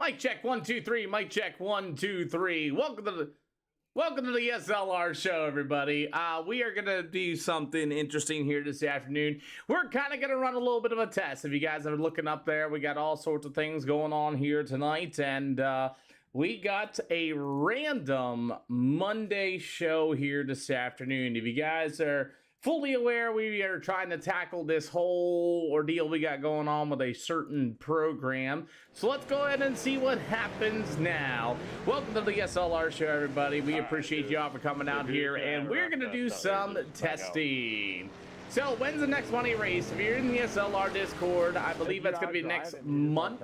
Mic check 1 2 3. Mic check 1 2 3. Welcome to the SLR show, everybody. We are gonna do something interesting here this afternoon. We're kind of gonna run a little bit of a test. If you guys are looking up there, we got all sorts of things going on here tonight, and we got a random Monday show here this afternoon. If you guys are fully aware, we are trying to tackle this whole ordeal we got going on with a certain program. So let's go ahead and see what happens now. Welcome to the SLR show, everybody. We appreciate y'all for coming out here, and we're going to do some testing. So when's the next money race? If you're in the SLR Discord, I believe that's going to be next month.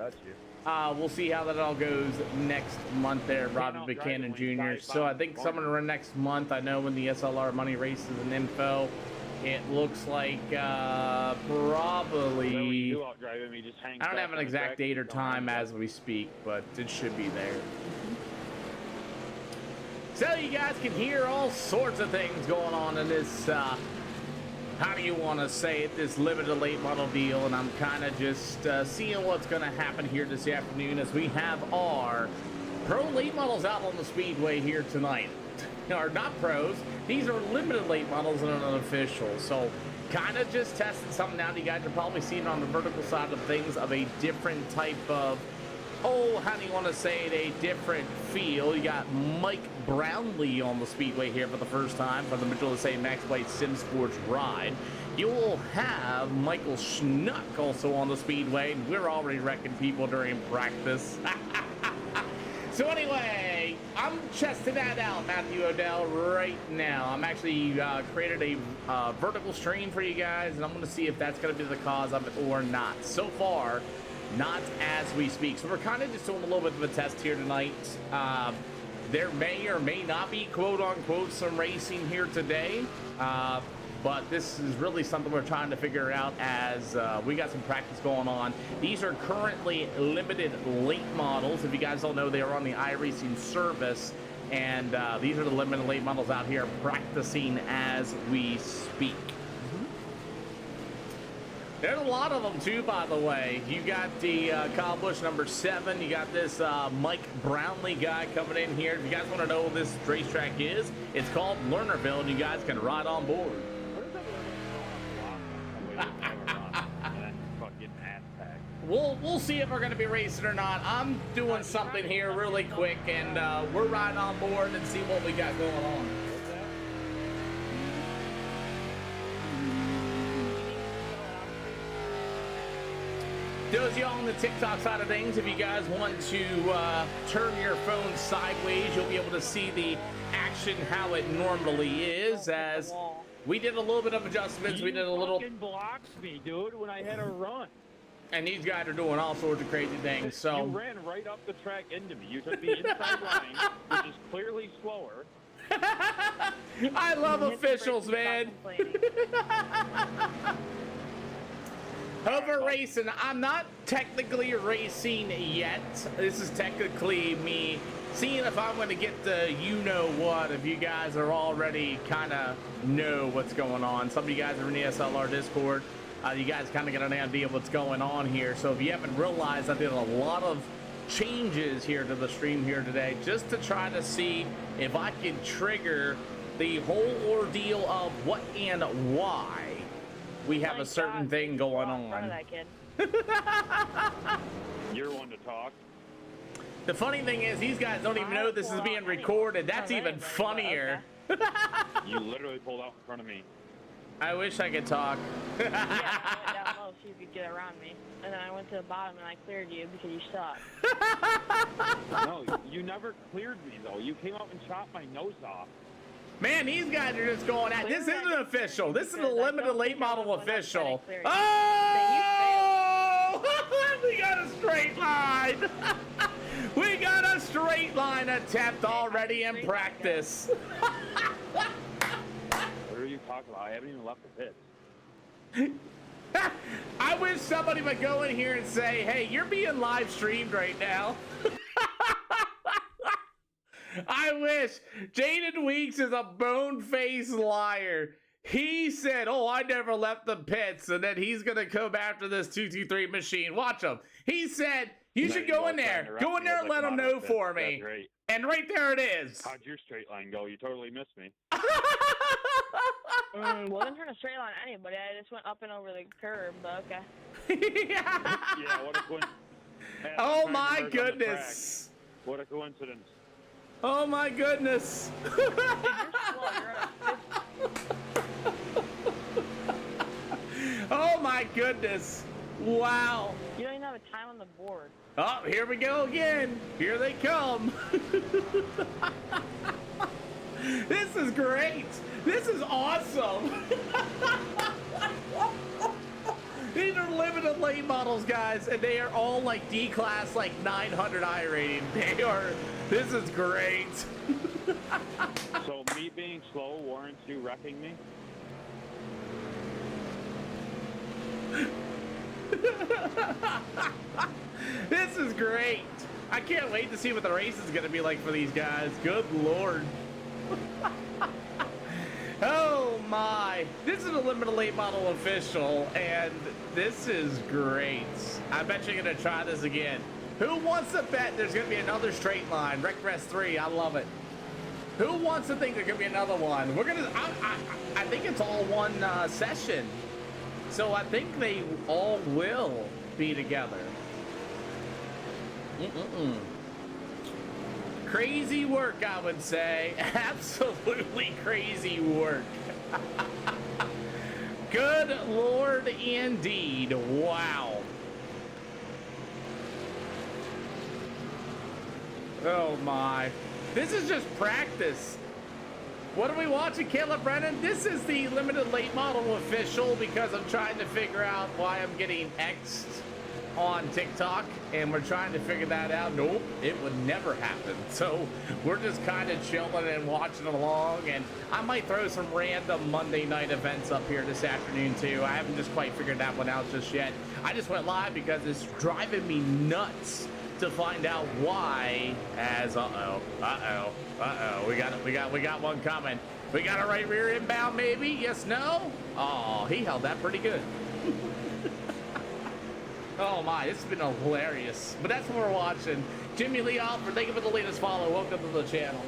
We'll see how that all goes next month there, Robert Buchanan Jr. So I think someone around next month. I know when the SLR money race is an info. It looks like probably, I don't have an exact date or time as we speak, but it should be there. So you guys can hear all sorts of things going on in this, how do you want to say it, this limited late model deal, and I'm kind of just seeing what's going to happen here this afternoon as we have our pro late models out on the speedway here tonight. Are not pros, these are limited late models and unofficial, so kind of just testing something out. You guys are probably seeing on the vertical side of things of a different type of, oh, how do you want to say it, a different feel. You got Mike Brownlee on the speedway here for the first time for the Mitchell Say Max Blade Sim Sports ride. You will have Michael Schnuck also on the speedway, and we're already wrecking people during practice. So anyway, I'm testing that out, Matthew Odell, right now. I'm actually created a vertical stream for you guys, and I'm going to see if that's going to be the cause of it or not. So far, not as we speak. So we're kind of just doing a little bit of a test here tonight. There may or may not be, quote-unquote, some racing here today. But this is really something we're trying to figure out as we got some practice going on. These are currently limited late models. If you guys don't know, they are on the iRacing service. And these are the limited late models out here practicing as we speak. There's a lot of them too, by the way. You got the Kyle Busch number 7. You got this Mike Brownlee guy coming in here. If you guys want to know what this racetrack is, it's called Lernerville, and you guys can ride on board. We'll see if we're going to be racing or not. I'm doing something here really quick, and we're riding on board and see what we got going on. Those of y'all on the TikTok side of things, if you guys want to turn your phone sideways, you'll be able to see the action how it normally is. As we did a little bit of adjustments, we did a little. You fucking blocked me, dude, when I had a run. And these guys are doing all sorts of crazy things. So you ran right up the track into me. You took the inside line, which is clearly slower. I love officials, man. Over racing, I'm not technically racing yet. This is technically me seeing if I'm going to get the you-know-what, if you guys are already kind of know what's going on. Some of you guys are in the SLR Discord. You guys kind of get an idea of what's going on here. So if you haven't realized, I did a lot of changes here to the stream here today just to try to see if I can trigger the whole ordeal of what and why we have a certain thing going on. You're one to talk. The funny thing is, these guys don't even know this is being recorded. That's even funnier. You literally pulled out in front of me. I wish I could talk. Yeah, I went down low so you could get around me. And then I went to the bottom and I cleared you because you suck. No, you never cleared me, though. You came up and chopped my nose off. Man, these guys are just going at. This isn't official. This is a limited late model official. Oh! We got a straight line. We got a straight line attempt already in practice. What are you talking about? I haven't even left the pit. I wish somebody would go in here and say, hey, you're being live streamed right now. I wish. Jaden Weeks is a bone-faced liar. He said, oh, I never left the pits, and then he's going to come after this 223 machine. Watch him. He said, You should go in there. Go in there and let them know for me. That's great. And right there it is. How'd your straight line go? You totally missed me. Wasn't trying to straight line anybody. I just went up and over the curb, but okay. Yeah, what a coincidence. Oh my goodness. What a coincidence. Oh my goodness. You're slow. You're at Oh my goodness. Wow. You don't even have a time on the board. Oh, here we go again. Here they come. This is great. This is awesome. These are limited late models, guys, and they are all like D-class, like 900 I rating. They are, this is great. So me being slow warrants you wrecking me? This is great. I can't wait to see what the race is going to be like for these guys. Good Lord. Oh my. This is a limited late model official, and this is great. I bet you're going to try this again. Who wants to bet there's going to be another straight line? Wreck Rest 3, I love it. Who wants to think there could be another one? We're going to, I think it's all one session. So I think they all will be together. Crazy work, I would say. Absolutely crazy work. Good Lord, indeed. Wow. Oh my. This is just practice. What are we watching, Caleb Brennan? This is the limited late model official because I'm trying to figure out why I'm getting X'd on TikTok, and we're trying to figure that out. Nope, it would never happen. So we're just kind of chilling and watching along, and I might throw some random Monday night events up here this afternoon too. I haven't just quite figured that one out just yet. I just went live because it's driving me nuts to find out why. As we got one coming. We got a right rear inbound, maybe. Yes, no. Oh, he held that pretty good. Oh my, this has been hilarious. But that's what we're watching. Jimmy Lee Alford, thank you for the latest follow. Welcome to the channel.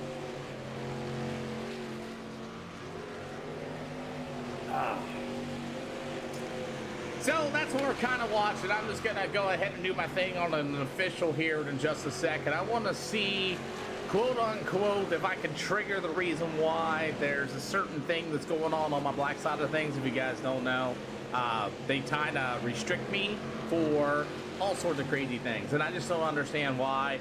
So that's what we're kind of watching. I'm just gonna go ahead and do my thing on an official here in just a second. I want to see, quote unquote, if I can trigger the reason why there's a certain thing that's going on my black side of things. If you guys don't know, they kind of restrict me for all sorts of crazy things, and I just don't understand why.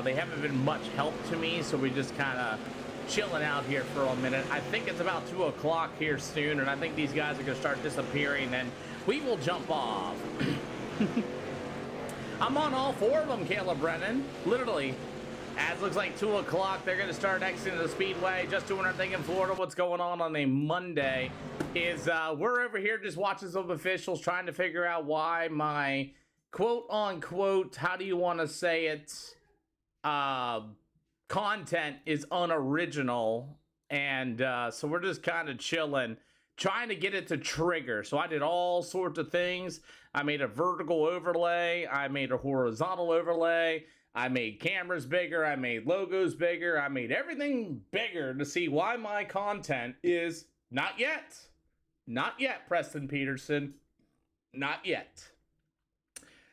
They haven't been much help to me, so we just kind of chilling out here for a minute. I think it's about 2 o'clock here soon, and I think these guys are gonna start disappearing, and we will jump off. I'm on all 4 of them, Caleb Brennan, literally. As looks like 2 o'clock, they're gonna start exiting the speedway. Just doing our thing in Florida. What's going on a Monday is we're over here just watching some officials trying to figure out why my quote unquote, how do you want to say it, content is unoriginal. And so we're just kind of chilling, trying to get it to trigger. So I did all sorts of things. I made a vertical overlay. I made a horizontal overlay. I made cameras bigger. I made logos bigger. I made everything bigger to see why my content is not yet. Not yet, Preston Peterson. Not yet.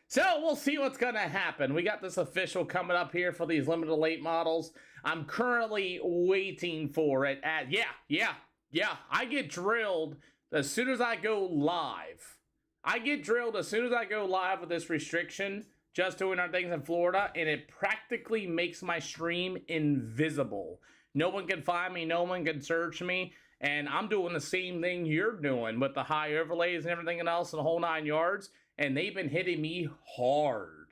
So we'll see what's going to happen. We got this official coming up here for these limited late models. I'm currently waiting for it at, yeah, I get drilled as soon as I go live. I get drilled as soon as I go live with this restriction, just doing our things in Florida, and it practically makes my stream invisible. No one can find me, no one can search me, and I'm doing the same thing you're doing with the high overlays and everything else and the whole 9 yards, and they've been hitting me hard.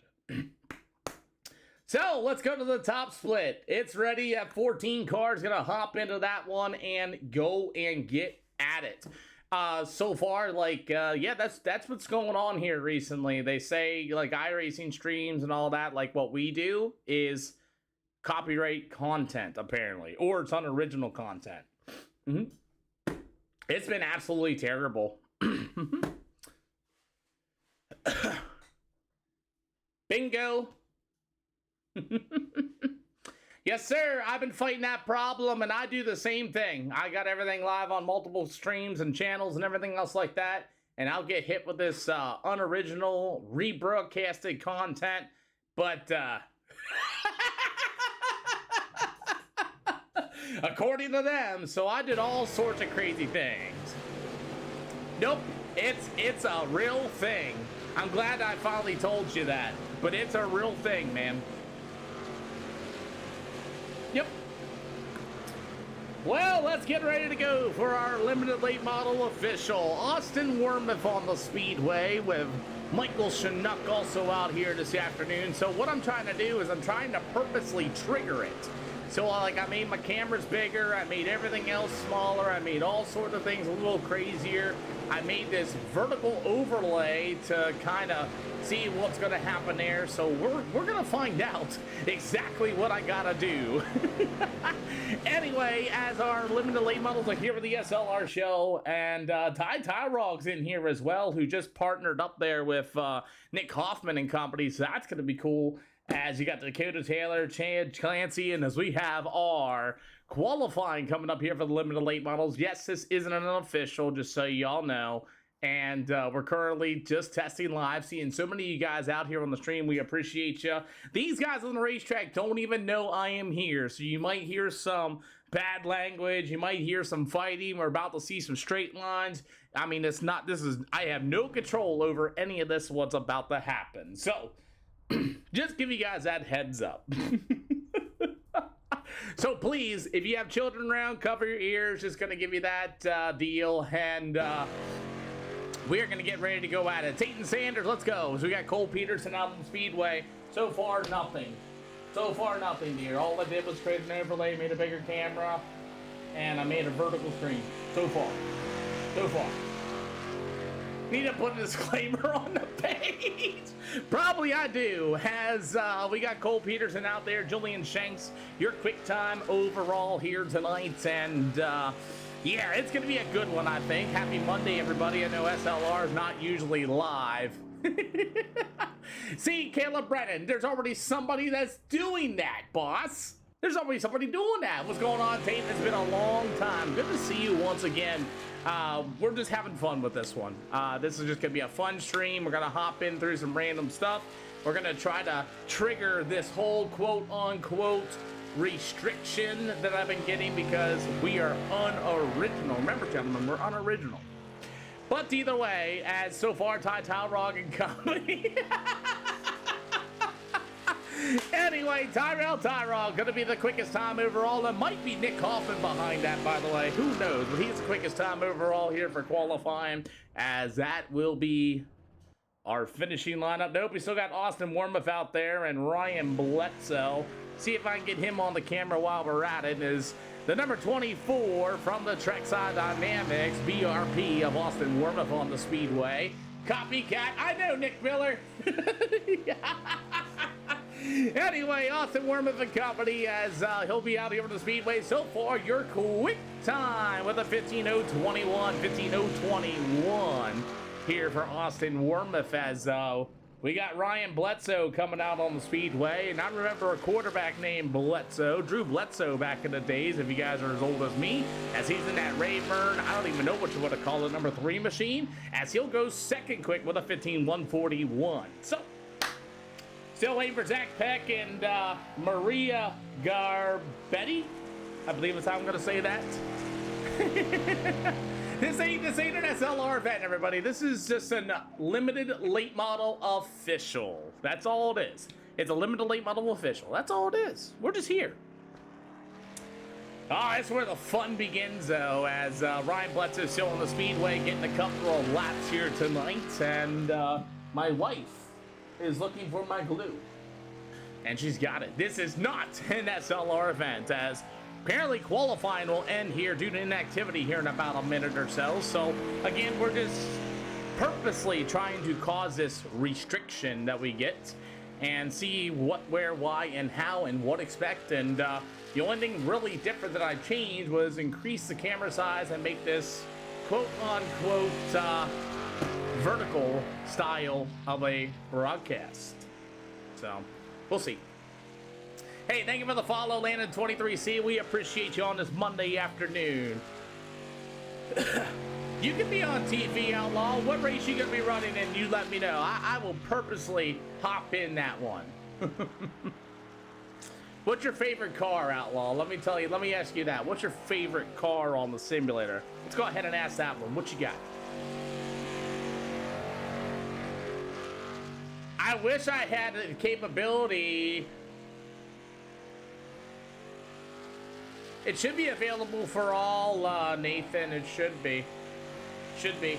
So let's go to the top split. It's ready at 14 cars. Gonna hop into that one and go and get at it. So far, like, yeah, that's what's going on here recently. They say, like, iRacing streams and all that, like, what we do is copyright content, apparently, or it's unoriginal content. It's been absolutely terrible. Bingo. Yes, sir. I've been fighting that problem, and I do the same thing. I got everything live on multiple streams and channels and everything else like that, and I'll get hit with this unoriginal, rebroadcasted content, but according to them, so I did all sorts of crazy things. Nope, it's a real thing. I'm glad I finally told you that, but it's a real thing, man. Yep. Well, let's get ready to go for our limited late model official. Austin Wormuth on the speedway with Michael Chinook also out here this afternoon. So what I'm trying to do is I'm trying to purposely trigger it. So like I made my cameras bigger, I made everything else smaller, I made all sorts of things a little crazier. I made this vertical overlay to kind of see what's going to happen there. So we're going to find out exactly what I got to do. Anyway, as our limited late models are here with the SLR show, and Tyrog's in here as well, who just partnered up there with Nick Hoffman and company. So that's going to be cool. As you got Dakota Taylor, Chad Clancy, and as we have our qualifying coming up here for the limited late models. Yes, this isn't an official, just so y'all know. And we're currently just testing live, seeing so many of you guys out here on the stream. We appreciate you. These guys on the racetrack don't even know I am here, so you might hear some bad language. You might hear some fighting. We're about to see some straight lines. I mean, I have no control over any of this, what's about to happen. So just give you guys that heads up. So please, if you have children around, cover your ears. Just going to give you that deal. And we're going to get ready to go at it. Tate and Sanders, let's go. So we got Cole Peterson out on the speedway. So far, nothing. So far, nothing, dear. All I did was create an overlay, made a bigger camera, and I made a vertical screen. So far. So far. Need to put a disclaimer on the page. Probably I do. As we got Cole Peterson out there, Julian Shanks, your quick time overall here tonight, and yeah, it's gonna be a good one, I think. Happy Monday, everybody. I know SLR is not usually live. See, Caleb Brennan, there's already somebody that's doing that, boss. There's already somebody doing that. What's going on, Tate? It's been a long time. Good to see you once again. We're just having fun with this one. This is just gonna be a fun stream. We're gonna hop in through some random stuff. We're gonna try to trigger this whole quote-unquote restriction that I've been getting because we are unoriginal. Remember, gentlemen, we're unoriginal. But either way, as so far, Tyrog and company. Anyway, Tyrog gonna be the quickest time overall. There might be Nick Hoffman behind that, by the way. Who knows? But he's the quickest time overall here for qualifying, as that will be our finishing lineup. Nope, we still got Austin Wormuth out there and Ryan Bledsoe. See if I can get him on the camera while we're at it. Is the number 24 from the Trekside Dynamics, BRP of Austin Wormuth on the speedway. Copycat. I know, Nick Miller. Anyway, Austin Wormuth and company, as he'll be out here on the speedway. So far, your quick time with a 15:021, 15:021 here for Austin Wormuth, as we got Ryan Bledsoe coming out on the speedway. And I remember a quarterback named Bledsoe, Drew Bledsoe, back in the days, if you guys are as old as me, as he's in that Rayburn, I don't even know what you want to call it, number 3 machine, as he'll go second quick with a 15:141. So, still waiting for Zach Peck and Maria Garbetti. I believe that's how I'm going to say that. This ain't an SLR event, everybody. This is just a limited late model official. That's all it is. It's a limited late model official. That's all it is. We're just here. That's where the fun begins, though, as Ryan Bledsoe is still on the speedway, getting a couple of laps here tonight, and my wife is looking for my glue, and she's got it. This is not an SLR event, as apparently qualifying will end here due to inactivity here in about a minute or so. So again, we're just purposely trying to cause this restriction that we get and see what, where, why, and how, and what expect. And the only thing really different that I changed was increase the camera size and make this quote-unquote vertical style of a broadcast. So we'll see. Hey, thank you for the follow, Landon23C. We appreciate you on this Monday afternoon. You can be on TV, Outlaw. What race you gonna be running in? You let me know. I will purposely hop in that one. What's your favorite car, Outlaw? Let me tell you. Let me ask you that. What's your favorite car on the simulator? Let's go ahead and ask that one. What you got? I wish I had the capability. It should be available for all, Nathan. It should be. Should be.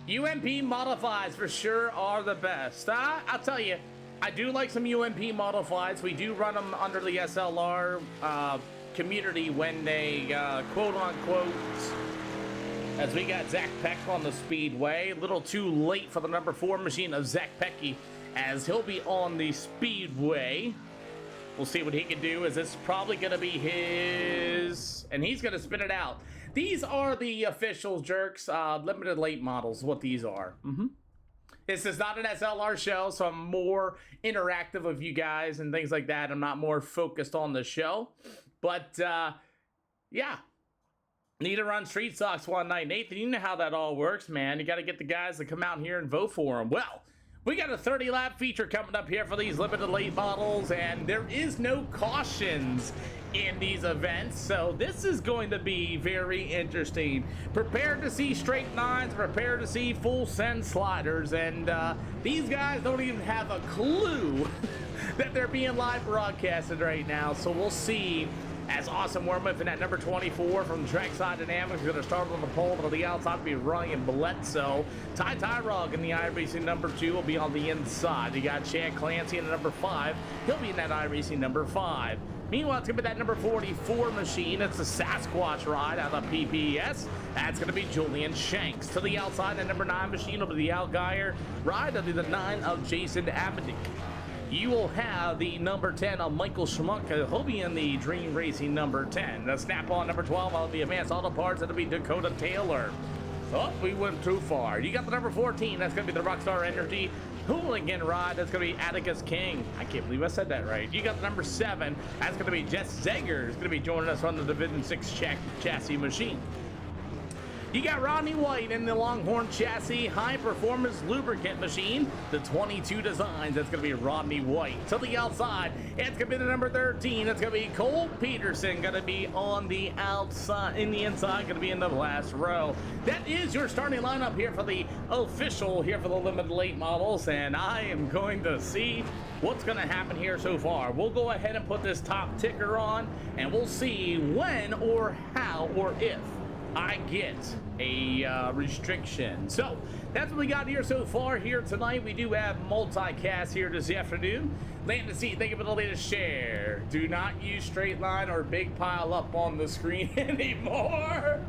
UMP modifieds for sure are the best. I'll tell you, I do like some UMP modifieds. We do run them under the SLR community when they quote unquote, as we got Zach Peck on the speedway. A little too late for the number 4 machine of Zach Pecky, as he'll be on the speedway. We'll see what he can do, as it's probably going to be his, and he's going to spin it out. These are the official jerks, limited late models, what these are. This is not an SLR show, so I'm more interactive with you guys and things like that. I'm not more focused on the show. But, yeah. Need to run Street Socks one night. Nathan, you know how that all works, man. You got to get the guys to come out here and vote for them. Well, we got a 30-lap feature coming up here for these limited late models, and there is no cautions in these events, so this is going to be very interesting. Prepare to see straight lines, prepare to see full send sliders, and these guys don't even have a clue that they're being live broadcasted right now, so we'll see. As Awesome Wormuth in that number 24 from Trackside Dynamics is going to start on the pole, but on the outside will be Ryan Bledsoe. Ty Tyrog in the iRacing number 2 will be on the inside. You got Chad Clancy in the number 5. He'll be in that iRacing number 5. Meanwhile, it's going to be that number 44 machine. It's the Sasquatch ride out of PPS. That's going to be Julian Shanks. To the outside, the number 9 machine will be the Outguyer ride. That'll be the 9 of Jason Abedick. You will have the number 10 of Michael Schmuck. He'll be in the Dream Racing number 10. The Snap-on number 12 of the Advanced Auto Parts. That'll be Dakota Taylor. Oh, we went too far. You got the number 14. That's going to be the Rockstar Energy Hooligan ride. That's going to be Atticus King. I can't believe I said that right. You got the number 7. That's going to be Jess Zeger. Is going to be joining us on the Division 6 chassis machine. You got Rodney White in the Longhorn Chassis High Performance Lubricant Machine, the 22 designs. That's going to be Rodney White. To the outside, it's going to be the number 13. It's going to be Cole Peterson, going to be on the outside, in the inside, going to be in the last row. That is your starting lineup here for the official, here for the limited late models, and I am going to see what's going to happen here so far. We'll go ahead and put this top ticker on, and we'll see when or how or if I get a restriction. So that's what we got here so far here tonight. We do have multicast here this afternoon. Landon C, thank you for the latest share. Do not use straight line or big pile up on the screen anymore.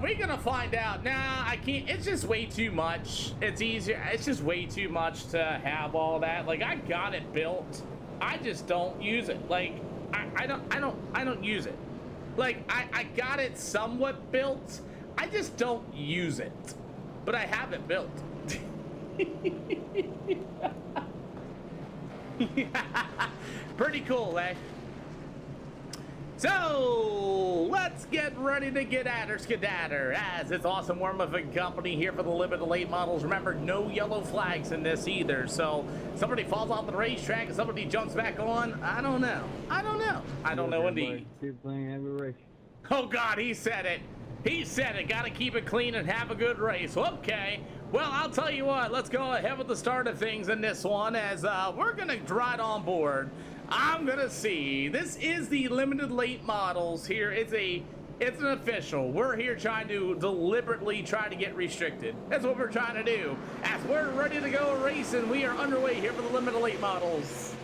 We're gonna find out. Nah, I can't. It's just way too much. It's easier. It's just way too much to have all that. Like, I got it built. I just don't use it. Like, I don't use it. Like, I got it somewhat built. I just don't use it. But I have it built. Pretty cool, eh? So, let's get ready to get at her, skedatter, as it's Awesome Wormuth and Company here for the limited late models. Remember, no yellow flags in this either. So, somebody falls off the racetrack and somebody jumps back on. I don't know. I don't know indeed. Oh, God, he said it. He said it. Got to keep it clean and have a good race. Okay. Well, I'll tell you what. Let's go ahead with the start of things in this one, as we're going to ride on board. I'm going to see. This is the limited late models here. It's an official. We're here trying to deliberately try to get restricted. That's what we're trying to do. As we're ready to go racing, we are underway here for the limited late models.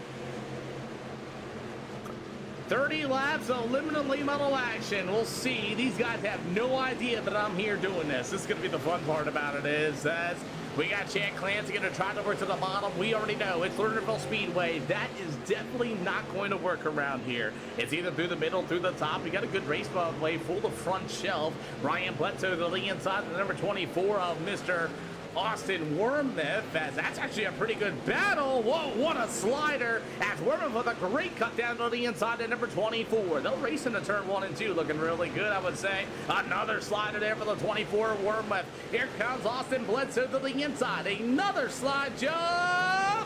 30 laps of limited late model action. We'll see. These guys have no idea that I'm here doing this. This is going to be the fun part about it, is as We got Chad Clancy going to try to work to the bottom. We already know it's Lernerville Speedway. That is definitely not going to work around here. It's either through the middle, through the top. We got a good race, by the way, full of front shelf. Ryan Bledsoe to the inside, the number 24 of Mr. Austin Wormuth, as that's actually a pretty good battle. Whoa, what a slider, as Wormuth with a great cut down to the inside at number 24. They'll race into turn 1 and 2, looking really good, I would say. Another slider there for the 24 Wormuth. Here comes Austin Bledsoe to the inside. Another slide jump.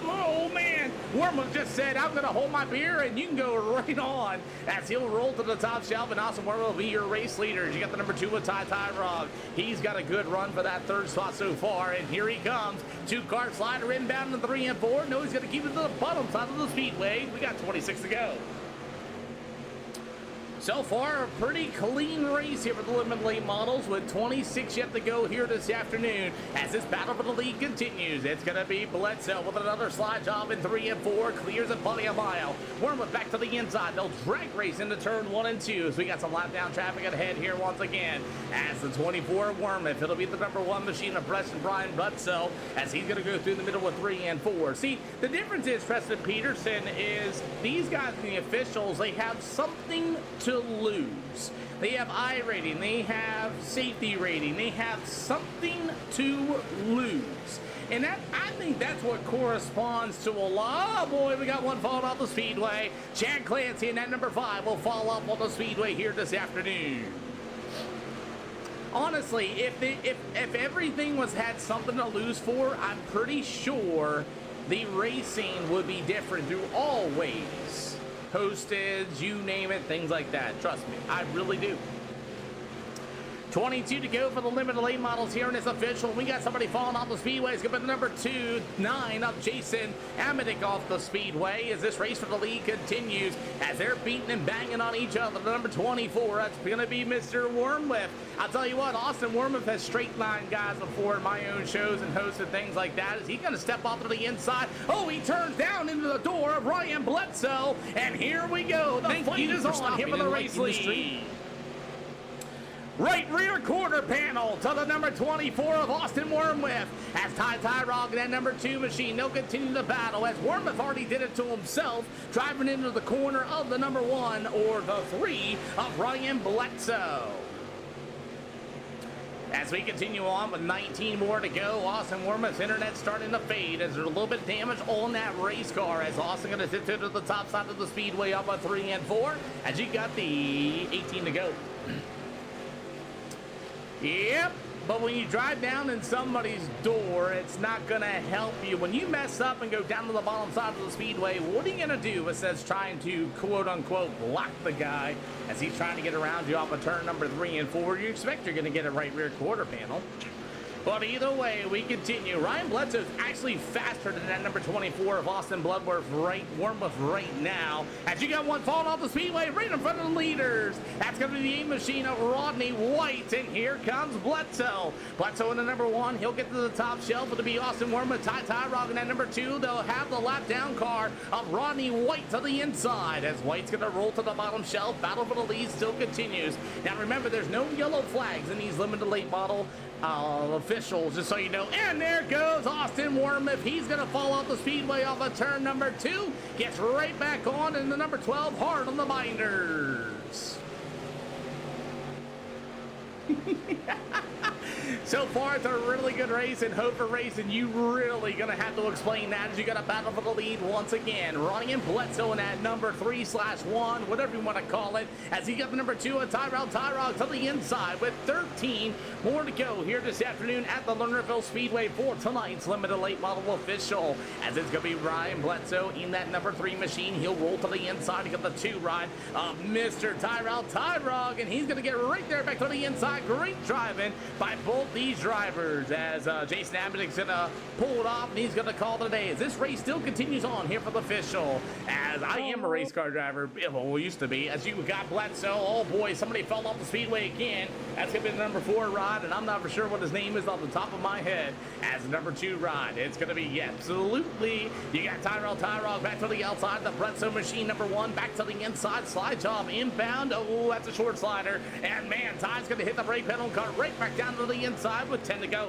Oh man, Wormuth just said, I'm gonna hold my beer and you can go right on, as he'll roll to the top shelf, and Austin Wormuth will be your race leader. You got the number 2 with Ty Tyrog. He's got a good run for that third spot so far. And here he comes. 2-car slider inbound in 3 and 4. No, he's going to keep it to the bottom side of the speedway. We got 26 to go. So far, a pretty clean race here for the Limited Late Models, with 26 yet to go here this afternoon. As this battle for the lead continues, it's going to be Bledsoe with another slide job in 3 and 4. Clears it plenty a mile. Wormuth back to the inside. They'll drag race into turn 1 and 2. So we got some lap down traffic ahead here once again. As the 24 Wormuth, it'll be the number 1 machine of Preston Brian Bledsoe, as he's going to go through the middle with 3 and 4. See, the difference is, Preston Peterson, is these guys and the officials, they have something to lose. They have I rating, they have safety rating, they have something to lose. And that, I think that's what corresponds to a lot. Oh boy, we got one falling off the speedway. Chad Clancy in that number 5 will fall off on the speedway here this afternoon. Honestly, if everything had something to lose for, I'm pretty sure the racing would be different through all ways. Postage, you name it, things like that. Trust me, I really do. 22 to go for the Limited Late Models here, and it's official. We got somebody falling off the speedway. It's going to be the number 9 of Jason Amedick off the speedway, as this race for the lead continues, as they're beating and banging on each other. The number 24, that's going to be Mr. Wormuth. I'll tell you what, Austin Wormuth has straight line guys before in my own shows and hosted things like that. Is he going to step off to the inside? Oh, he turns down into the door of Ryan Bledsoe, and here we go. The fight is on here for the race lead. Right rear quarter panel to the number 24 of Austin Wormuth, as Ty Tyrog and that number 2 machine, they'll continue the battle, as Wormuth already did it to himself, driving into the corner of the number 1 or the 3 of Ryan Bledsoe. As we continue on with 19 more to go, Austin Wormuth's internet starting to fade, as there's a little bit of damage on that race car, as Austin going to tiptoe to the top side of the speedway up at 3 and 4, as you got the 18 to go. Yep, but when you drive down in somebody's door, it's not going to help you. When you mess up and go down to the bottom side of the speedway, what are you going to do? It says trying to, quote-unquote, block the guy as he's trying to get around you off of turn number 3 and 4. You expect you're going to get a right rear quarter panel. But either way, we continue. Ryan Bledsoe's actually faster than that number 24 of Austin Wormuth right now. As you got one falling off the speedway right in front of the leaders. That's going to be the A machine of Rodney White. And here comes Bledsoe. Bledsoe in the number 1. He'll get to the top shelf. It'll be Austin Wormuth, Ty Tyrog in that number 2. They'll have the lap down car of Rodney White to the inside, as White's going to roll to the bottom shelf. Battle for the lead still continues. Now remember, there's no yellow flags in these limited late model officials, just so you know. And there goes Austin Wormuth. He's going to fall off the speedway off of turn number 2. Gets right back on in the number 12, hard on the binders. So far, it's a really good race, and Hope for Racing, you really gonna have to explain that, as you got a battle for the lead once again. Ryan Bledsoe in that number 3/1, whatever you want to call it, as he got the number 2 of Tyrog to the inside, with 13 more to go here this afternoon at the Lernerville Speedway for tonight's limited late model official, as it's gonna be Ryan Bledsoe in that number 3 machine. He'll roll to the inside to get the 2 ride of Mr. Tyrog, and he's gonna get right there back to the inside. Great driving by both these drivers, as Jason Amedick's gonna pull it off, and he's gonna call it a day, as this race still continues on here for the official, as I am a race car driver, well, used to be, as you got Bledsoe. Oh boy, somebody fell off the speedway again. That's gonna be the number 4 ride, and I'm not for sure what his name is off the top of my head, as the number 2 ride. It's gonna be, absolutely, you got Tyrog back to the outside, the Bledsoe machine number 1 back to the inside, slide job inbound. Oh, that's a short slider, and man, Ty's gonna hit the brake pedal and cut right back down to the inside with 10 to go.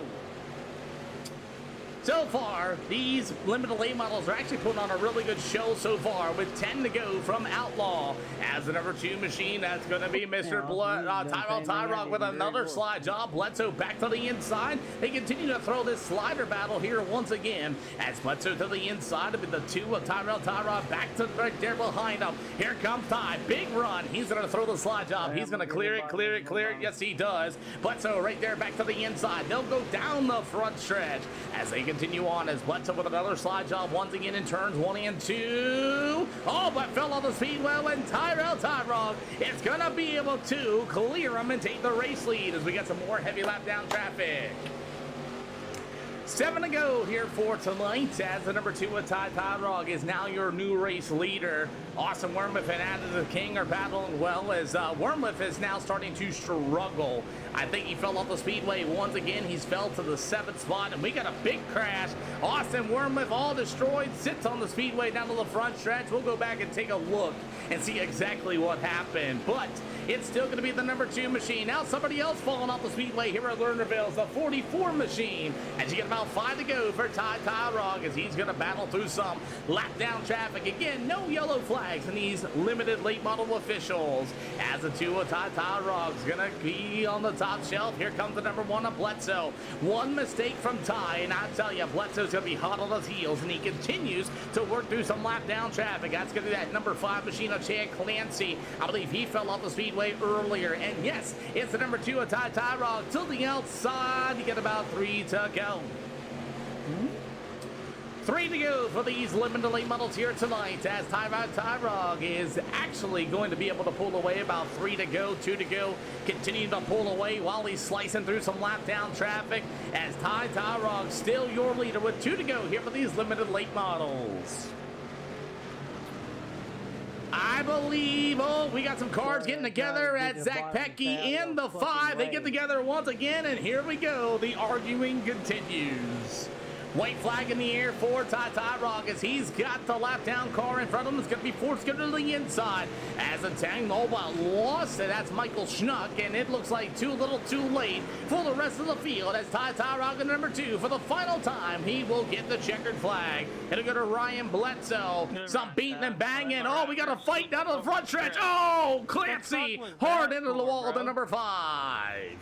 So far, these limited late models are actually putting on a really good show so far with 10 to go from Outlaw. As the number 2 machine, that's going to be Mr. Tyrell Tyrog with another slide job. Bledsoe back to the inside. They continue to throw this slider battle here once again. As Bledsoe to the inside with the 2 of Tyrell Tyrog back to right there behind him. Here comes Ty. Big run. He's going to throw the slide job. He's going to clear it, clear it, clear it. Yes, he does. Bledsoe right there back to the inside. They'll go down the front stretch as they continue on as Bledsoe with another slide job once again in turns 1 and 2. Oh, but fell on the speedway and Tyrell Tyrog is going to be able to clear him and take the race lead as we get some more heavy lap down traffic. 7 to go here for tonight as the number 2 of Tyrog is now your new race leader. Austin Wormwood and Adam the King are battling well as Wormwood is now starting to struggle. I think he fell off the speedway once again. He's fell to the 7th spot and we got a big crash. Austin Wormwood all destroyed, sits on the speedway down to the front stretch. We'll go back and take a look and see exactly what happened. But it's still going to be the number 2 machine. Now somebody else falling off the speedway here at Lernerville is the 44 machine. As you get about 5 to go for Tyrog as he's going to battle through some lap down traffic. Again, no yellow flags in these limited late model officials. As the 2 of Tyrog is going to be on the top shelf. Here comes the number 1 of Bledsoe. One mistake from Ty, and I tell you, Bledsoe's going to be hot on his heels, and he continues to work through some lap down traffic. That's going to be that number 5 machine of Chad Clancy. I believe he fell off the speedway earlier. And yes, it's the number 2 of Tyrog to the outside. You get about 3 to go. 3 to go for these limited late models here tonight as Tyrog is actually going to be able to pull away. About 3 to go, 2 to go, continuing to pull away while he's slicing through some lap down traffic as Tyrog still your leader with 2 to go here for these limited late models. I believe, oh, we got some cars getting together at Zach Pecky in the 5. They get together once again, and here we go. The arguing continues. White flag in the air for Tyrog as he's got the lap down car in front of him. It's going to be forced to the inside as the Tang Nova lost it. That's Michael Schnuck, and it looks like too little too late for the rest of the field as Tyrog in number 2 for the final time. He will get the checkered flag. It'll go to Ryan Bledsoe. Some beating and banging. Oh, we got a fight down to the front stretch. Oh, Clancy hard into the wall to number 5.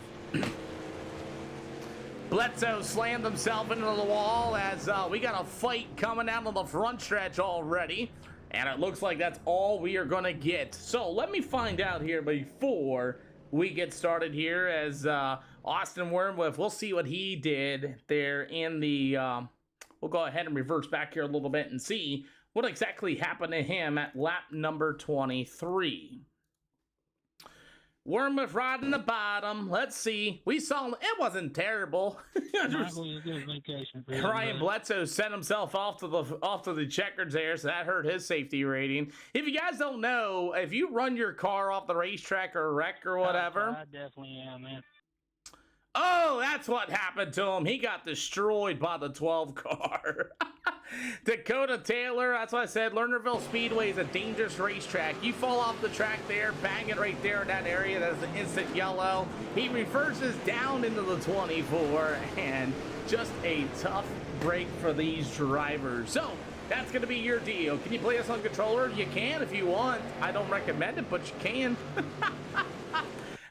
Bledsoe slammed himself into the wall as we got a fight coming down to the front stretch already. And it looks like that's all we are going to get. So let me find out here before we get started here as Austin Wormwood. We'll see what he did there in the... we'll go ahead and reverse back here a little bit and see what exactly happened to him at lap number 23. Wormwood right in the bottom. Let's see. We saw it wasn't terrible. Ryan Bledsoe sent himself off to the checkers there, so that hurt his safety rating. If you guys don't know, if you run your car off the racetrack or wreck or whatever, I definitely am, man. Oh, that's what happened to him. He got destroyed by the 12 car. Dakota Taylor, that's what I said. Lernerville Speedway is a dangerous racetrack. You fall off the track there, bang it right there in that area. That's the instant yellow. He reverses down into the 24, and just a tough break for these drivers. So, that's going to be your deal. Can you play us on controller? You can if you want. I don't recommend it, but you can.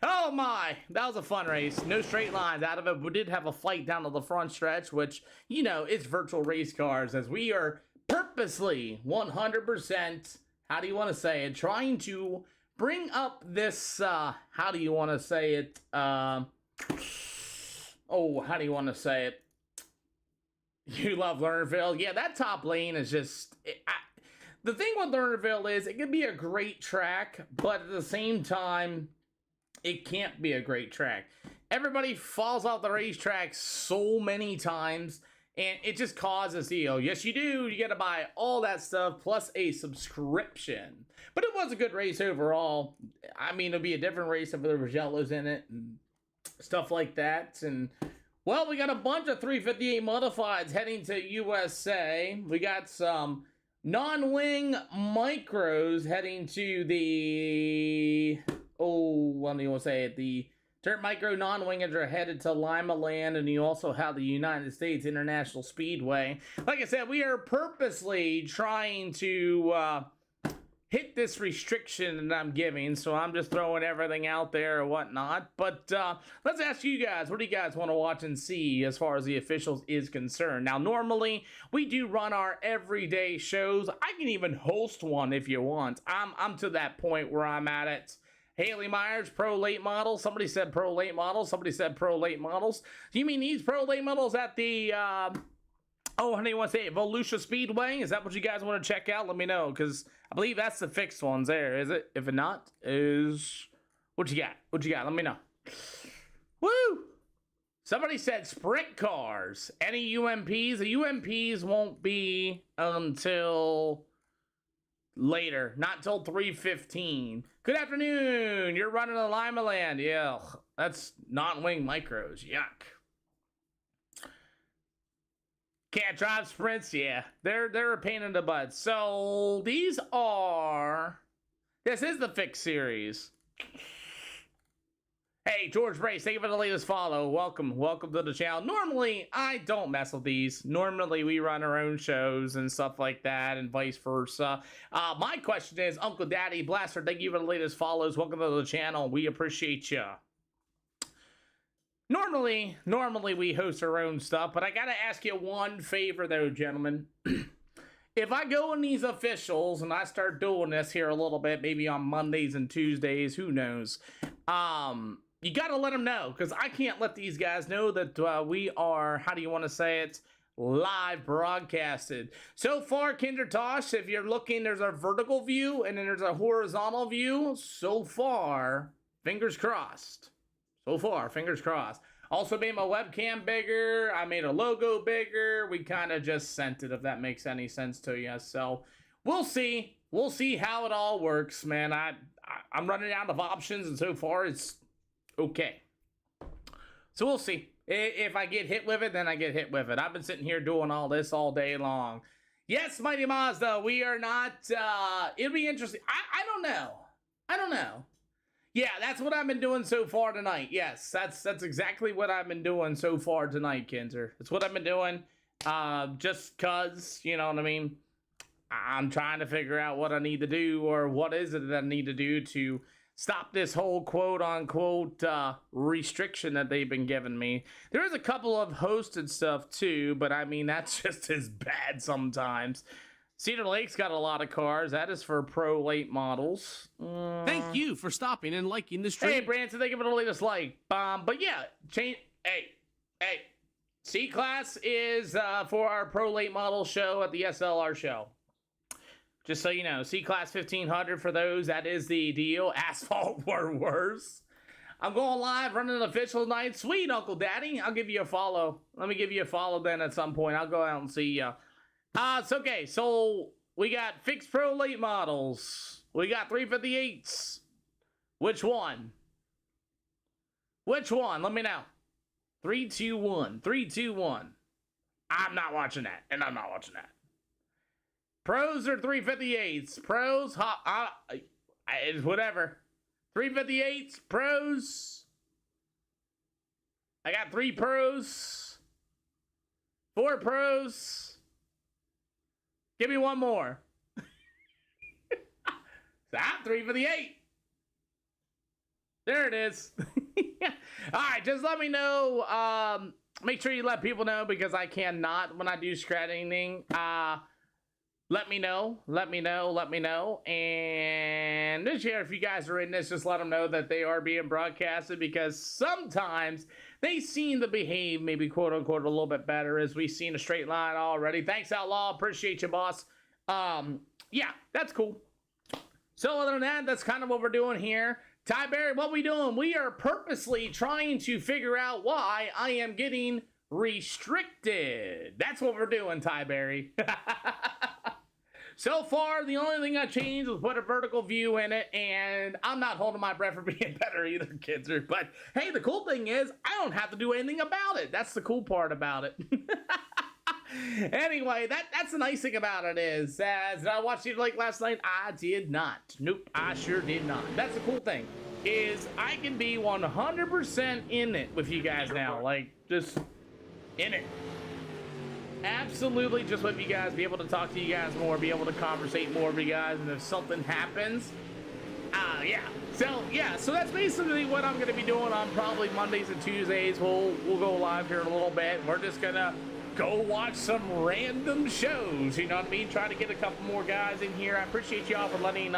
Oh my, that was a fun race. No straight lines out of it. We did have a fight down to the front stretch, which, you know, it's virtual race cars as we are purposely 100%, how do you want to say it, trying to bring up this, how do you want to say it, how do you want to say it? You love Lernerville. Yeah, that top lane is just... the thing with Lernerville is it can be a great track, but at the same time, it can't be a great track. Everybody falls off the racetrack so many times, and it just causes, yes you do, you gotta buy all that stuff, plus a subscription. But it was a good race overall. I mean, it'll be a different race if there was yellows in it, and stuff like that, and... well, we got a bunch of 358 modifieds heading to USA. We got some non-wing micros heading to the... oh, what do you want to say it? The Dirt Micro non-wingers are headed to Lima Land, and you also have the United States International Speedway. Like I said, we are purposely trying to hit this restriction that I'm giving, so I'm just throwing everything out there or whatnot. But let's ask you guys, what do you guys want to watch and see as far as the officials is concerned? Now, normally, we do run our everyday shows. I can even host one if you want. I'm to that point where I'm at it. Haley Myers, pro late models. Somebody said pro late models. Somebody said pro late models. Do you mean these pro late models at the, how do you want to say it? Volusia Speedway? Is that what you guys want to check out? Let me know, because I believe that's the fixed ones there, is it? If it not, what you got? What you got? Let me know. Woo! Somebody said sprint cars. Any UMPs? The UMPs won't be until later, not till 3:15. Good afternoon. You're running a Lima Land. Yeah, that's non-wing micros. Yuck. Can't drive sprints. Yeah, they're a pain in the butt. So this is the fixed series. Hey, George Brace, thank you for the latest follow. Welcome to the channel. Normally, I don't mess with these. Normally, we run our own shows and stuff like that, and vice versa. My question is, Uncle Daddy Blaster, thank you for the latest follows. Welcome to the channel. We appreciate you. Normally we host our own stuff, but I gotta ask you one favor, though, gentlemen. If I go in these officials and I start doing this here a little bit, maybe on Mondays and Tuesdays, who knows? You got to let them know, because I can't let these guys know that we are, how do you want to say it, live broadcasted. So far, Kindertosh, if you're looking, there's a vertical view and then there's a horizontal view. So far, fingers crossed. So far, fingers crossed. Also made my webcam bigger. I made a logo bigger. We kind of just sent it, if that makes any sense to you. So we'll see. We'll see how it all works, man. I'm running out of options, and so far it's okay. So we'll see. If I get hit with it, then I get hit with it. I've been sitting here doing all this all day long. Yes, Mighty Mazda, we are not, it'll be interesting. I don't know. Yeah, that's what I've been doing so far tonight. Yes, that's exactly what I've been doing so far tonight, Kinzer. That's what I've been doing, just cause, you know what I mean? I'm trying to figure out what I need to do, or what is it that I need to do to stop this whole quote-unquote restriction that they've been giving me. There is a couple of hosted stuff too, but I mean, that's just as bad sometimes. Cedar Lake's got a lot of cars. That is for pro late models. Thank you for stopping and liking the stream. Hey, Branson, thank you for the latest like. But yeah, hey. C-Class is for our pro late model show at the SLR show. Just so you know, C-Class 1500 for those, that is the deal. Asphalt were worse. I'm going live, running an official tonight. Sweet, Uncle Daddy. I'll give you a follow. Let me give you a follow then at some point. I'll go out and see you. It's okay. So we got fixed pro late models. We got 358s. Which one? Which one? Let me know. 3, 2, 1. 3, 2, 1. I'm not watching that, and I'm not watching that. Pros or 358s? Pros, it's whatever. 358s, pros. I got 3 pros. 4 pros. Give me one more. 358. There it is. All right, just let me know. Make sure you let people know, because I cannot when I do scratching. Let me know. And this year, if you guys are in this, just let them know that they are being broadcasted, because sometimes they seem to behave maybe quote-unquote a little bit better, as we've seen a straight line already. Thanks, Outlaw. Appreciate you, boss. Yeah, that's cool. So other than that, that's kind of what we're doing here. Ty Barry, what we doing? We are purposely trying to figure out why I am getting restricted. That's what we're doing, Ty Barry. So far, the only thing I changed was put a vertical view in it, and I'm not holding my breath for being better either, kids. But hey, the cool thing is I don't have to do anything about it. That's the cool part about it. Anyway, that's the nice thing about it is, did I watch Cedar Lake last night? I did not. Nope, I sure did not. That's the cool thing. is I can be 100% in it with you guys now. Like, just in it. Absolutely just with you guys, be able to talk to you guys more, be able to conversate more with you guys, and if something happens, yeah. So that's basically what I'm gonna be doing on probably Mondays and Tuesdays. We'll go live here in a little bit. We're just gonna go watch some random shows, you know what I mean? Try to get a couple more guys in here. I appreciate y'all for letting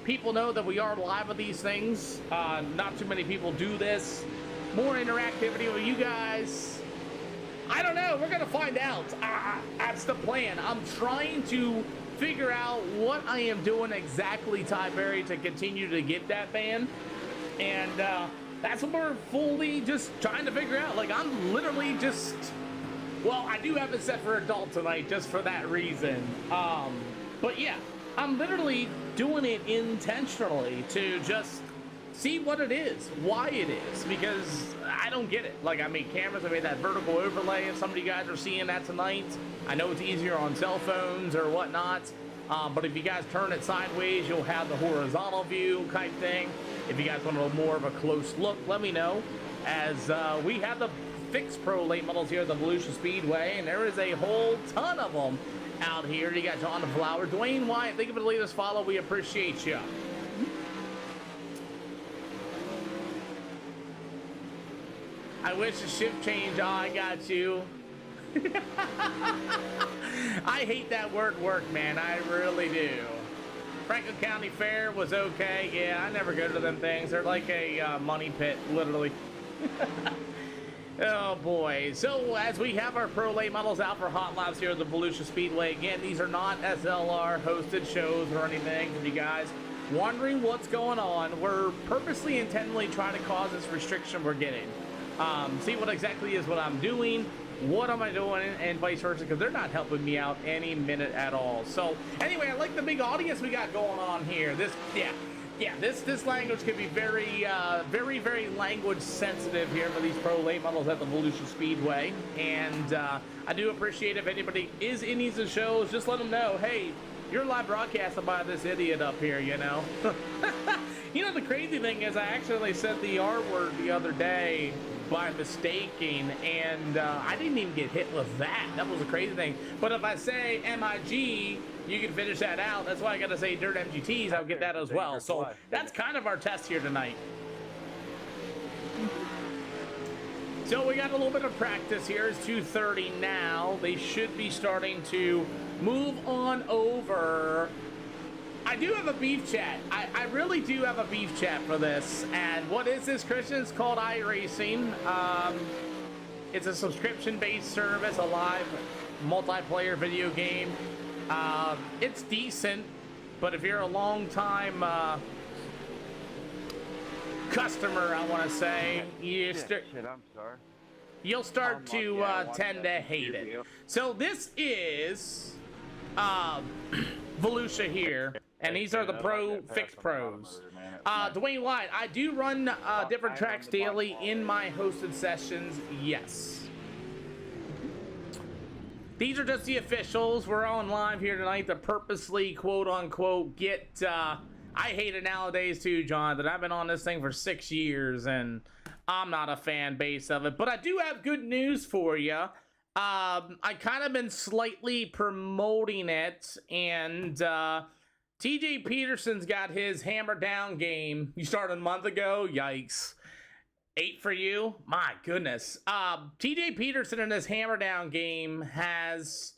people know that we are live with these things. Not too many people do this. More interactivity with you guys. I don't know. We're going to find out. That's the plan. I'm trying to figure out what I am doing exactly, Ty Berry, to continue to get that ban. And that's what we're fully just trying to figure out. Like, I'm literally just... Well, I do have it set for adult tonight just for that reason. But yeah, I'm literally doing it intentionally to just see what it is, why it is, because I don't get it. Like, I made cameras, I made that vertical overlay, if some of you guys are seeing that tonight. I know it's easier on cell phones or whatnot, but if you guys turn it sideways, you'll have the horizontal view type thing. If you guys want a more of a close look, let me know, as we have the fixed pro late models here at the Volusia Speedway, and there is a whole ton of them out here. You got John the Flower, Dwayne Wyatt, thank you for the latest follow, we appreciate you. I wish the shift change. Oh, I got you. I hate that word work, man. I really do. Franklin County Fair was okay. Yeah, I never go to them things. They're like a money pit, literally. Oh, boy. So, as we have our pro late models out for hot laps here at the Volusia Speedway, again, these are not SLR hosted shows or anything. For you guys wondering what's going on, we're purposely, intentionally trying to cause this restriction we're getting. See what exactly is what I'm doing, what am I doing, and vice versa, because they're not helping me out any minute at all. So anyway, I like the big audience we got going on here. This language can be very language sensitive here for these pro late models at the Volusia Speedway, and I do appreciate if anybody is in these shows, just let them know, hey, you're live broadcasting by this idiot up here, you know. You know, the crazy thing is I actually said the R word the other day by mistaking, and I didn't even get hit with that. That was a crazy thing. But if I say MIG, you can finish that out. That's why I gotta say Dirt MGTs. I'll get that as well. So that's kind of our test here tonight. So we got a little bit of practice here. It's 2:30 now. They should be starting to move on over. I do have a beef chat. I really do have a beef chat for this. And what is this, Christian? It's called iRacing. It's a subscription-based service, a live multiplayer video game. It's decent, but if you're a long-time customer, I want to say, I'm sorry. You'll start to tend to hate it. So this is Volusia here. And these are the fixed pros. Dwayne White, I do run different tracks daily in my hosted sessions, yes. These are just the officials. We're on live here tonight to purposely, quote unquote, get, I hate it nowadays too, John, that I've been on this thing for 6 years and I'm not a fan base of it. But I do have good news for you. I kind of been slightly promoting it, and TJ Peterson's got his hammer down game. You started a month ago? Yikes. 8 for you? My goodness. TJ Peterson in his hammer down game has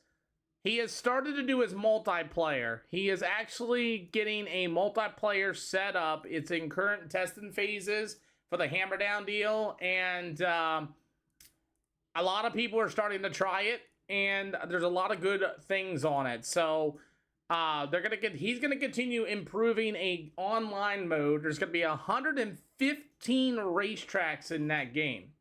started to do his multiplayer. He is actually getting a multiplayer set up. It's in current testing phases for the hammer down deal, and a lot of people are starting to try it, and there's a lot of good things on it. So he's gonna continue improving a online mode. There's gonna be 115 racetracks in that game,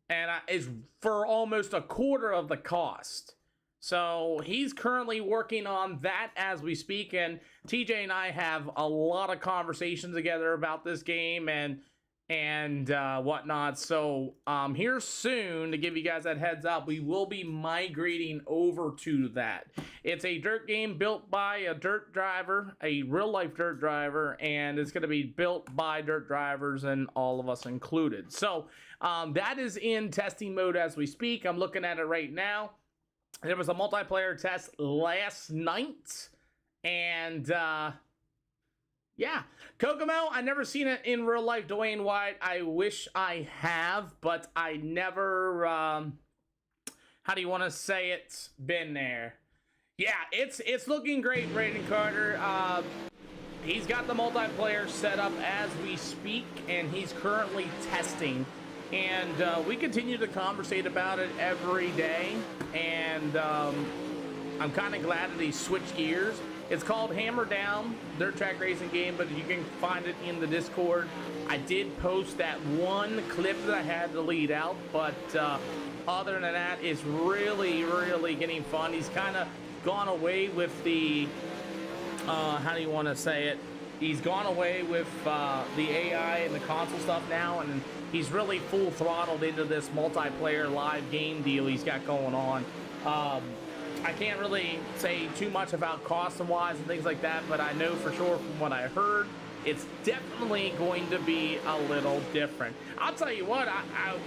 and is for almost a quarter of the cost. So he's currently working on that as we speak, and TJ and I have a lot of conversations together about this game, and and whatnot. So here soon, to give you guys that heads up, we will be migrating over to that. It's a dirt game built by a dirt driver, a real life dirt driver, and it's going to be built by dirt drivers and all of us included. So that is in testing mode as we speak. I'm looking at it right now. There was a multiplayer test last night, and yeah, Kokomo, I never seen it in real life. Dwayne White, I wish I have, but I never, how do you want to say it, been there. Yeah, it's looking great, Braden Carter. He's got the multiplayer set up as we speak, and he's currently testing. And we continue to conversate about it every day, and I'm kind of glad that he switched gears. It's called Hammer Down, dirt track racing game, but you can find it in the Discord. I did post that one clip that I had to lead out, but other than that, it's really, really getting fun. He's kind of gone away with the, how do you want to say it? He's gone away with the AI and the console stuff now, and he's really full throttled into this multiplayer live game deal he's got going on. I can't really say too much about cost-wise and things like that, but I know for sure from what I heard, it's definitely going to be a little different. I'll tell you what,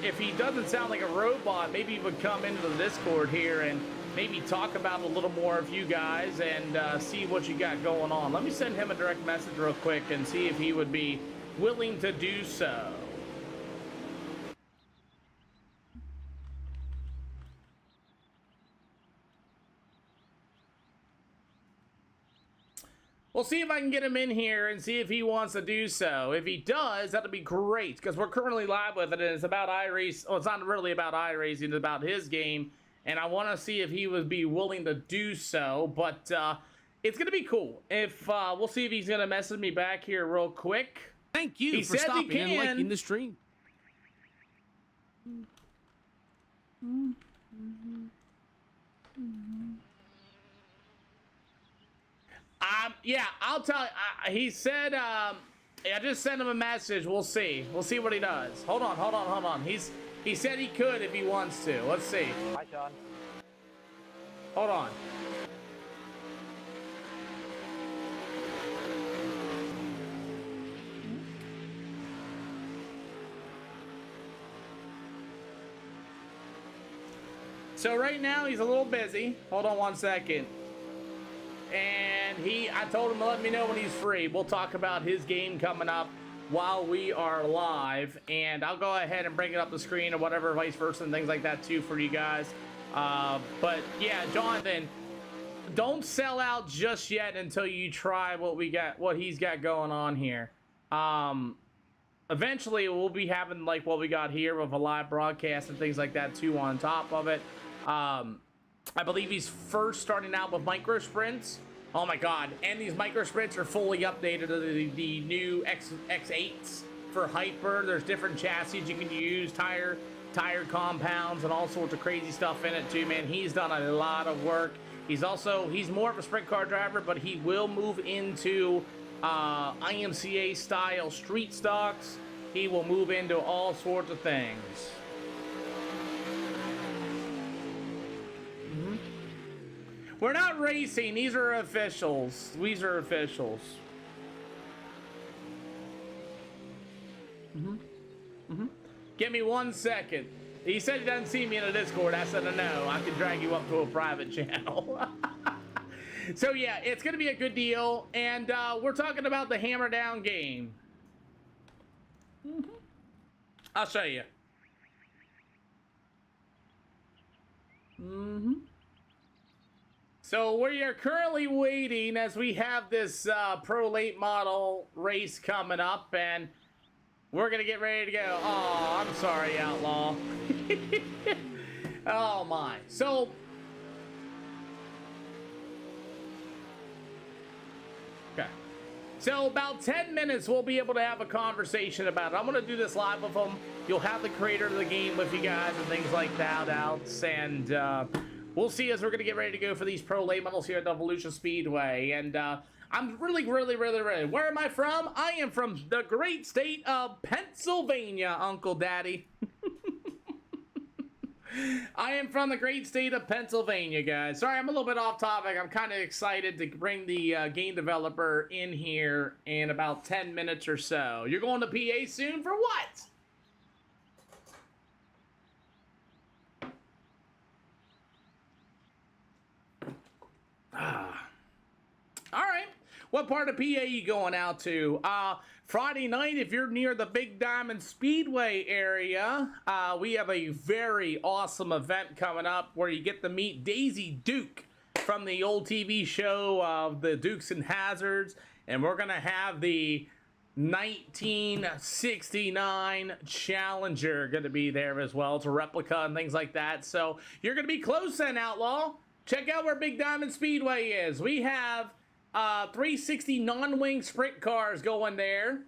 if he doesn't sound like a robot, maybe he would come into the Discord here and maybe talk about a little more of you guys and see what you got going on. Let me send him a direct message real quick and see if he would be willing to do so. We'll see if I can get him in here and see if he wants to do so. If he does, that'll be great, because we're currently live with it, and it's about iRace. Well, it's not really about iRacing, it's about his game, and I want to see if he would be willing to do so, but it's going to be cool. If we'll see if he's going to message me back here real quick. Thank you for stopping and liking the stream. Yeah, I'll tell you. He said, I just sent him a message. We'll see. We'll see what he does. Hold on. He said he could if he wants to. Let's see. Hi, Sean. Hold on. So right now he's a little busy. Hold on one second. And I told him to let me know when he's free. We'll talk about his game coming up while we are live, and I'll go ahead and bring it up the screen or whatever, vice versa, and things like that too for you guys. But yeah, Jonathan, don't sell out just yet until you try what he's got going on here. Eventually we'll be having like what we got here with a live broadcast and things like that too on top of it. I believe he's first starting out with micro sprints. Oh my god, and these micro sprints are fully updated to the new X8s for Hyper. There's different chassis you can use, tire compounds, and all sorts of crazy stuff in it too, man. He's done a lot of work. He's more of a sprint car driver, but he will move into IMCA style street stocks. He will move into all sorts of things. We're not racing. These are officials. Give me 1 second. He said he doesn't see me in the Discord. I said, no, I can drag you up to a private channel. So yeah, it's going to be a good deal. And we're talking about the Hammer Down game. I'll show you. So we are currently waiting as we have this Pro Late Model race coming up, and we're going to get ready to go. Oh, I'm sorry, Outlaw. Oh, my. So, okay. So about 10 minutes, we'll be able to have a conversation about it. I'm going to do this live with him. You'll have the creator of the game with you guys and things like that, and we'll see as we're going to get ready to go for these pro late models here at the Evolution Speedway. And I'm really. Where am I from? I am from the great state of Pennsylvania, Uncle Daddy. I am from the great state of Pennsylvania, guys. Sorry, I'm a little bit off topic. I'm kind of excited to bring the game developer in here in about 10 minutes or so. You're going to PA soon for what? All right. What part of PA you going out to? Friday night, if you're near the Big Diamond Speedway area, we have a very awesome event coming up where you get to meet Daisy Duke from the old TV show of the Dukes and Hazzards, and we're going to have the 1969 Challenger going to be there as well. It's a replica and things like that, so you're going to be close then, Outlaw. Check out where Big Diamond Speedway is. We have 360 non-wing sprint cars going there.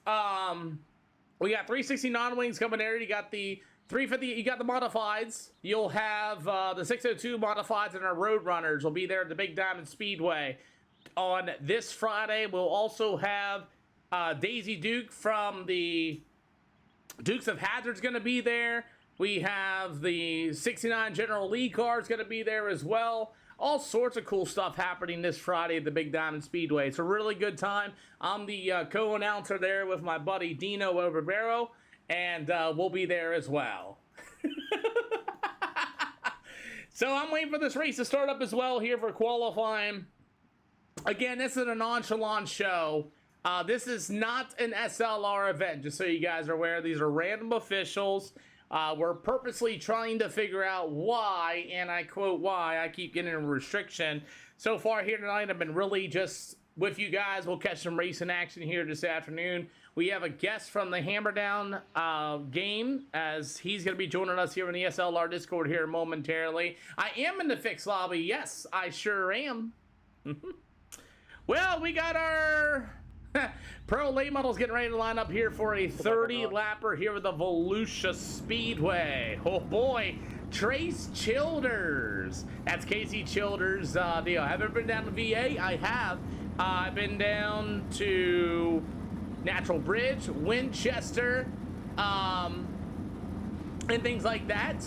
We got 360 non-wings coming there. You got the 350, you got the modifieds. You'll have the 602 modifieds and our road runners will be there at the Big Diamond Speedway. On this Friday, we'll also have Daisy Duke from the Dukes of Hazzard's going to be there. We have the 69 General Lee cars going to be there as well. All sorts of cool stuff happening this Friday at the Big Diamond Speedway. It's a really good time. I'm the co-announcer there with my buddy Dino Overbero, and we'll be there as well. So I'm waiting for this race to start up as well here for qualifying. Again, this is a nonchalant show. This is not an SLR event, just so you guys are aware. These are random officials. We're purposely trying to figure out why, and I quote why, I keep getting a restriction. So far here tonight, I've been really just with you guys. We'll catch some racing action here this afternoon. We have a guest from the Hammerdown game, as he's going to be joining us here in the SLR Discord here momentarily. I am in the fixed lobby. Yes, I sure am. Well, we got our Pro late models getting ready to line up here for a 30-lapper here with the Volusia Speedway. Oh boy, Trace Childers. That's Casey Childers' deal. Have I ever been down to VA? I have. I've been down to Natural Bridge, Winchester, and things like that.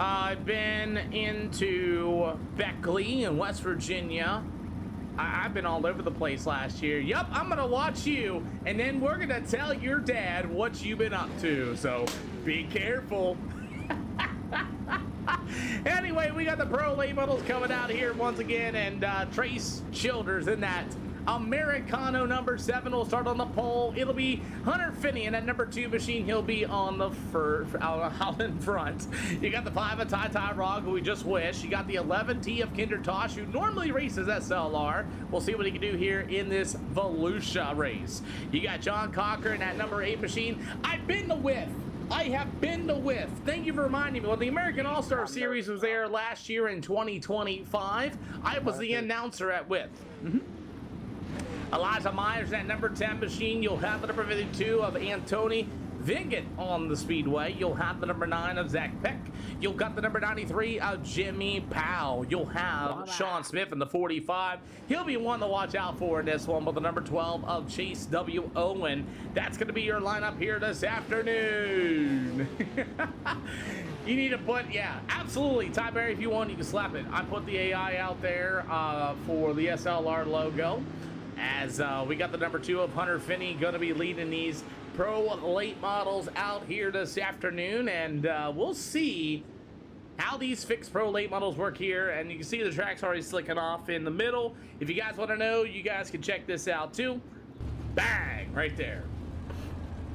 I've been into Beckley in West Virginia. I've been all over the place last year. Yup, I'm going to watch you, and then we're going to tell your dad what you've been up to. So be careful. Anyway, we got the Pro late models coming out here once again, and Trace Childers in that Americano number 7 will start on the pole. It'll be Hunter Finney in that number 2 machine. He'll be on the out in front. You got the 5 of Ty Rog, who we just wish. You got the 11T of Kinder Tosh, who normally races SLR. We'll see what he can do here in this Volusia race. You got John Cocker in that number 8 machine. I've been to Whiff. I have been to Whiff. Thank you for reminding me. Well, the American All-Star Series was there last year in 2025. I was the announcer at Whiff. Elijah Myers, that number 10 machine. You'll have the number 52 of Antoni Viget on the Speedway. You'll have the number 9 of Zach Peck. You'll got the number 93 of Jimmy Powell. You'll have Sean Smith in the 45. He'll be one to watch out for in this one with the number 12 of Chase W. Owen. That's going to be your lineup here this afternoon. You need to put, yeah, absolutely. Ty Berry, if you want, you can slap it. I put the AI out there for the SLR logo. As we got the number 2 of Hunter Finney going to be leading these Pro late models out here this afternoon, and we'll see how these fixed Pro late models work here. And you can see the track's already slicking off in the middle. If you guys want to know, you guys can check this out too. Bang! Right there.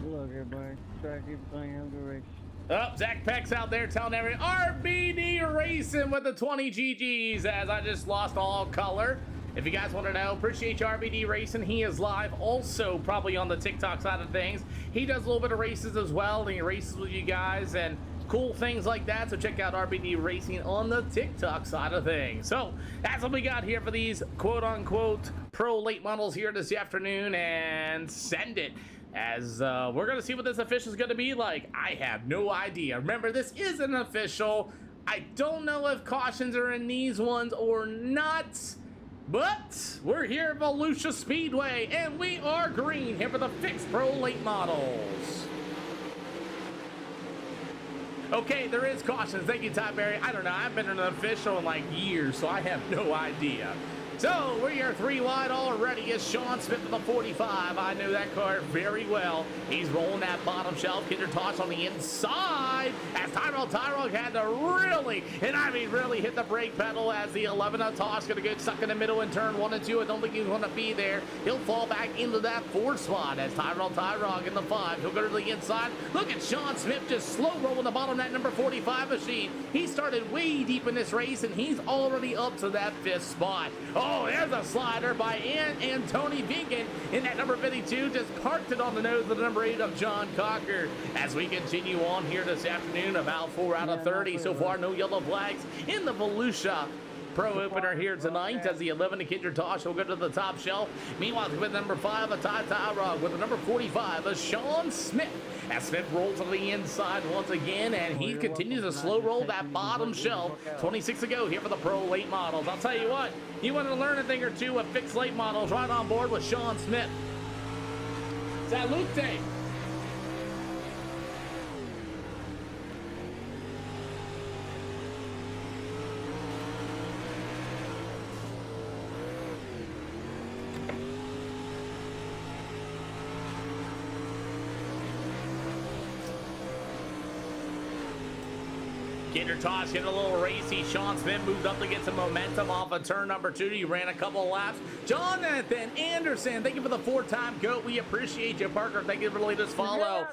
Look, everybody. Track everything. Have a good race. Oh, Zach Peck's out there telling everyone, RBD Racing with the 20 GGs, as I just lost all color. If you guys want to know, appreciate you, RBD Racing. He is live also probably on the TikTok side of things. He does a little bit of races as well, and he races with you guys and cool things like that. So check out RBD Racing on the TikTok side of things. So that's what we got here for these quote-unquote Pro late models here this afternoon, and send it. As we're going to see what this official is going to be like. I have no idea. Remember, this is an official. I don't know if cautions are in these ones or not. But we're here at Volusia Speedway, and we are green here for the Fixed Pro Late Models. Okay, there is cautions. Thank you, Ty Berry. I don't know. I've been an official in like years, so I have no idea. So we are 3 wide already. It's Sean Smith with the 45. I know that car very well. He's rolling that bottom shelf. Kinder Tosh on the inside as Tyrell had to really, and I mean really, hit the brake pedal as the 11 of Tosh going to get stuck in the middle in turn 1 and 2. I don't think he's going to be there. He'll fall back into that 4 spot as Tyrell in the 5. He'll go to the inside. Look at Sean Smith just slow rolling the bottom of that number 45 machine. He started way deep in this race, and he's already up to that 5th spot. Oh, there's a slider by Tony Vinkin in that number 52. Just parked it on the nose of the number 8 of John Cocker. As we continue on here this afternoon, about 4 out of 30 so far. No yellow flags in the Volusia Pro opener here tonight as the 11 of Kinder Tosh will go to the top shelf. Meanwhile, with number 5 of Ty Tyrog, with the number 45 of Sean Smith. As Smith rolls to the inside once again, and he continues to slow roll that bottom shelf. 26 to go here for the Pro Late Models. I'll tell you what, you want to learn a thing or two of fixed late models, right on board with Sean Smith. Salute. Kinder Tosh hit a little racy. Sean Smith moved up to get some momentum off of turn number 2. He ran a couple of laps. Jonathan Anderson, thank you for the 4-time GOAT. We appreciate you. Parker, thank you for the latest follow.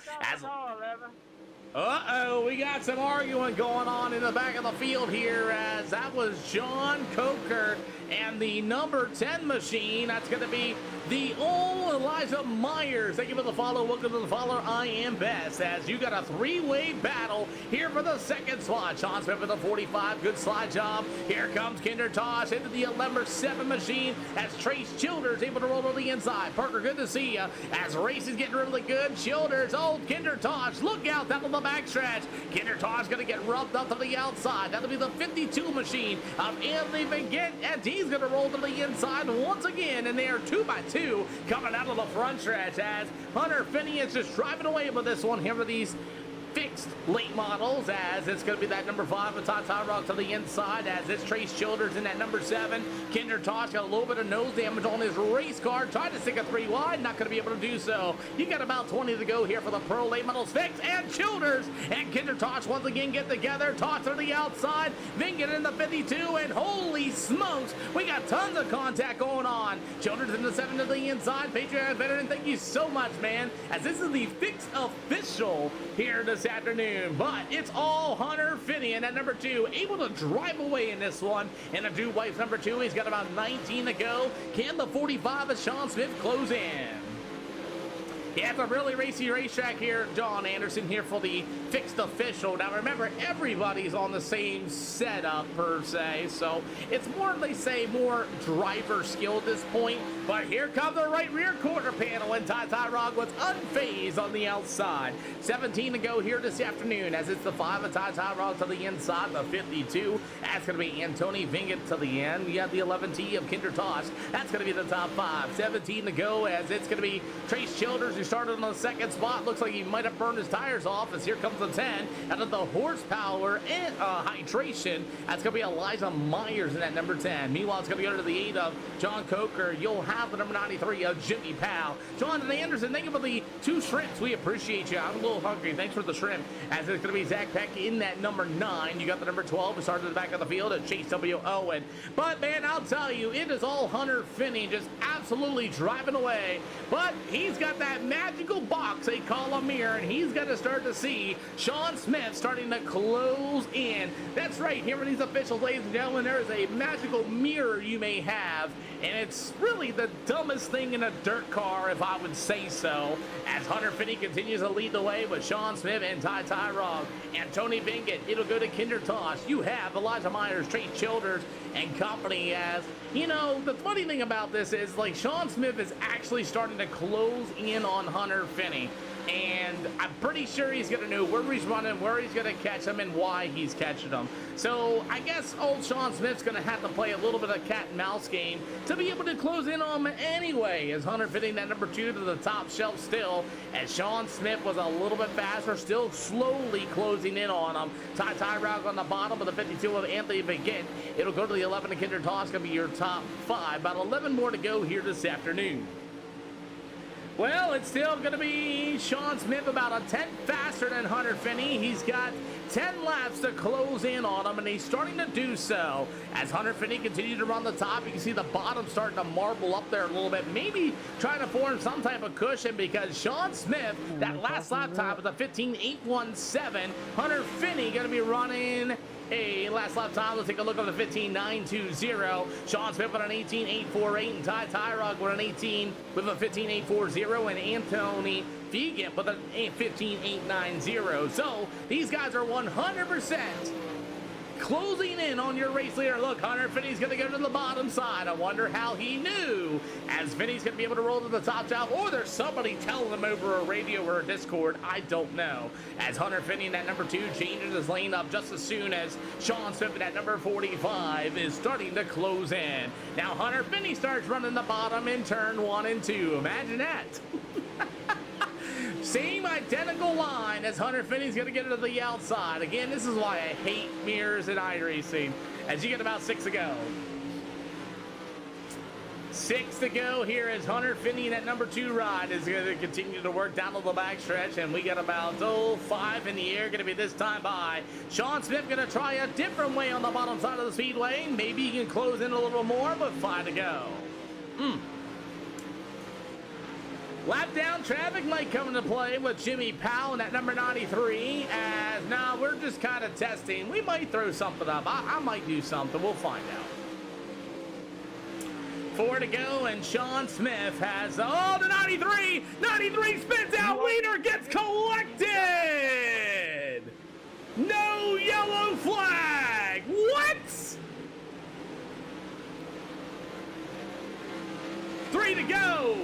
Uh-oh, we got some arguing going on in the back of the field here as that was John Coker and the number 10 machine. That's going to be the old Elijah Myers. Thank you for the follow. Welcome to the follow. I am best as you got a 3-way battle here for the 2nd spot. Sean Smith with the 45. Good slide job. Here comes Kinder Tosh into the number 7 machine as Trace Childers able to roll to the inside. Parker, good to see you as race is getting really good. Childers, old Kinder Tosh, look out, that on the backstretch. Kinder Tosh going to get rubbed up to the outside. That'll be the 52 machine of Anthony Vinkin, and he's going to roll to the inside once again, and they are 2x2 coming out of the front stretch as Hunter Finney is just driving away with this one here for these fixed late models as it's going to be that number 5 of Ty Rock to the inside as it's Trace Childers in that number 7. Kinder Tosh got a little bit of nose damage on his race car, trying to stick a 3 wide, not going to be able to do so. You got about 20 to go here for the Pro Late Models fix, and Childers and Kinder Tosh once again get together. Tosh to the outside, Vinkin in the 52, and holy smokes, we got tons of contact going on. Childers in the 7 to the inside. Patriot Veteran, thank you so much, man, as this is the fixed official here this afternoon, but it's all Hunter Finney and at number 2 able to drive away in this one. And a Drew White's number 2, he's got about 19 to go. Can the 45 of Sean Smith close in? Yeah, it's a really racy racetrack here. John Anderson here for the fixed official. Now remember, everybody's on the same setup per se, so it's more, they say, more driver skill at this point. But here comes the right rear quarter panel, and Ty Tyrog was unfazed on the outside. 17 to go here this afternoon as it's the 5 of Ty Tyrog to the inside, the 52. That's going to be Anthony Vinkin to the end. You have the 11T of Kinder Tosh. That's going to be the top 5. 17 to go as it's going to be Trace Childers, who started on the 2nd spot. Looks like he might have burned his tires off as here comes the 10 out of the horsepower and hydration. That's going to be Elijah Myers in that number 10. Meanwhile, it's going to go to the 8 of John Coker. You'll have the number 93 of Jimmy Powell. Jonathan Anderson, thank you for the 2 shrimps. We appreciate you. I'm a little hungry. Thanks for the shrimp. As it's going to be Zach Peck in that number 9. You got the number 12 who started at the back of the field at Chase W. Owen. But, man, I'll tell you, it is all Hunter Finney just absolutely driving away. But he's got that magical box they call a mirror, and he's got to start to see Sean Smith starting to close in. That's right. Here are these officials, ladies and gentlemen. There is a magical mirror you may have, and it's really the dumbest thing in a dirt car, if I would say so, as Hunter Finney continues to lead the way with Sean Smith and Ty Tyrog and Tony Vinkin. It'll go to Kinder Tosh. You have Elijah Myers, Trace Childers, and company. As you know, the funny thing about this is, like, Sean Smith is actually starting to close in on on Hunter Finney. And I'm pretty sure he's going to know where he's running, where he's going to catch him, and why he's catching them. So I guess old Sean Smith's going to have to play a little bit of cat and mouse game to be able to close in on him anyway, as Hunter fitting that number 2 to the top shelf still, as Sean Smith was a little bit faster, still slowly closing in on him. Ty Rock on the bottom of the 52 of Anthony Begin. It'll go to the 11 of Kinder Toss, going to be your top 5. About 11 more to go here this afternoon. Well, it's still going to be Sean Smith about a 10th faster than Hunter Finney. He's got 10 laps to close in on him, and he's starting to do so. As Hunter Finney continues to run the top, you can see the bottom starting to marble up there a little bit, maybe trying to form some type of cushion, because Sean Smith, that last lap time was a 15.817. Hunter Finney going to be running a last lap time. Let's take a look at the 15.920. Sean Smith with an 18.848, and Ty Tyrog with an 18 with a 15.840, and Anthony Vegan with a 15.890. So these guys are 100% closing in on your race leader. Look, Hunter Finney's going to go to the bottom side. I wonder how he knew, as Finney's going to be able to roll to the top shelf, or there's somebody telling him over a radio or a Discord. I don't know. As Hunter Finney in that number 2 changes his lane up just as soon as Sean Smith in that number 45 is starting to close in. Now Hunter Finney starts running the bottom in turn 1 and 2. Imagine that. Same identical line as Hunter Finney's going to get it to the outside. Again, this is why I hate mirrors in iRacing. As you get about 6 to go. 6 to go here as Hunter Finney in that number 2 ride is going to continue to work down to the backstretch. And we got about 5 in the air, going to be this time by Sean Smith. Going to try a different way on the bottom side of the speedway. Maybe he can close in a little more, but 5 to go. Lap down traffic might come into play with Jimmy Powell in that number 93. As now we're just kind of testing. We might throw something up. I might do something. We'll find out. 4 to go, and Sean Smith has the 93. 93 spins out. Leader gets collected. No yellow flag. What? 3 to go.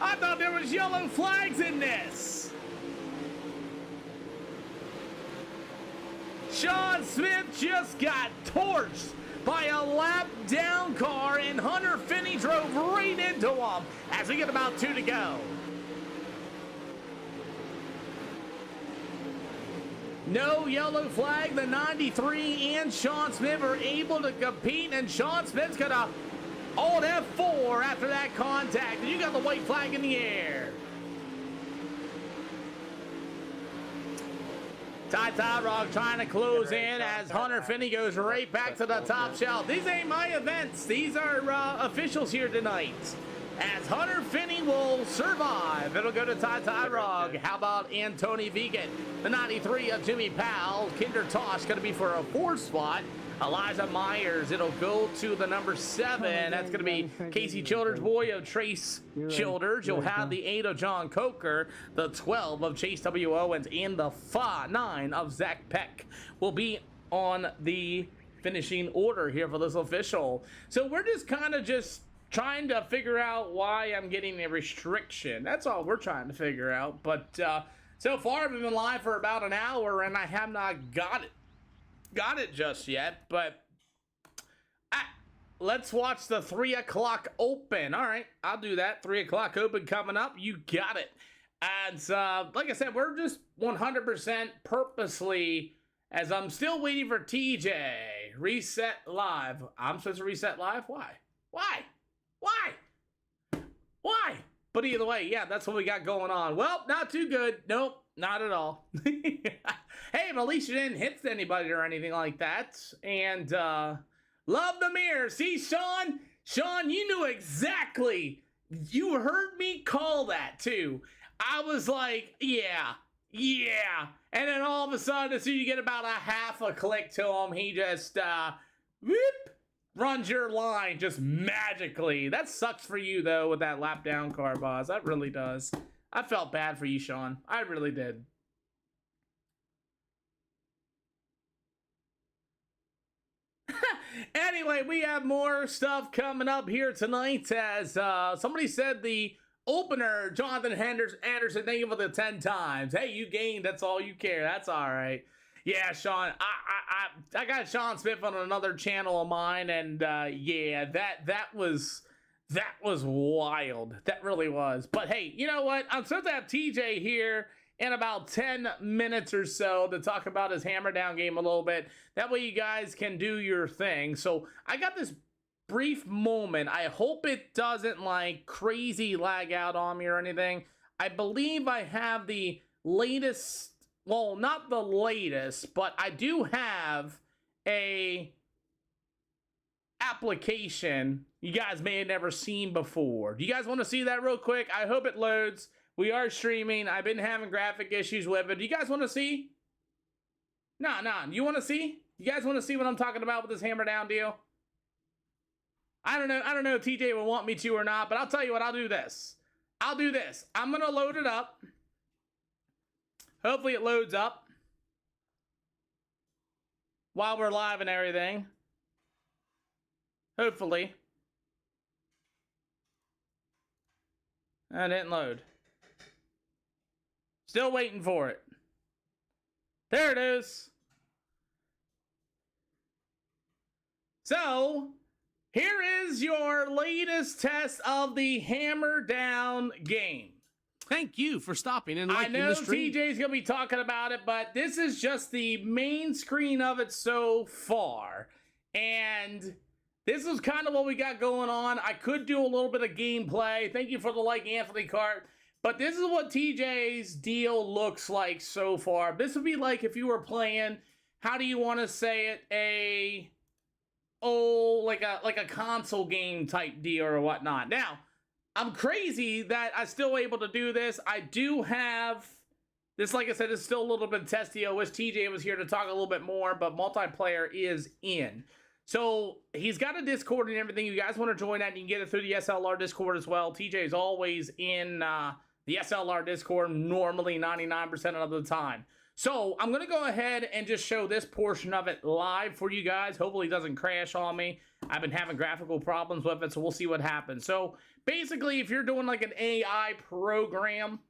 I thought there was yellow flags in this. Sean Smith just got torched by a lap down car, and Hunter Finney drove right into him as we get about 2 to go. No yellow flag. The 93 and Sean Smith are able to compete, and Sean Smith's gonna hold F4 after that contact, and you got the white flag in the air. Ty Rock trying to close in as Hunter Finney goes right back to the top shelf. These ain't my events. These are officials here tonight. As Hunter Finney will survive, it'll go to Ty Rock. How about Anthony Vegan? The 93 of Jimmy Powell. Kinder Tosh going to be for a 4th spot. Elijah Myers, it'll go to the number 7. That's going to be Casey Childers' boy of Trace Childers. You'll have the 8 of John Coker, the 12 of Chase W. Owens, and the 9 of Zach Peck will be on the finishing order here for this official. So we're just kind of trying to figure out why I'm getting a restriction. That's all we're trying to figure out. But so far, we've been live for about an hour, and I have not got it just yet, but let's watch the 3 o'clock open. All right, I'll do that. 3 o'clock open coming up. You got it. And like I said, we're just 100% purposely, as I'm still waiting for TJ. Reset live. I'm supposed to reset live? Why? But either way, yeah, that's what we got going on. Well, not too good. Nope, not at all. Hey, but at least you didn't hit anybody or anything like that. And love the mirror. See, Sean, you knew exactly. You heard me call that too. I was like, yeah. And then all of a sudden, as soon as you get about a half a click to him, he just whoop, runs your line just magically. That sucks for you though with that lap down car, boss. That really does. I felt bad for you, Sean. I really did. Anyway, we have more stuff coming up here tonight, as somebody said the opener, Jonathan Anderson, thank you for the 10 times. Hey, you gained. That's all you care. That's all right. Yeah, Sean, I got Sean Smith on another channel of mine, and yeah, that was wild. That really was. But hey, you know what? I'm supposed to have TJ here in about 10 minutes or so to talk about his hammer down game a little bit. That way you guys can do your thing. So I got this brief moment. I hope it doesn't like crazy lag out on me or anything. I believe I have the latest, well, not the latest, but I do have a application you guys may have never seen before. Do you guys want to see that real quick? I hope it loads. We are streaming. I've been having graphic issues with it. Do you guys want to see? Nah. You want to see? You guys want to see what I'm talking about with this hammer down deal? I don't know if TJ will want me to or not, but I'll tell you what, I'll do this. I'm going to load it up. Hopefully it loads up while we're live and everything. Hopefully. That didn't load. Still waiting for it. There it is. So, here is your latest test of the hammer down game. Thank you for stopping and liking I know the stream. TJ's going to be talking about it, but this is just the main screen of it so far. And this is kind of what we got going on. I could do a little bit of gameplay. Thank you for the like, Anthony Cart. But this is what TJ's deal looks like so far. This would be like if you were playing, how do you want to say it, like a console game type deal or whatnot. Now, I'm crazy that I'm still able to do this. I do have this, like I said, is still a little bit testy. I wish TJ was here to talk a little bit more, but multiplayer is in. So he's got a Discord and everything. You guys want to join that, you can get it through the SLR Discord as well. TJ is always in the SLR Discord, normally 99% of the time. So I'm going to go ahead and just show this portion of it live for you guys. Hopefully it doesn't crash on me. I've been having graphical problems with it, so we'll see what happens. So basically, if you're doing like an AI program,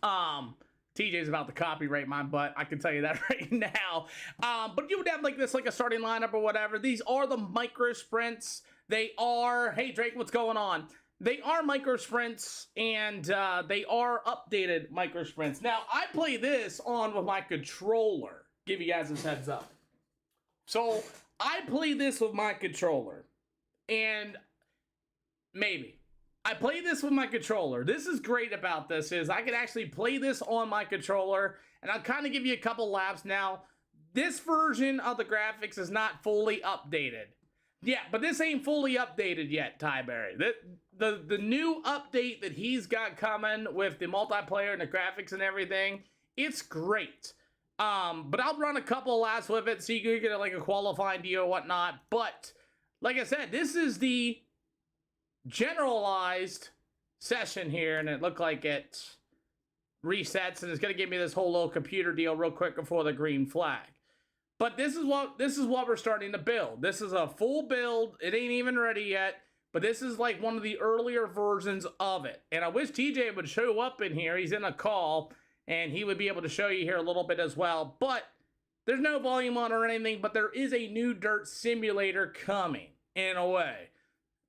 TJ's about to copyright my butt, I can tell you that right now. But you would have like this, like a starting lineup or whatever. These are the micro sprints. They are, hey Drake, what's going on? They are micro sprints, and they are updated micro sprints. Now, I play this on with my controller. Give you guys this heads up. So, I play this with my controller, and maybe. I play this with my controller. This is great about this is I can actually play this on my controller, and I'll kind of give you a couple laps. Now, this version of the graphics is not fully updated. Yeah, but this ain't fully updated yet, Tyberry. The new update that he's got coming with the multiplayer and the graphics and everything, it's great. But I'll run a couple of laps with it so you can get like a qualifying deal or whatnot. But, like I said, this is the generalized session here, and it looked like it resets, and it's going to give me this whole little computer deal real quick before the green flag. But this is what we're starting to build. This is a full build. It ain't even ready yet, but this is like one of the earlier versions of it. And I wish TJ would show up in here. He's in a call, and he would be able to show you here a little bit as well. But there's no volume on or anything, but there is a new dirt simulator coming in a way.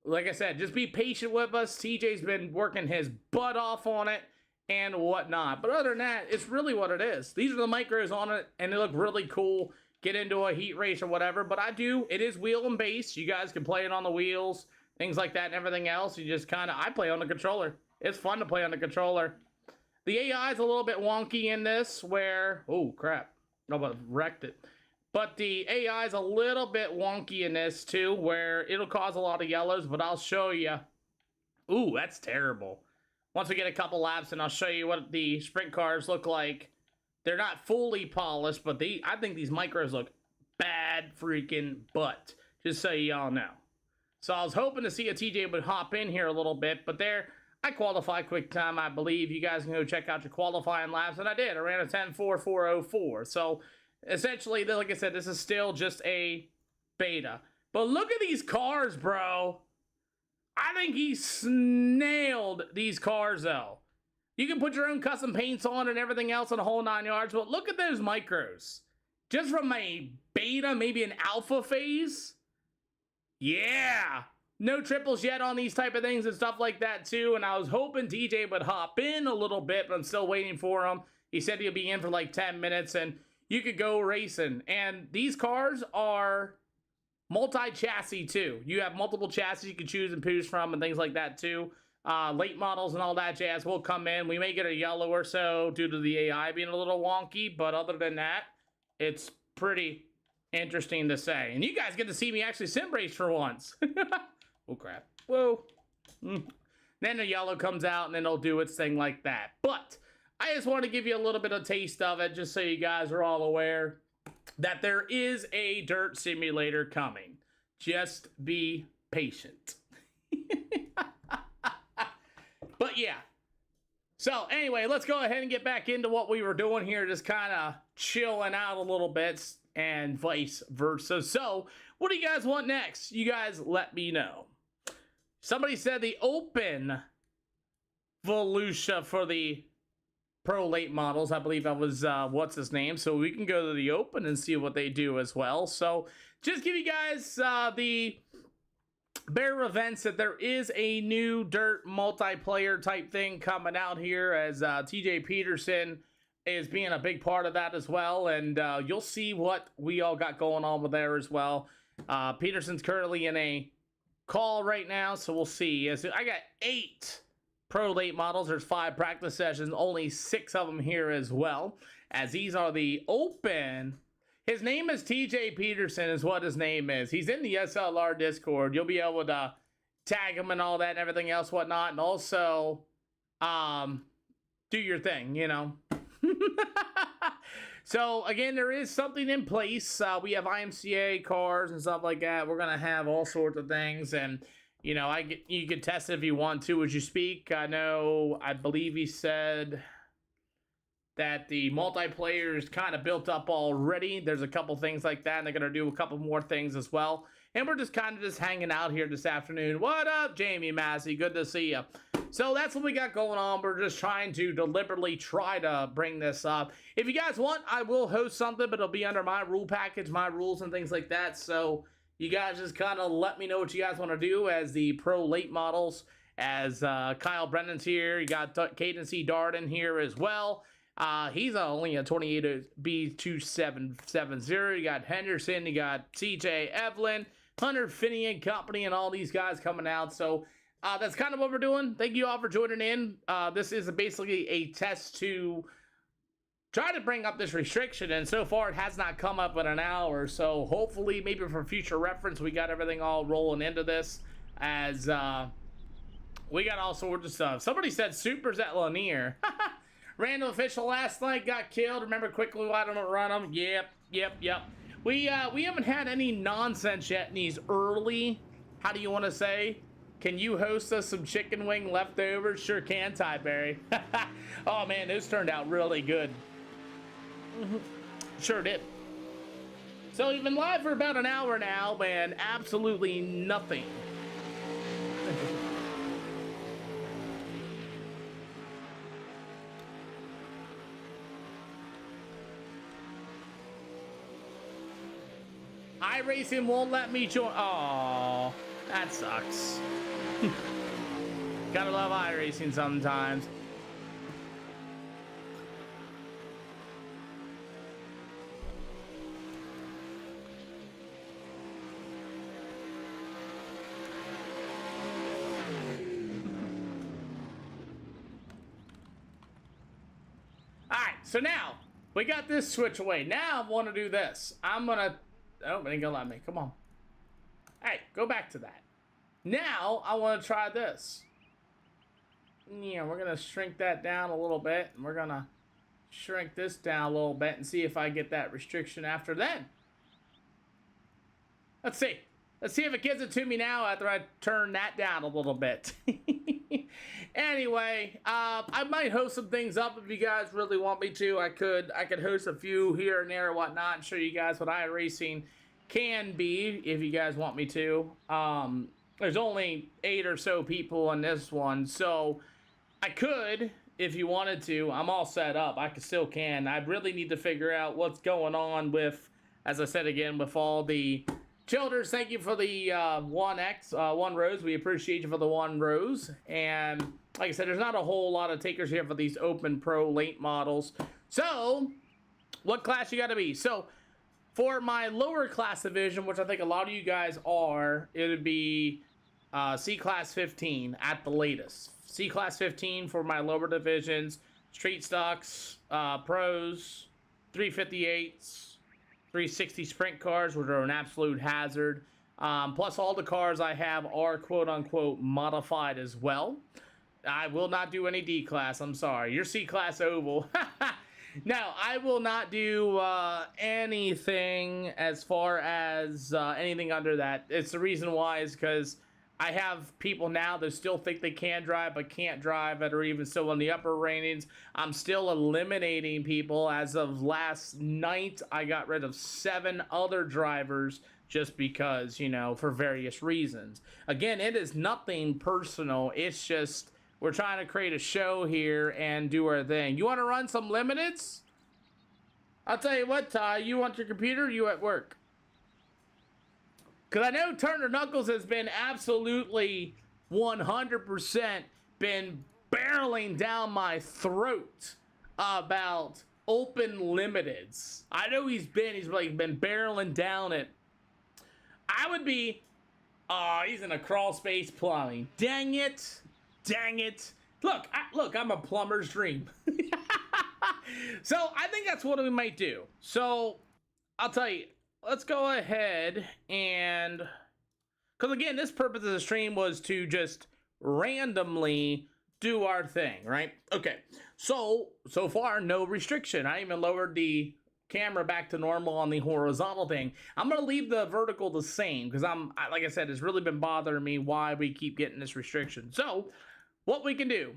Like I said, just be patient with us. TJ's been working his butt off on it and whatnot. But other than that, it's really what it is. These are the micros on it, and they look really cool. Get into a heat race or whatever, but it is wheel and base. You guys can play it on the wheels, things like that and everything else. You just I play on the controller. It's fun to play on the controller. The AI is a little bit wonky in this where, oh crap, I wrecked it. But the AI is a little bit wonky in this too, where it'll cause a lot of yellows, but I'll show you. Ooh, that's terrible. Once we get a couple laps, and I'll show you what the sprint cars look like. They're not fully polished, but I think these micros look bad freaking butt, just so y'all know. So I was hoping to see a TJ would hop in here a little bit, but I qualified quick time, I believe. You guys can go check out your qualifying laps, and I did. I ran a 10.4404. So essentially, like I said, this is still just a beta. But look at these cars, bro. I think he snailed these cars, though. You can put your own custom paints on and everything else on the whole 9 yards, but look at those micros. Just from a beta, maybe an alpha phase. Yeah. No triples yet on these type of things and stuff like that, too. And I was hoping TJ would hop in a little bit, but I'm still waiting for him. He said he'll be in for like 10 minutes, and you could go racing. And these cars are multi-chassis, too. You have multiple chassis you can choose and choose from and things like that, too. Late models and all that jazz will come in. We may get a yellow or so due to the AI being a little wonky, but other than that, it's pretty interesting to say. And you guys get to see me actually sim race for once. Oh, crap. Whoa. Then the yellow comes out, and then it'll do its thing like that. But I just want to give you a little bit of taste of it, just so you guys are all aware that there is a dirt simulator coming. Just be patient. But yeah. So anyway, let's go ahead and get back into what we were doing here, just kind of chilling out a little bit and vice versa. So what do you guys want next? You guys let me know. Somebody said the open Volusia for the Pro late models. I believe that was, what's his name? So we can go to the open and see what they do as well. So just give you guys the bare events that there is a new dirt multiplayer type thing coming out here, as TJ Peterson is being a big part of that as well. And you'll see what we all got going on with there as well. Peterson's currently in a call right now, so we'll see. I got 8 Pro late models. There's 5 practice sessions, only 6 of them here as well, as these are the open. His name is TJ Peterson is what his name is. He's in the SLR Discord. You'll be able to tag him and all that and everything else, whatnot, and also do your thing, you know. So again, there is something in place. We have IMCA cars and stuff like that. We're gonna have all sorts of things, and you know, you can test it if you want to as you speak. I believe he said that the multiplayer is kind of built up already. There's a couple things like that, and they're gonna do a couple more things as well. And we're just kind of just hanging out here this afternoon. What up, Jamie Massey? Good to see you. So that's what we got going on. We're just trying to deliberately try to bring this up. If you guys want, I will host something, but it'll be under my rule package, my rules and things like that. So you guys just kind of let me know what you guys want to do as the pro late models. As Kyle Brennan's here. You got Caden C. Darden here as well. He's only a 28 B2770. You got Henderson. You got CJ Evelyn, Hunter Finney and company, and all these guys coming out. So that's kind of what we're doing. Thank you all for joining in. This is basically a test to try to bring up this restriction, and so far it has not come up in an hour. So hopefully, maybe for future reference, we got everything all rolling into this, as we got all sorts of stuff. Somebody said Supers at Lanier. Random official last night got killed. Remember quickly why don't run them? Yep. We haven't had any nonsense yet in these early, how do you want to say? Can you host us some chicken wing leftovers? Sure can, Ty Berry. Oh man, those turned out really good. Sure did. So we've been live for about an hour now, and absolutely nothing. iRacing won't let me join. Oh, that sucks. Gotta love iRacing sometimes. Alright, so now we got this switch away. Now I want to do this. I'm gonna. Oh, it ain't gonna let me. Come on. Hey, go back to that. Now I want to try this. Yeah, we're gonna shrink that down a little bit, and we're gonna shrink this down a little bit and see if I get that restriction after then. Let's see. Let's see if it gives it to me now after I turn that down a little bit. Anyway, I might host some things up if you guys really want me to. I could host a few here and there and whatnot and show you guys what iRacing can be if you guys want me to. there's only 8 or so people on this one, so I could, if you wanted to. I'm all set up. I still can. I really need to figure out what's going on with, as I said again, with all the childers. Thank you for the 1 rose. We appreciate you for the 1 rose. And like I said, there's not a whole lot of takers here for these Open Pro late models. So, what class you got to be? So, for my lower class division, which I think a lot of you guys are, it would be C Class 15 at the latest. C Class 15 for my lower divisions, street stocks, pros, 358s, 360 sprint cars, which are an absolute hazard. Plus all the cars I have are quote-unquote modified as well. I will not do any D class, I'm sorry. Your C class oval. No, I will not do anything as far as anything under that. It's the reason why is because I have people now that still think they can drive but can't drive that are even still in the upper ratings. I'm still eliminating people. As of last night, I got rid of 7 other drivers just because, you know, for various reasons. Again, it is nothing personal. It's just we're trying to create a show here and do our thing. You want to run some limiteds? I'll tell you what, Ty, you want your computer or you at work? Because I know Turner Knuckles has been absolutely 100% been barreling down my throat about open limiteds. I know he's like been barreling down it. I would be, he's in a crawl space plumbing. Dang it. Dang it. Look, I'm a plumber's dream. So I think that's what we might do. So I'll tell you, let's go ahead and, because again, this purpose of the stream was to just randomly do our thing, right? Okay, so far, no restriction. I even lowered the camera back to normal on the horizontal thing. I'm going to leave the vertical the same because like I said, it's really been bothering me why we keep getting this restriction. So what we can do,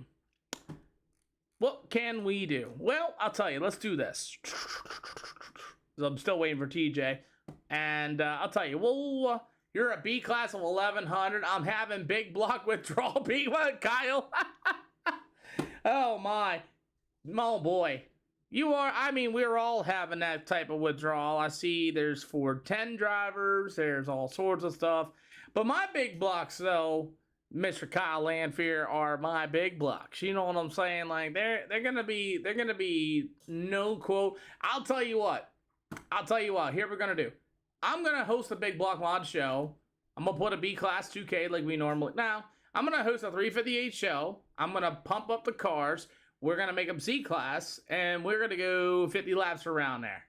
what can we do? Well, I'll tell you, let's do this. I'm still waiting for TJ. And I'll tell you, well, you're a B class of 1100. I'm having big block withdrawal. B, what, Kyle? Oh, my. Oh, boy. You are, I mean, we're all having that type of withdrawal. I see there's 410 drivers. There's all sorts of stuff. But my big blocks, though, Mr. Kyle Landfear, are my big blocks. You know what I'm saying? Like, they're gonna be no quote. I'll tell you what. Here we're gonna do. I'm gonna host a big block mod show. I'm gonna put a B class 2K like we normally. Now, I'm gonna host a 358 show. I'm gonna pump up the cars. We're gonna make them C class, and we're gonna go 50 laps around there.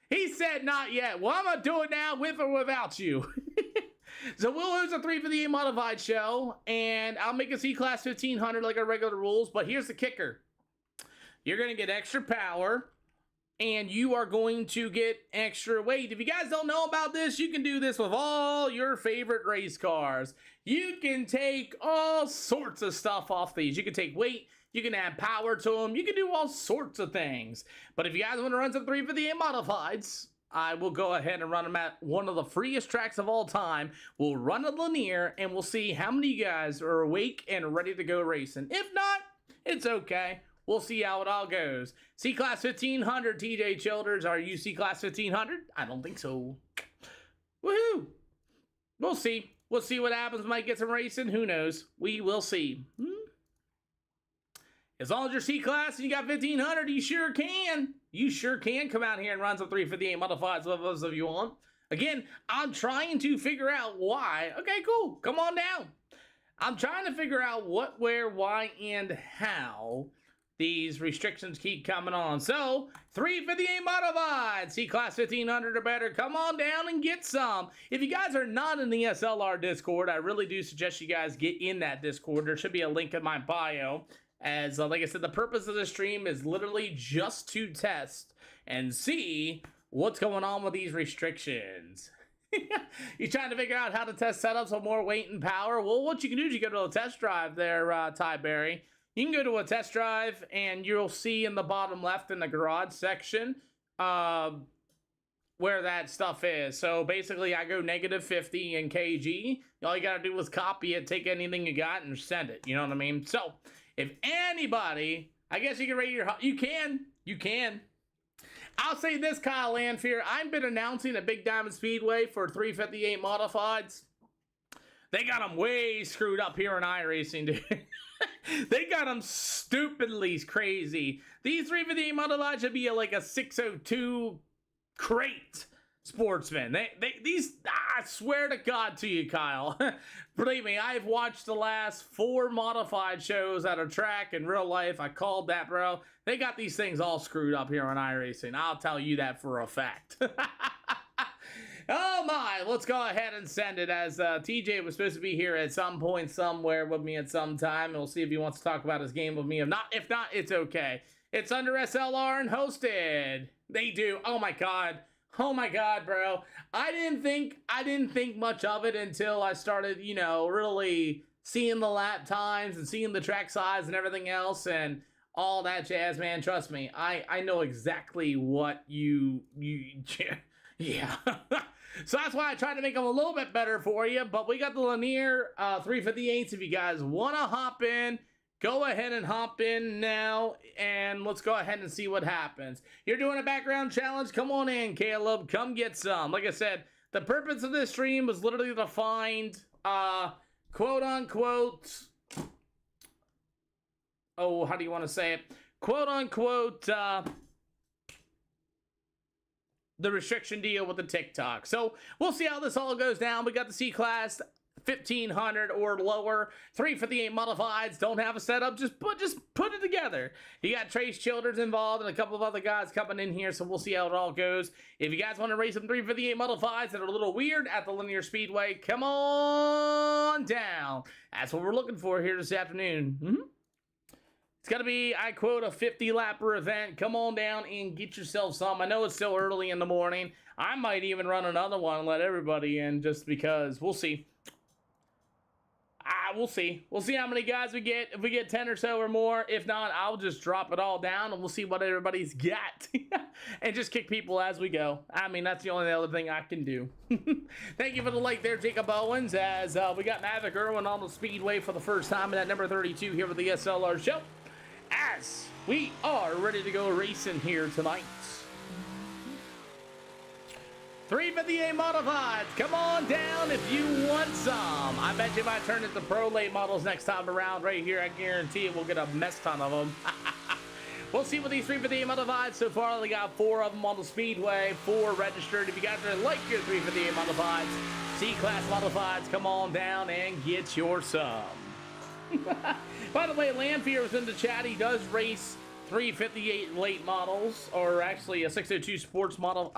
He said not yet. Well, I'm gonna do it now with or without you. So we'll host a 358 modified show, and I'll make a C class 1500 like our regular rules. But here's the kicker: you're gonna get extra power. And you are going to get extra weight. If you guys don't know about this, you can do this with all your favorite race cars. You can take all sorts of stuff off these. You can take weight. You can add power to them. You can do all sorts of things. But if you guys want to run some 358 modifieds, I will go ahead and run them at one of the freest tracks of all time. We'll run a linear, and we'll see how many of you guys are awake and ready to go racing. If not, it's okay. We'll see how it all goes. C-Class 1500, TJ Childers. Are you C-Class 1500? I don't think so. Woohoo! We'll see. We'll see what happens. Might get some racing. Who knows? We will see. As long as you're C-Class and you got 1500, you sure can. You sure can come out here and run some 358 modifieds with us if you want. Again, I'm trying to figure out why. Okay, cool. Come on down. I'm trying to figure out what, where, why, and how these restrictions keep coming on. So, 358 modified, C-Class 1500 or better. Come on down and get some. If you guys are not in the SLR Discord, I really do suggest you guys get in that Discord. There should be a link in my bio. As, like I said, the purpose of the stream is literally just to test and see what's going on with these restrictions. You're trying to figure out how to test setups with more weight and power? Well, what you can do is you go to a test drive there, Ty Berry. You can go to a test drive, and you'll see in the bottom left in the garage section, where that stuff is. So basically, I go -50 in kg. All you gotta do is copy it, take anything you got, and send it. You know what I mean? So if anybody, I guess you can rate your, you can. I'll say this, Kyle Landfear. I've been announcing at Big Diamond Speedway for 358 modifieds. They got them way screwed up here in iRacing, dude. They got them stupidly crazy. These 358 modifieds should be like a 602 crate sportsman. These, I swear to God to you, Kyle. Believe me, I've watched the last 4 modified shows at a track in real life. I called that, bro. They got these things all screwed up here on iRacing. I'll tell you that for a fact. Oh my, let's go ahead and send it, as TJ was supposed to be here at some point somewhere with me at some time, and we'll see if he wants to talk about his game with me. If not, it's okay. It's under SLR and hosted. They do. Oh my god, bro. I didn't think much of it until I started, you know, really seeing the lap times and seeing the track size and everything else and all that jazz, man. Trust me, I know exactly what you yeah. So that's why I tried to make them a little bit better for you. But we got the linear 358s. If you guys want to hop in, go ahead and hop in now. And let's go ahead and see what happens. You're doing a background challenge? Come on in, Caleb. Come get some. Like I said, the purpose of this stream was literally to find, quote unquote, oh, how do you want to say it? Quote unquote, the restriction deal with the TikTok. So we'll see how this all goes down. We got the C-Class 1500 or lower, 358 modifieds. Don't have a setup, just put it together. You got Trace Childers involved and a couple of other guys coming in here, so we'll see how it all goes. If you guys want to race some 358 modifieds that are a little weird at the Linear Speedway, come on down. That's what we're looking for here this afternoon. It's going to be, I quote, a 50-lapper event. Come on down and get yourself some. I know it's still early in the morning. I might even run another one and let everybody in just because. We'll see. We'll see. We'll see how many guys we get. If we get 10 or so or more. If not, I'll just drop it all down and we'll see what everybody's got. And just kick people as we go. I mean, that's the only other thing I can do. Thank you for the like there, Jacob Owens, as we got Maverick Irwin on the Speedway for the first time in that number 32 here with the SLR show. As we are ready to go racing here tonight. 358 modifieds, come on down if you want some. I bet you might turn into pro late models next time around right here. I guarantee it, we'll get a mess ton of them. We'll see what these 358 modifieds. So far, we got 4 of them on the Speedway, 4 registered. If you guys really like your 358 modifieds, C-Class modifieds, come on down and get your some. By the way, Landfear was in the chat. He does race 358 late models, or actually a 602 sports model,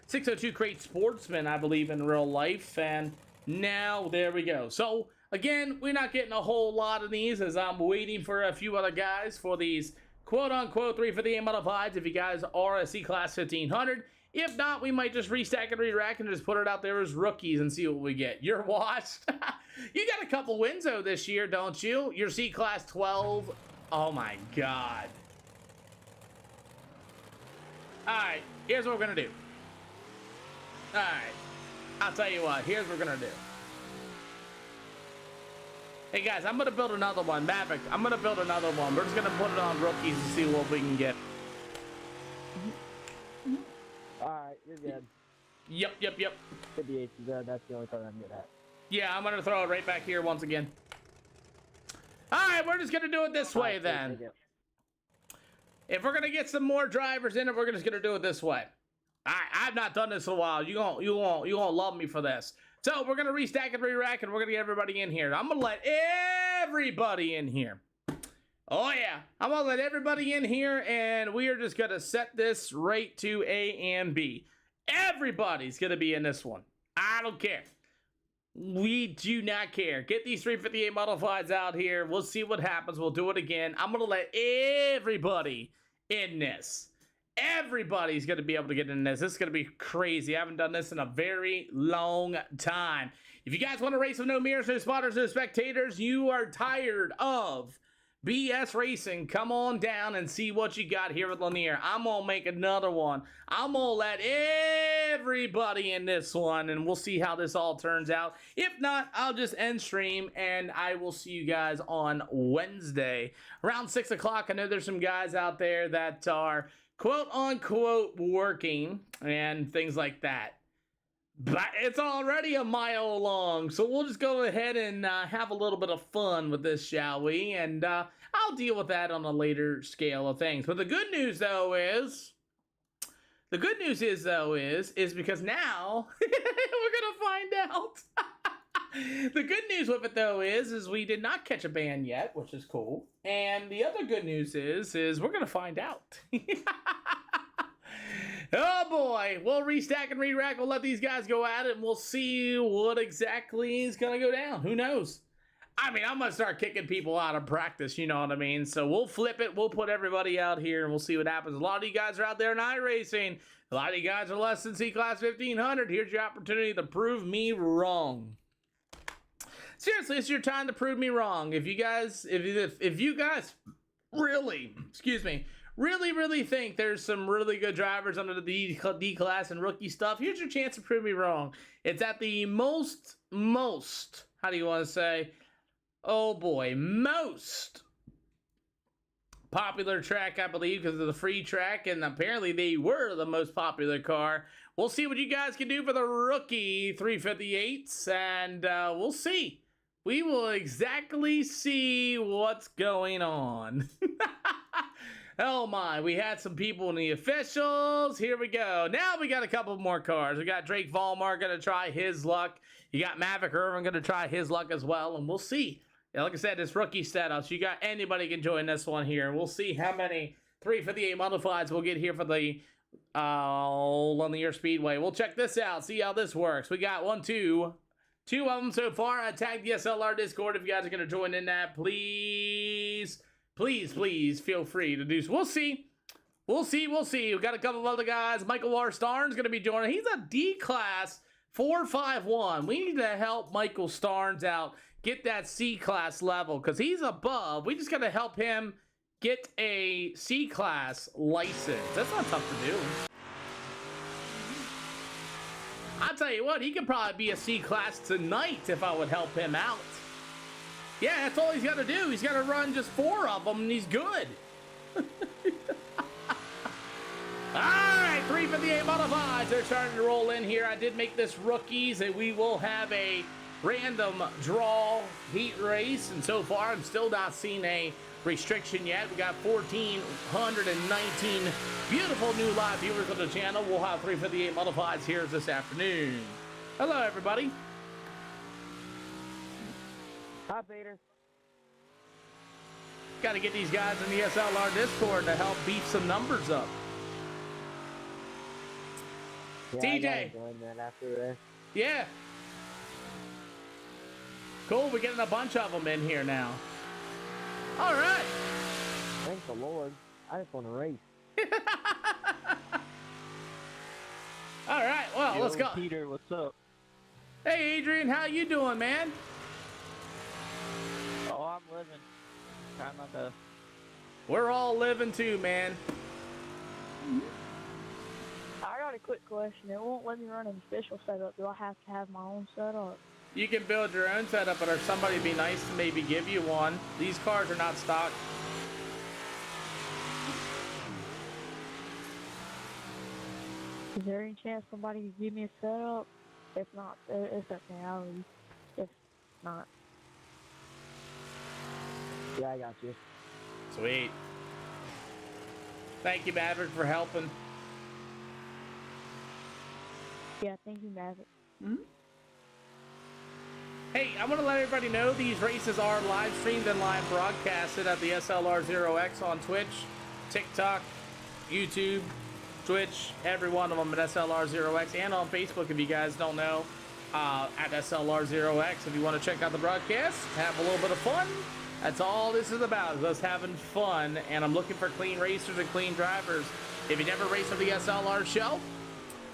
602 crate sportsman, I believe, in real life. And now there we go. So again, we're not getting a whole lot of these, as I'm waiting for a few other guys for these quote unquote 358 modifieds. If you guys are a C-Class 1500, if not, we might just restack and re-rack and just put it out there as rookies and see what we get. You're washed. You got a couple wins, though, this year, don't you? Your C-Class 12. Oh, my God. All right, here's what we're going to do. All right, I'll tell you what. Here's what we're going to do. Hey, guys, I'm going to build another one. Maverick, I'm going to build another one. We're just going to put it on rookies and see what we can get. Alright, you're good. Yep. 58 is good. That's the only part I'm good at. Yeah, I'm going to throw it right back here once again. All right, we're just going to do it this way then. If we're going to get some more drivers in, we're just going to do it this way. I've not done this in a while. You won't love me for this. So we're going to restack and re-rack, and we're going to get everybody in here. I'm going to let everybody in here. Oh, yeah. I'm going to let everybody in here, and we are just going to set this right to A and B. Everybody's going to be in this one. I don't care. We do not care. Get these 358 modifieds out here. We'll see what happens. We'll do it again. I'm going to let everybody in this. Everybody's going to be able to get in this. This is going to be crazy. I haven't done this in a very long time. If you guys want to race with no mirrors, no spotters, no spectators, you are tired of BS Racing, come on down and see what you got here at Lanier. I'm going to make another one. I'm going to let everybody in this one, and we'll see how this all turns out. If not, I'll just end stream, and I will see you guys on Wednesday. Around 6 o'clock, I know there's some guys out there that are quote-unquote working and things like that. But it's already a mile long, so we'll just go ahead and have a little bit of fun with this, shall we? And I'll deal with that on a later scale of things. But the good news, though, is because now we're gonna find out. The good news with it, though, is we did not catch a band yet, which is cool. And the other good news is we're gonna find out. Oh boy, we'll restack and re-rack. We'll let these guys go at it, and we'll see what exactly is going to go down. Who knows? I mean, I'm going to start kicking people out of practice, you know what I mean? So we'll flip it. We'll put everybody out here, and we'll see what happens. A lot of you guys are out there in iRacing. A lot of you guys are less than C-Class 1500. Here's your opportunity to prove me wrong. Seriously, it's your time to prove me wrong. If you guys really, really think there's some really good drivers under the D-Class and rookie stuff, here's your chance to prove me wrong. It's at the most, how do you want to say? Oh boy, most popular track, I believe, because of the free track, and apparently they were the most popular car. We'll see what you guys can do for the rookie 358s, and we'll see. We will exactly see what's going on. Oh my, we had some people in the officials. Here we go. Now we got a couple more cars. We got Drake Vollmar going to try his luck. You got Maverick Irvin going to try his luck as well, and we'll see. Yeah, like I said, this rookie setups, you got anybody can join this one here. We'll see how many 358 modifieds we'll get here for the Lanier Speedway. We'll check this out, see how this works. We got two of them so far. I tagged the SLR Discord. If you guys are going to join in that, please feel free to do so. We'll see. We've got a couple of other guys. Michael R. Starnes going to be joining. He's a D-Class 451. We need to help Michael Starnes out, get that C-Class level, because he's above. We just got to help him get a C-Class license. That's not tough to do. I'll tell you what, he could probably be a C-Class tonight if I would help him out. Yeah, that's all he's got to do. He's got to run just 4 of them, and he's good. All right, 358 modifieds. They're starting to roll in here. I did make this rookies, and we will have a random draw heat race. And so far, I'm still not seeing a restriction yet. We got 1,419 beautiful new live viewers on the channel. We'll have 358 modifieds here this afternoon. Hello, everybody. Hi, Peter. Got to get these guys in the SLR Discord to help beef some numbers up. Yeah, TJ. I gotta join that after this. Yeah. Cool, we're getting a bunch of them in here now. All right. Thank the Lord. I just want to race. All right, well, Yo, let's go. Peter, what's up? Hey, Adrian, how you doing, man? Oh, I'm living. Trying my best. We're all living too, man. I got a quick question. It won't let me run an official setup. Do I have to have my own setup? You can build your own setup, but or somebody be nice to maybe give you one. These cars are not stock. Is there any chance somebody could give me a setup? If not, it's okay. I'll leave. If not. Yeah, I got you. Sweet. Thank you, Maverick, for helping. Yeah, thank you, Maverick. Hey, I want to let everybody know these races are live streamed and live broadcasted at the SLR 0X on Twitch, TikTok, YouTube, Twitch, every one of them at SLR 0X, and on Facebook if you guys don't know, at SLR 0X. If you want to check out the broadcast, have a little bit of fun. That's all this is about, is us having fun, and I'm looking for clean racers and clean drivers. If you never raced on the SLR show,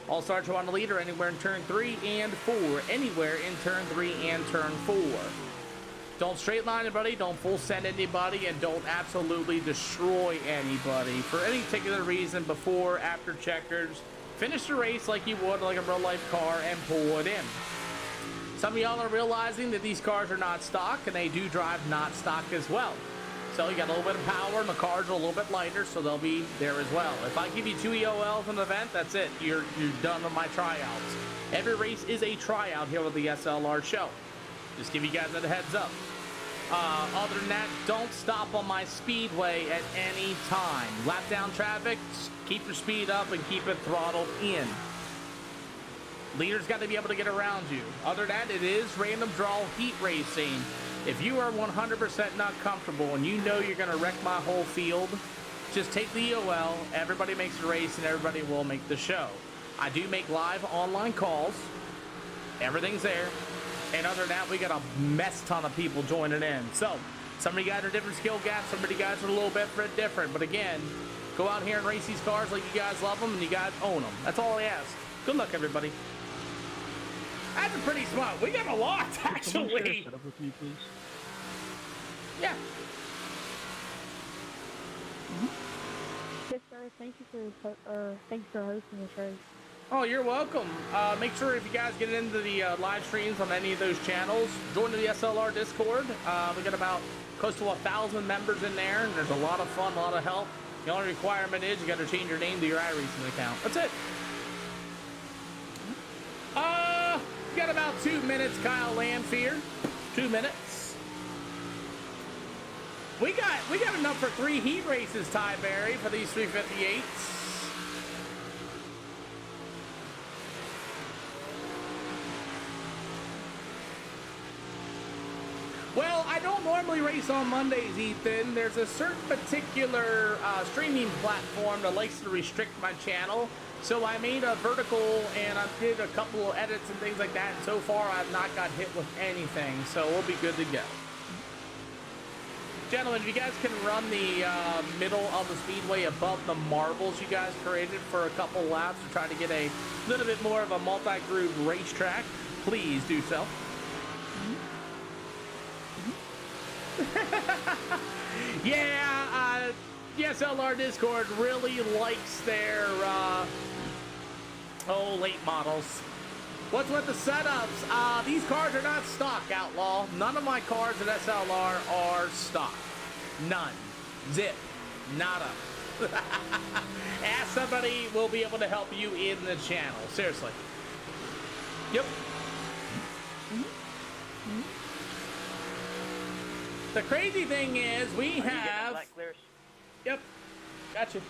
All-Star Toronto leader anywhere in turn 3 and 4. Anywhere in turn 3 and turn 4. Don't straight line anybody, don't full send anybody, and don't absolutely destroy anybody for any particular reason before, after checkers. Finish the race like you would like a real life car and pull it in. Some of y'all are realizing that these cars are not stock, and they do drive not stock as well. So you got a little bit of power, and the cars are a little bit lighter, so they'll be there as well. If I give you 2 EOLs in an event, that's it. You're done with my tryouts. Every race is a tryout here with the SLR show. Just give you guys a heads up. Other than that, don't stop on my speedway at any time. Lap down traffic, keep your speed up and keep it throttled in. Leaders got to be able to get around you. Other than that, it is random draw heat racing. If you are 100% not comfortable and you know you're going to wreck my whole field, just take the EOL, everybody makes the race, and everybody will make the show. I do make live online calls. Everything's there. And other than that, we got a mess ton of people joining in. So, some of you guys are different skill gaps, some of you guys are a little bit different. But again, go out here and race these cars like you guys love them and you guys own them. That's all I ask. Good luck, everybody. That's a pretty smart. We got a lot, actually. Set up with you, please. Yeah. Yes, sir. Thank you for hosting this race. Oh, you're welcome. Make sure if you guys get into the live streams on any of those channels, join the SLR Discord. We got about close to 1,000 members in there, and there's a lot of fun, a lot of help. The only requirement is you got to change your name to your iRacing account. That's it. Got about 2 minutes, Kyle Lanfear. 2 minutes. We got enough for 3 heat races, Ty Berry, for these 358s. Well, I don't normally race on Mondays, Ethan. There's a certain particular streaming platform that likes to restrict my channel. So I made a vertical and I did a couple of edits and things like that. And so far, I've not got hit with anything. So we'll be good to go. Gentlemen, if you guys can run the middle of the speedway above the marbles you guys created for a couple laps to try to get a little bit more of a multi-groove racetrack, please do so. Yeah, the SLR Discord really likes their late models. What's with the setups? These cars are not stock, Outlaw. None of my cars at SLR are stock. None. Zip. Nada. Ask somebody, we'll be able to help you in the channel. Seriously. Yep. The crazy thing is we have... Yep. Gotcha.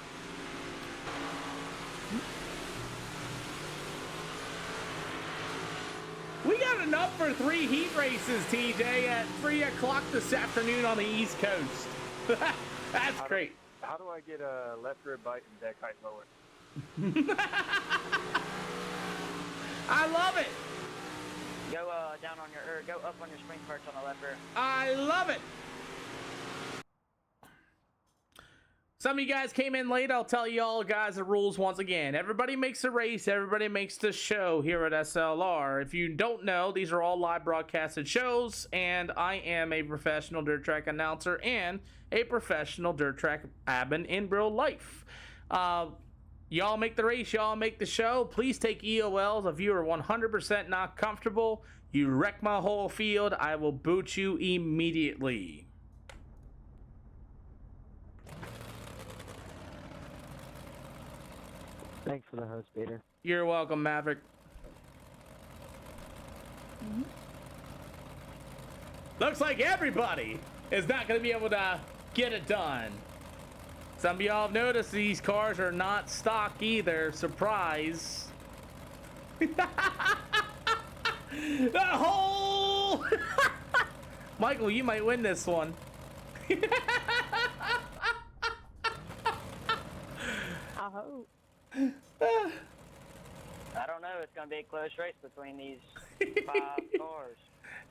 We got enough for 3 heat races, TJ, at 3 o'clock this afternoon on the East Coast. That's great. How do I get a left rear bite and deck height lower? I love it. Go down on your, go up on your spring parts on the left rear. I love it. Some of you guys came in late. I'll tell you all guys the rules once again. Everybody makes a race. Everybody makes the show here at SLR. If you don't know, these are all live broadcasted shows, and I am a professional dirt track announcer and a professional dirt track admin in real life. Y'all make the race. Y'all make the show. Please take EOLs. If you are 100% not comfortable, you wreck my whole field, I will boot you immediately. Thanks for the host, Peter. You're welcome, Maverick. Looks like everybody is not going to be able to get it done. Some of y'all have noticed these cars are not stock either. Surprise. The whole... Michael, you might win this one. I hope. I don't know. It's going to be a close race between these 5 cars.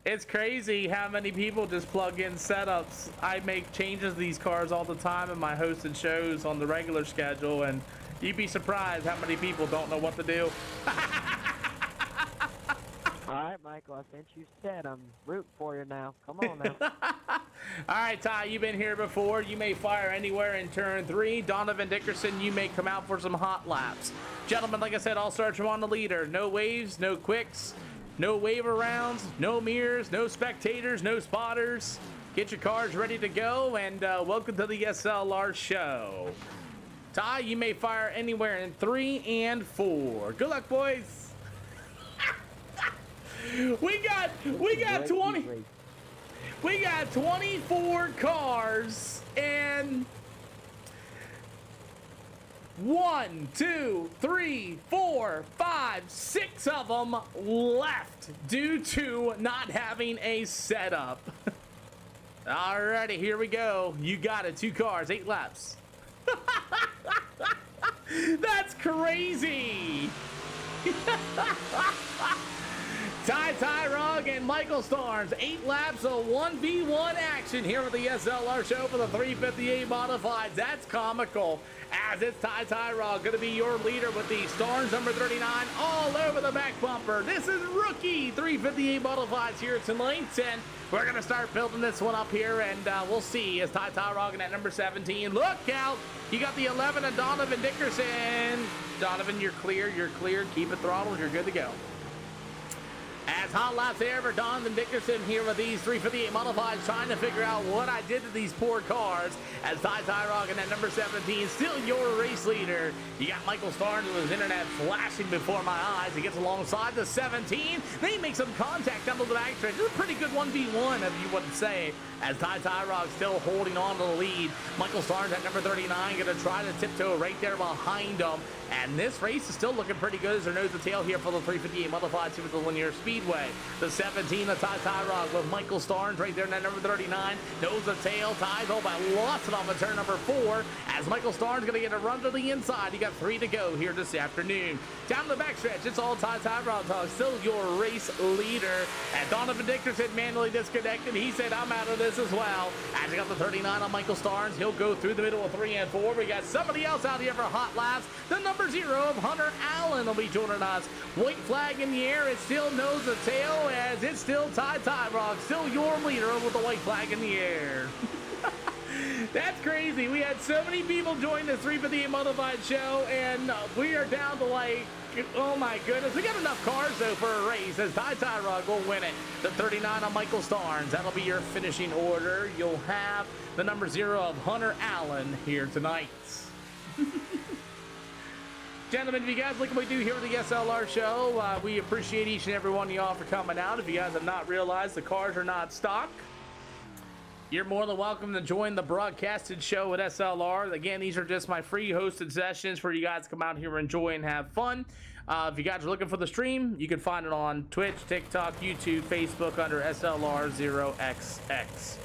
It's crazy how many people just plug in setups. I make changes to these cars all the time in my hosted shows on the regular schedule, and you'd be surprised how many people don't know what to do. All right, Mike. Michael. I sent you set. I'm rooting for you now. Come on now. All right, Ty, you've been here before. You may fire anywhere in turn 3. Donovan Dickerson, you may come out for some hot laps. Gentlemen, like I said, I'll start you on the leader. No waves, no quicks, no waiver rounds, no mirrors, no spectators, no spotters. Get your cars ready to go, and welcome to the SLR show. Ty, you may fire anywhere in 3 and 4. Good luck, boys. We got 24 cars and 1, 2, 3, 4, 5, 6 of them left due to not having a setup. Alrighty, here we go. You got it. 2 cars, 8 laps. That's crazy. Ty Rog and Michael Starnes, 8 laps of 1v1 action here with the SLR show for the 358 Modifieds. That's comical, as it's Ty Rog going to be your leader with the Starnes number 39 all over the back bumper. This is rookie 358 Modifieds here tonight, and we're going to start building this one up here, and we'll see as Ty Rog in at number 17. Look out! You got the 11 of Donovan Dickerson. Donovan, you're clear. Keep it throttled. You're good to go. As hot laps there for Donovan Dickerson here with these 358 Modifieds, trying to figure out what I did to these poor cars. As Ty Roggen at number 17, still your race leader. You got Michael Starnes with his internet flashing before my eyes. He gets alongside the 17. They make some contact down to the backstretch. It's a pretty good 1v1, if you wouldn't say. As Ty Rogg still holding on to the lead. Michael Starnes at number 39, going to try to tiptoe right there behind him. And this race is still looking pretty good as their nose to tail here for the 358 Modifieds here with the Linear Speedway. The 17 of Ty Rogg with Michael Starnes right there in that number 39. Nose to tail. Ty's all but lost it off of turn number 4. As Michael Starnes going to get a run to the inside. You got 3 to go here this afternoon. Down the backstretch, it's all Ty Rogg talk. Still your race leader. And Donovan Dickerson manually disconnected. He said, I'm out of this as well. As you got the 39 on Michael Starnes, he'll go through the middle of 3 and 4. We got somebody else out here for hot laps. The number 0 of Hunter Allen will be joining us. White flag in the air. It's still nose to tail as it's still Ty Rogg, still your leader with the white flag in the air. That's crazy. We had so many people join the 358 Modified show, and we are down to like, oh my goodness. We got enough cars though for a race as Ty Rogg will win it. The 39 on Michael Starnes. That'll be your finishing order. You'll have the number 0 of Hunter Allen here tonight. Gentlemen, if you guys like what we do here with the SLR show, we appreciate each and every one of y'all for coming out. If you guys have not realized the cars are not stock, you're more than welcome to join the broadcasted show at SLR. Again, these are just my free hosted sessions for you guys to come out here, enjoy, and have fun. If you guys are looking for the stream, you can find it on Twitch, TikTok, YouTube, Facebook under SLR0XX.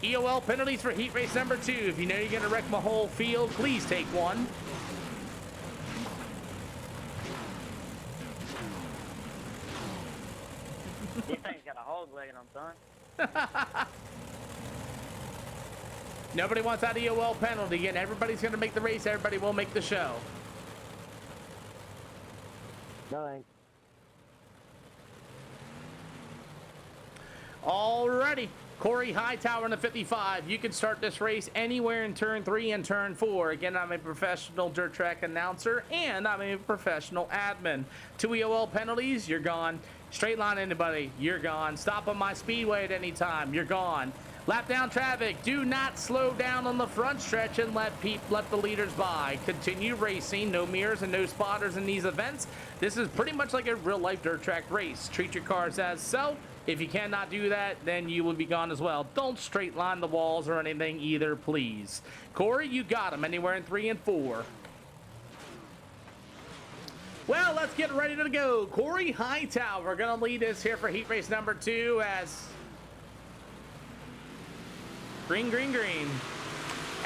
EOL penalties for heat race number 2. If you know you're going to wreck my whole field, please take one. This thing's got a hog leg on, son. Nobody wants that EOL penalty, and everybody's going to make the race. Everybody will make the show. No thanks. Alrighty. Corey Hightower in the 55. You can start this race anywhere in turn 3 and turn 4. Again, I'm a professional dirt track announcer, and I'm a professional admin. 2 EOL penalties, you're gone. Straight line anybody, you're gone. Stop on my speedway at any time, you're gone. Lap down traffic, do not slow down on the front stretch and let the leaders by. Continue racing, no mirrors and no spotters in these events. This is pretty much like a real life dirt track race. Treat your cars as so. If you cannot do that, then you will be gone as well. Don't straight line the walls or anything either, please. Corey, you got him anywhere in 3 and 4. Well, let's get ready to go. Corey Hightower going to lead us here for heat race number 2 as green.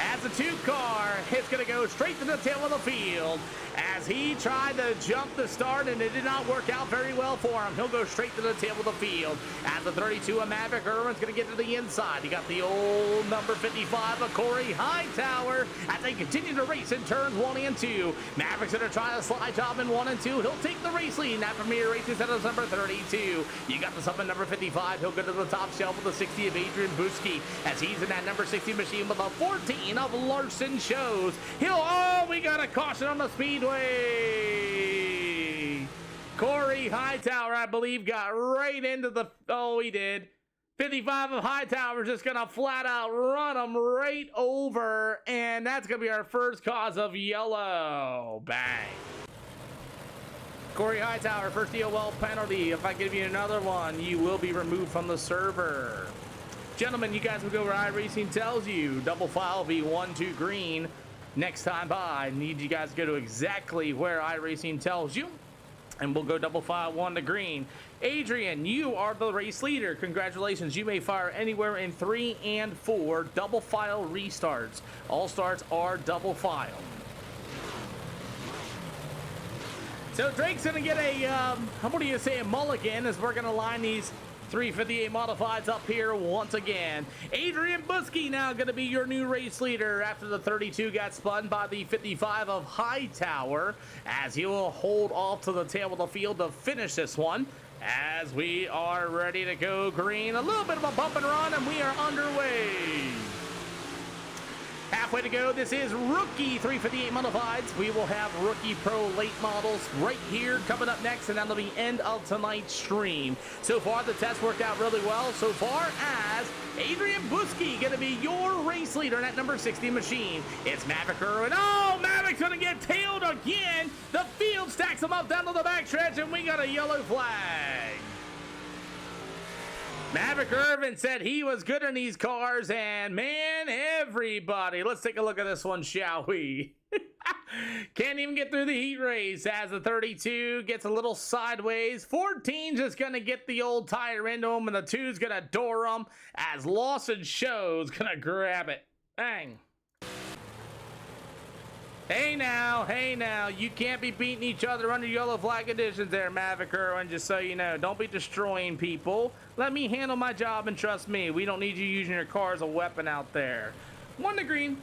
as the 2 car is going to go straight to the tail of the field as he tried to jump the start and it did not work out very well for him. He'll go straight to the tail of the field as the 32 of Maverick Irvin's going to get to the inside. You got the old number 55 of Corey Hightower as they continue to race in turns 1 and 2. Maverick's going to try a slide job in 1 and 2. He'll take the race lead in that Premier Racing Center's number 32. You got this up in number 55. He'll go to the top shelf with the 60 of Adrian Buski as he's in that number 60 machine with a 14 of Larson Shows. We got a caution on the speedway. Corey Hightower, I believe, got right into the, he did. 55 of Hightower just gonna flat out run him right over, and that's gonna be our first cause of yellow. Bang. Corey Hightower, first DOL penalty. If I give you another one, you will be removed from the server. Gentlemen, you guys will go where iRacing tells you. Double file V1 to green. Next time by, I need you guys to go to exactly where iRacing tells you. And we'll go double file 1 to green. Adrian, you are the race leader. Congratulations. You may fire anywhere in 3 and 4 double file restarts. All starts are double file. So Drake's going to get a, what do you say, a mulligan as we're going to line these 358 modifieds up here once again. Adrian Buski now going to be your new race leader after the 32 got spun by the 55 of Hightower as he will hold off to the tail of the field to finish this one as we are ready to go green. A little bit of a bump and run and we are underway. Halfway to go. This is rookie 358 modifieds. We will have rookie pro late models right here coming up next, and that'll be end of tonight's stream. So far, the test worked out really well. So far as Adrian Buski going to be your race leader in that number 60 machine. It's Maverick Irvin. Maverick's going to get tailed again. The field stacks him up down to the backstretch, and we got a yellow flag. Maverick Irvin said he was good in these cars, and man, everybody, let's take a look at this one, shall we? Can't even get through the heat race as the 32 gets a little sideways. 14 just going to get the old tire into him, and the 2's going to door him as Lawson Shows going to grab it. Bang. Hey now, you can't be beating each other under yellow flag conditions there, Maverick Irwin, just so you know. Don't be destroying people. Let me handle my job and trust me. We don't need you using your car as a weapon out there. 1 to green.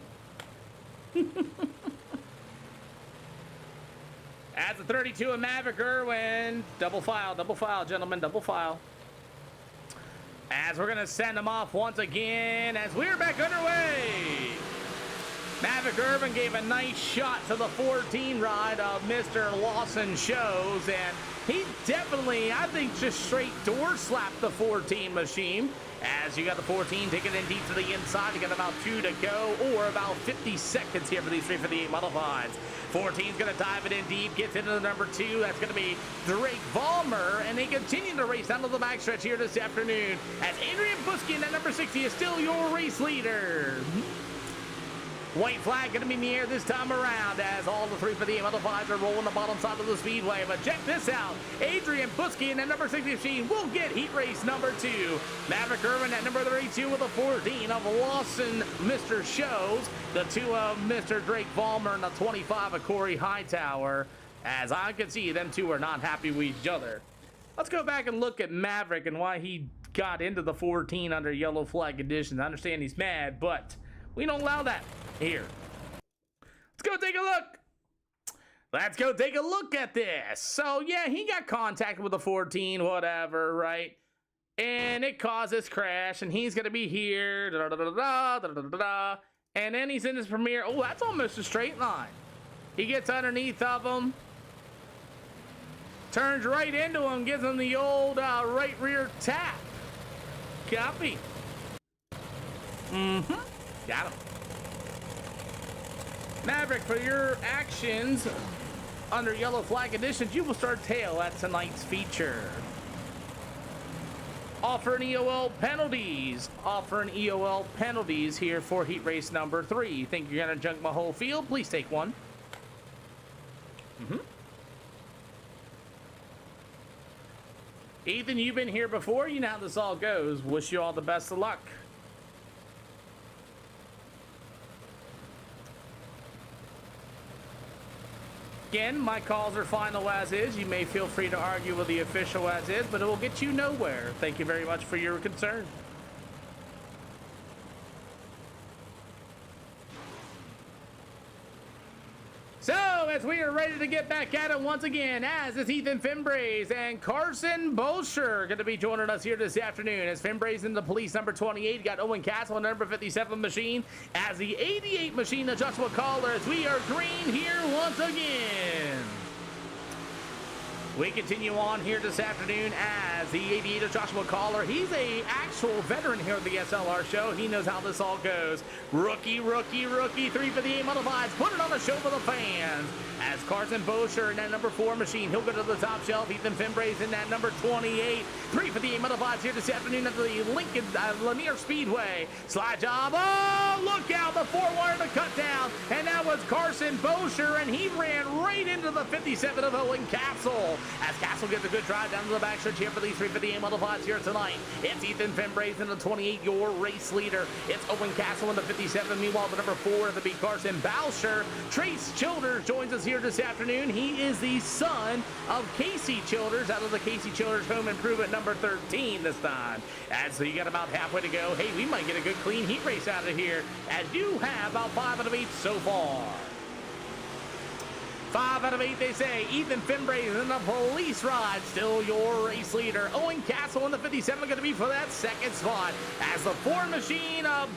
As the 32 of Maverick Irwin, double file, gentlemen, double file. As we're going to send them off once again as we're back underway. Maverick Irvin gave a nice shot to the 14 ride of Mr. Lawson Shows, and he definitely, I think, just straight door slapped the 14 machine. As you got the 14 taking in deep to the inside, you got about 2 to go, or about 50 seconds here for these 358 modifieds. 14's going to dive it in deep, gets into the number 2. That's going to be Drake Vollmer, and they continue to race down to the backstretch here this afternoon as Adrian Buski in that number 60 is still your race leader. White flag going to be in the air this time around as all the 358 modifieds are rolling the bottom side of the speedway. But check this out. Adrian Buski in that number 60 machine will get heat race number 2. Maverick Irvin at number 32 with a 14 of Lawson Mr. Shows. The 2 of Mr. Drake Vollmer and the 25 of Corey Hightower. As I can see, them two are not happy with each other. Let's go back and look at Maverick and why he got into the 14 under yellow flag conditions. I understand he's mad, but we don't allow that here. Let's go take a look at this. So yeah, he got contacted with the 14, whatever, right? And it caused this crash, and he's gonna be here, and then he's in his premiere. Oh, that's almost a straight line. He gets underneath of him, turns right into him, gives him the old right rear tap. Copy. Got him. Maverick, for your actions under yellow flag conditions, you will start tail at tonight's feature. Offering EOL penalties. Offering EOL penalties here for heat race number 3. You think you're going to junk my whole field? Please take one. Ethan, you've been here before. You know how this all goes. Wish you all the best of luck. Again, my calls are final as is. You may feel free to argue with the official as is, but it will get you nowhere. Thank you very much for your concern. So, as we are ready to get back at it once again, as is Ethan Finbraze and Carson Bosher going to be joining us here this afternoon. As Finbraze in the police number 28, got Owen Castle in the number 57 machine, as the 88 machine, the Joshua Caller, as we are green here once again. We continue on here this afternoon as the 88 of Joshua Caller. He's a actual veteran here at the SLR show. He knows how this all goes. Rookie, 3 for the 8 modifieds. Put it on the show for the fans. As Carson Bosher in that number 4 machine, he'll go to the top shelf. Ethan Finbraze in that number 28. 3 for the 8 modifieds here this afternoon at the Lincoln Lanier Speedway. Slide job. Oh, look out. The 4-wire to cut down. And that was Carson Bosher, and he ran right into the 57 of Owen Castle. As Castle gets a good drive down to the backstretch here for these 3 for the 8 modifieds here tonight. It's Ethan Finbraze in the 28, your race leader. It's Owen Castle in the 57. Meanwhile, the number 4 to be Carson Bosher. Trace Childers joins us here this afternoon. He is the son of Casey Childers out of the Casey Childers Home Improvement number 13 this time. And so you got about halfway to go. Hey, we might get a good clean heat race out of here, as you have about 5 out of 8 so far. 5 out of 8, they say. Ethan Finbraze in the police ride, still your race leader. Owen Castle in the 57 going to be for that second spot. As the 4 machine of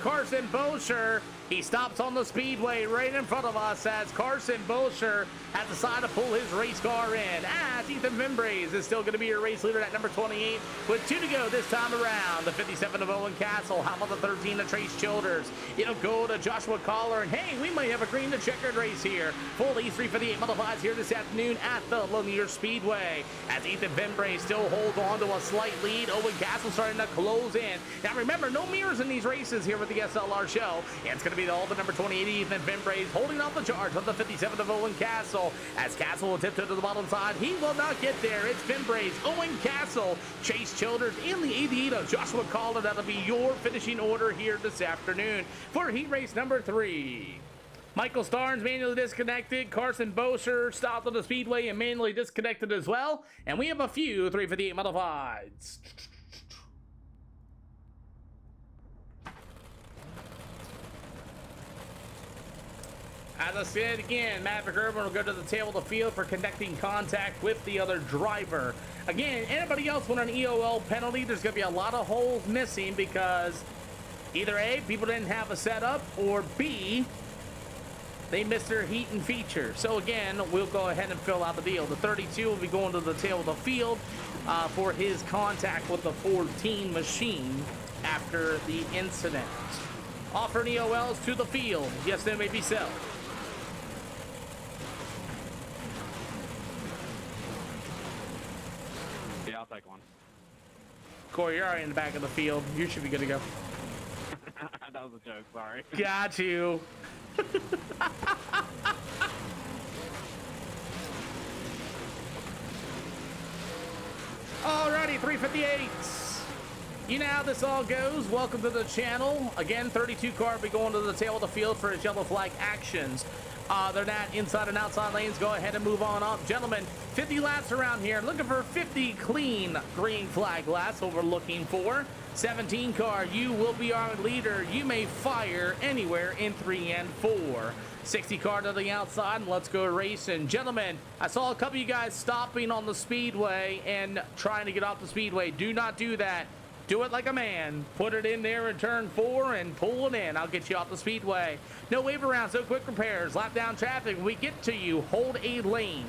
Carson Bosher, he stops on the speedway right in front of us as Carson Bosher has decided to pull his race car in. As Ethan Finbraze is still going to be your race leader at number 28 with 2 to go this time around. The 57 of Owen Castle. How about the 13 of Trace Childers? It'll go to Joshua Caller, and hey, we might have a green to checkered race here. Full E3 for the 8 modifieds here this afternoon at the Lanier Speedway. As Ethan Finbraze still holds on to a slight lead. Owen Castle starting to close in. Now remember, no mirrors in these races here with the SLR show. It's going to be all the number 28 Ethan Finbraze holding off the charge of the 57 of Owen Castle. As Castle will tiptoe to the bottom side, he will not get there. It's Finbraze, Owen Castle, Chase Childers in the 88 of Joshua Caller. That'll be your finishing order here this afternoon for heat race number 3. Michael Starnes manually disconnected. Carson Bosher stopped on the speedway and manually disconnected as well. And we have a few 3 for the 8 modifieds. As I said again, Maverick Urban will go to the tail of the field for connecting contact with the other driver. Again, anybody else want an EOL penalty, there's going to be a lot of holes missing because either A, people didn't have a setup, or B, they missed their heat and feature. So again, we'll go ahead and fill out the deal. The 32 will be going to the tail of the field for his contact with the 14 machine after the incident. Offering EOLs to the field. Yes, they may be so. Yeah, I'll take one. Corey, you're already in the back of the field. You should be good to go. That was a joke, sorry. Got you. Alrighty, 358s. You know how this all goes. Welcome to the channel. Again, 32 car will be going to the tail of the field for his yellow flag actions. They're not inside and outside lanes. Go ahead and move on up. Gentlemen, 50 laps around here. Looking for 50 clean green flag laps. What we're looking for. 17 car, you will be our leader. You may fire anywhere in 3 and 4. 60 car to the outside, and let's go racing. Gentlemen, I saw a couple of you guys stopping on the speedway and trying to get off the speedway. Do not do that. Do it like a man. Put it in there in turn 4 and pull it in. I'll get you off the speedway. No wave around, so quick repairs. Lap down traffic. When we get to you, hold a lane.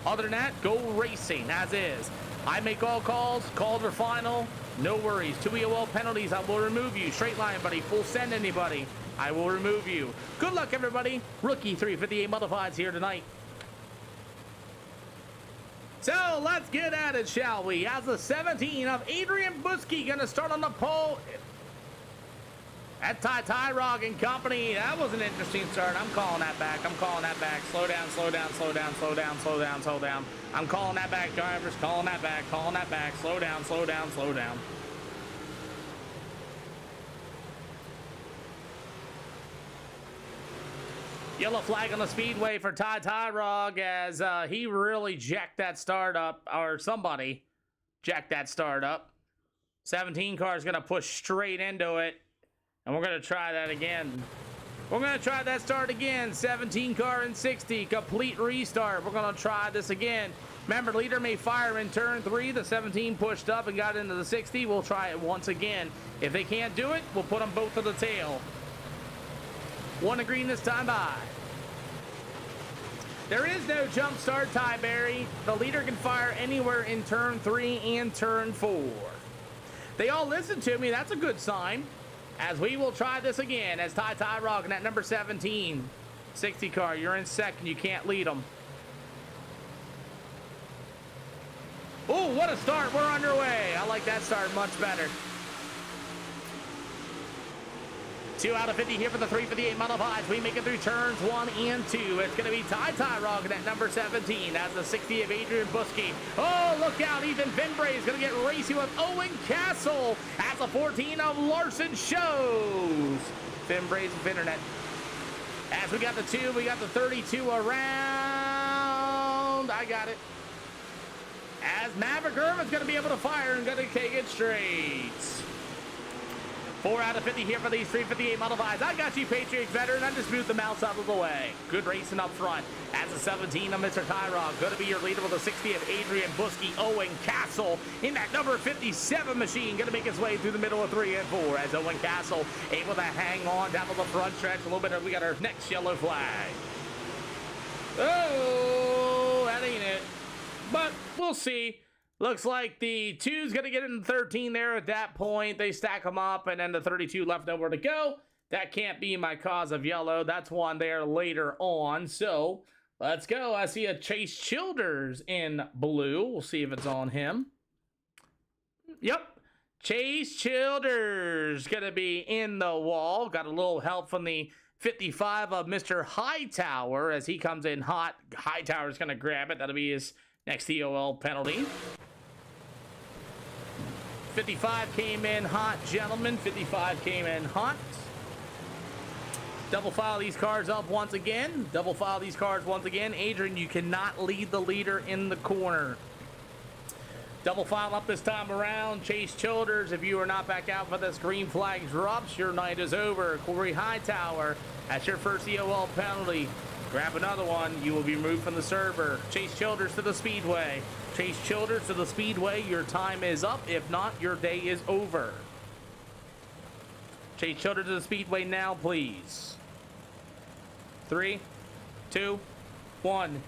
Other than that, go racing as is. I make all calls. Calls are final. No worries. 2 EOL penalties. I will remove you. Straight line, buddy. Full send anybody. I will remove you. Good luck, everybody. Rookie 358 modifieds here tonight. So let's get at it, shall we? As the 17 of Adrian Buski going to start on the pole. At Ty Rog and Company. That was an interesting start. I'm calling that back. I'm calling that back. Slow down, slow down, slow down, slow down, slow down, slow down. I'm calling that back, drivers. Calling that back, calling that back. Slow down, slow down, slow down. Yellow flag on the speedway for Ty Tyrog as he really jacked that start up, or somebody jacked that start up. 17 car is going to push straight into it, and we're going to try that again. We're going to try that start again. 17 car and 60, complete restart. We're going to try this again. Remember, leader may fire in turn 3. The 17 pushed up and got into the 60. We'll try it once again. If they can't do it, we'll put them both to the tail. 1 to green this time by. There is no jump start, Ty Berry. The leader can fire anywhere in turn 3 and turn 4. They all listen to me. That's a good sign. As we will try this again as Ty Tyrog in that number 17. 60 car, you're in second. You can't lead them. Oh, what a start. We're underway. I like that start much better. 2 out of 50 here for the 358 modifieds. We make it through turns 1 and 2. It's going to be Ty Tyrog at number 17. That's the 60 of Adrian Buskey. Oh, look out. Ethan Finbray is going to get racy with Owen Castle. That's the 14 of Larson Shows. Finbray's internet. As we got the 2, we got the 32 around. I got it. As Maverick Irvin's going to be able to fire and going to take it straight. 4 out of 50 here for these 358 modifieds. I got you, Patriots veteran. Undisputed the mouse out of the way. Good racing up front. As a 17 of Mr. Tyrog. Going to be your leader with a 60 of Adrian Buskey. Owen Castle in that number 57 machine. Going to make its way through the middle of 3 and 4. As Owen Castle able to hang on down to the front stretch a little bit. We got our next yellow flag. Oh, that ain't it. But we'll see. Looks like the 2's going to get into 13 there at that point. They stack them up, and then the 32 left nowhere to go. That can't be my cause of yellow. That's one there later on. So let's go. I see a Chase Childers in blue. We'll see if it's on him. Yep. Chase Childers going to be in the wall. Got a little help from the 55 of Mr. Hightower as he comes in hot. Hightower's going to grab it. That'll be his next EOL penalty. 55 came in hot, gentlemen. 55 came in hot. Double file these cars up once again. Double file these cars once again. Adrian, you cannot lead the leader in the corner. Double file up this time around. Chase Childers, if you are not back out for this green flag drops, your night is over. Corey Hightower, that's your first EOL penalty. Grab another one. You will be removed from the server. Chase Childers to the speedway. Chase Childers to the speedway. Your time is up. If not, your day is over. Chase Childers to the speedway now, please. 3, 2, 1.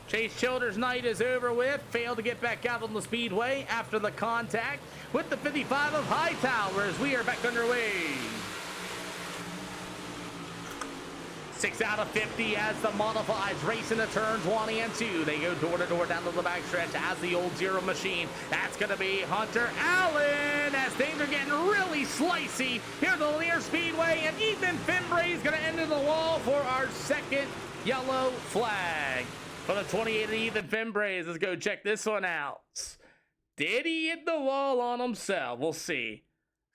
Chase Childers' night is over with. Failed to get back out on the speedway after the contact with the 55 of Hightower as we are back underway. 6 out of 50 as the modifieds race into turns 1 and 2. They go door to door down to the backstretch as the old zero machine. That's going to be Hunter Allen as things are getting really slicey here at the Linear Speedway. And Ethan Finbray is going to enter the wall for our second yellow flag. For the 28 of Ethan Finbray, let's go check this one out. Did he hit the wall on himself? We'll see.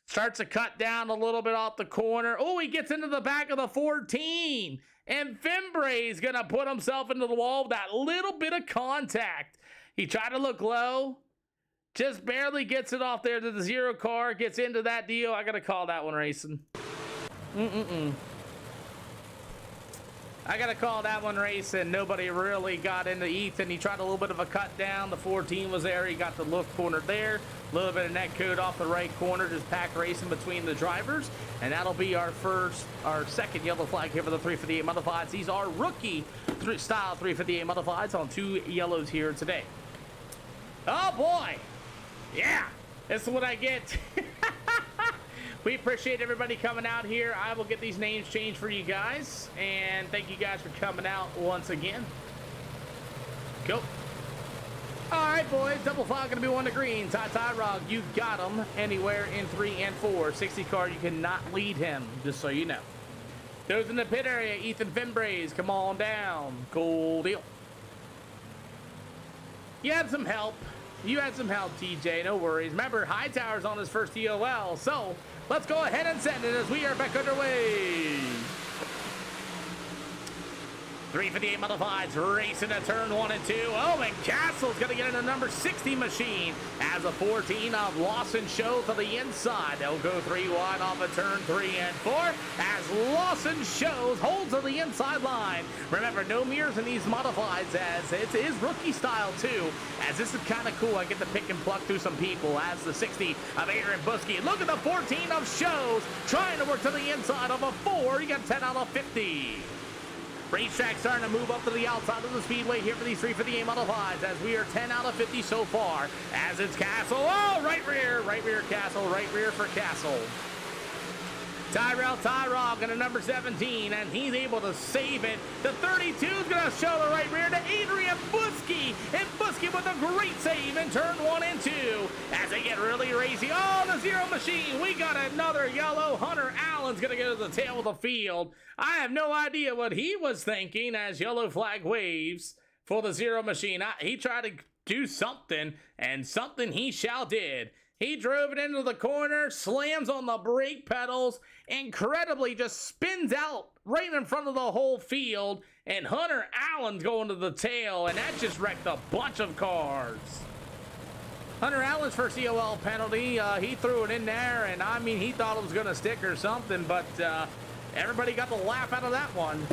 Starts to cut down a little bit off the corner. Oh, he gets into the back of the 14. And Finbray's going to put himself into the wall with that little bit of contact. He tried to look low. Just barely gets it off there to the zero car. Gets into that deal. I got to call that one racing. I got to call that one racing. Nobody really got into Ethan. He tried a little bit of a cut down. The 14 was there. He got the look corner there. A little bit of net code off the right corner. Just pack racing between the drivers. And that'll be our second yellow flag here for the 358 modifieds. These are rookie style 358 modifieds on 2 yellows here today. Oh boy. Yeah. This is what I get. We appreciate everybody coming out here. I will get these names changed for you guys. And thank you guys for coming out once again. Go. All right, boys. Double file going to be 1 to green. Ty Tyrog, you got him anywhere in 3 and 4. 60 car, you cannot lead him, just so you know. Those in the pit area, Ethan Finbrays, come on down. Cool deal. You had some help. You had some help, TJ. No worries. Remember, Hightower's on his first EOL, so let's go ahead and send it as we are back underway. 358 modifieds racing to turn 1 and 2. Owen Castle's going to get in the number 60 machine as a 14 of Lawson Show to the inside. They'll go 3 wide off of turn 3 and 4 as Lawson Shows holds to the inside line. Remember, no mirrors in these modifieds as it is rookie style too, as this is kind of cool. I get to pick and pluck through some people as the 60 of Adrian Buskey. Look at the 14 of Shows trying to work to the inside of a 4. You got 10 out of 50. Racetrack starting to move up to the outside of the speedway here for these 358 modifieds as we are 10 out of 50 so far as it's Castle. Oh, right rear Castle, right rear for Castle. Tyrell got a number 17, and he's able to save it. The 32 is going to show the right rear to Adrian Buskey, and Buskey with a great save in turn 1 and 2 as they get really racy. Oh, the zero machine. We got another yellow. Hunter Allen's going to go to the tail of the field. I have no idea what he was thinking as yellow flag waves for the zero machine. He tried to do something, and something he shall did. He drove it into the corner, slams on the brake pedals, incredibly just spins out right in front of the whole field, and Hunter Allen's going to the tail, and that just wrecked a bunch of cars. Hunter Allen's first EOL penalty, he threw it in there, and I mean, he thought it was going to stick or something, but everybody got the laugh out of that one.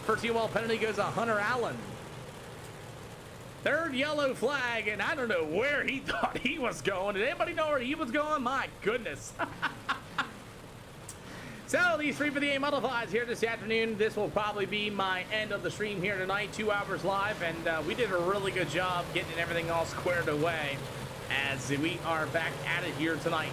First EOL penalty goes to Hunter Allen. Third yellow flag, and I don't know where he thought he was going. Did anybody know where he was going? My goodness. So, these 358 modifieds here this afternoon. This will probably be my end of the stream here tonight, 2 hours live, and we did a really good job getting everything all squared away as we are back at it here tonight.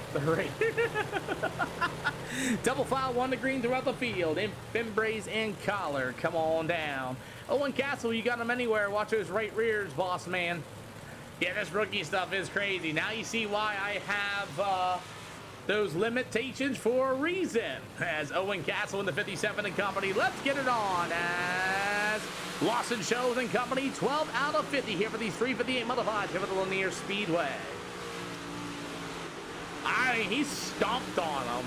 Double file, 1 to green throughout the field. In Fimbres and Collar, come on down. Owen Castle, you got him anywhere. Watch those right rears, boss man. Yeah, this rookie stuff is crazy. Now you see why I have those limitations for a reason. As Owen Castle in the 57 and company, let's get it on as Lawson Shows and company, 12 out of 50 here for these 358 modifieds here for the Lanier Speedway. I mean, he stomped on them.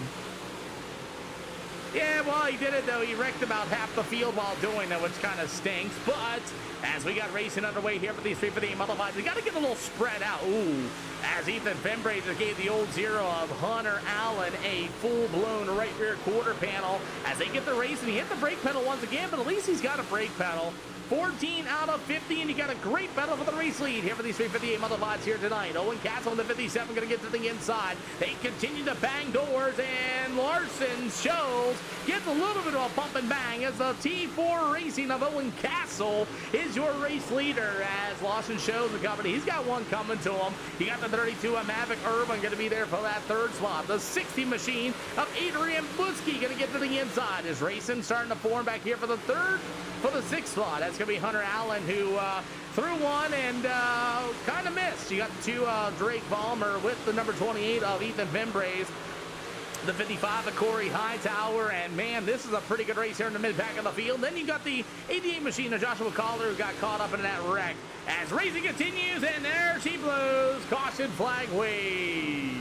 Yeah, well, he did it, though. He wrecked about half the field while doing it, which kind of stinks. But as we got racing underway here for these 358 modifieds, we got to get a little spread out. Ooh, as Ethan Fimbres just gave the old zero of Hunter Allen a full-blown right rear quarter panel. As they get the race, and he hit the brake pedal once again, but at least he's got a brake pedal. 14 out of 50, and you got a great battle for the race lead here for these 358 modifieds here tonight. Owen Castle in the 57 going to get to the inside. They continue to bang doors, and Larson Shows gets a little bit of a bump and bang as the T4 Racing of Owen Castle is your race leader as Larson Shows the company. He's got one coming to him. You got the 32 of Mavic Urban going to be there for that third spot. The 60 machine of Adrian Buskey going to get to the inside. Is racing starting to form back here for the sixth spot. That's going to be Hunter Allen, who threw one and kind of missed. You got 2 Drake Ballmer with the number 28 of Ethan Fimbres, the 55 of Corey Hightower, and man, this is a pretty good race here in the mid-pack of the field. Then you got the 88 machine of Joshua Collar, who got caught up in that wreck. As racing continues, and there she blows. Caution flag waves.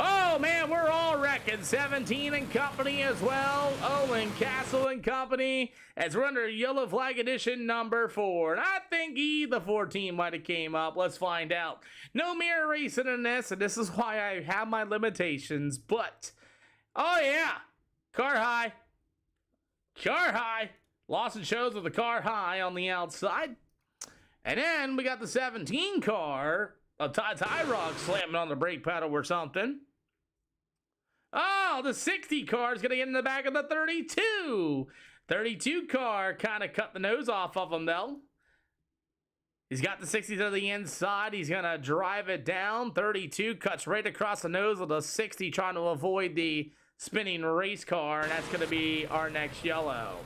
Oh, man, we're all wrecking. 17 and company as well. Owen Castle and company as we're under yellow flag edition number 4. And I think the 14 might have came up. Let's find out. No mirror racing in this, and this is why I have my limitations. But, oh, yeah, car high. Car high. Lawson Shows with the car high on the outside. And then we got the 17 car of Ty Rock slamming on the brake pedal or something. Oh, the 60 car is going to get in the back of the 32. 32 car kind of cut the nose off of him, though. He's got the 60 to the inside. He's going to drive it down. 32 cuts right across the nose of the 60, trying to avoid the spinning race car, and that's going to be our next yellow.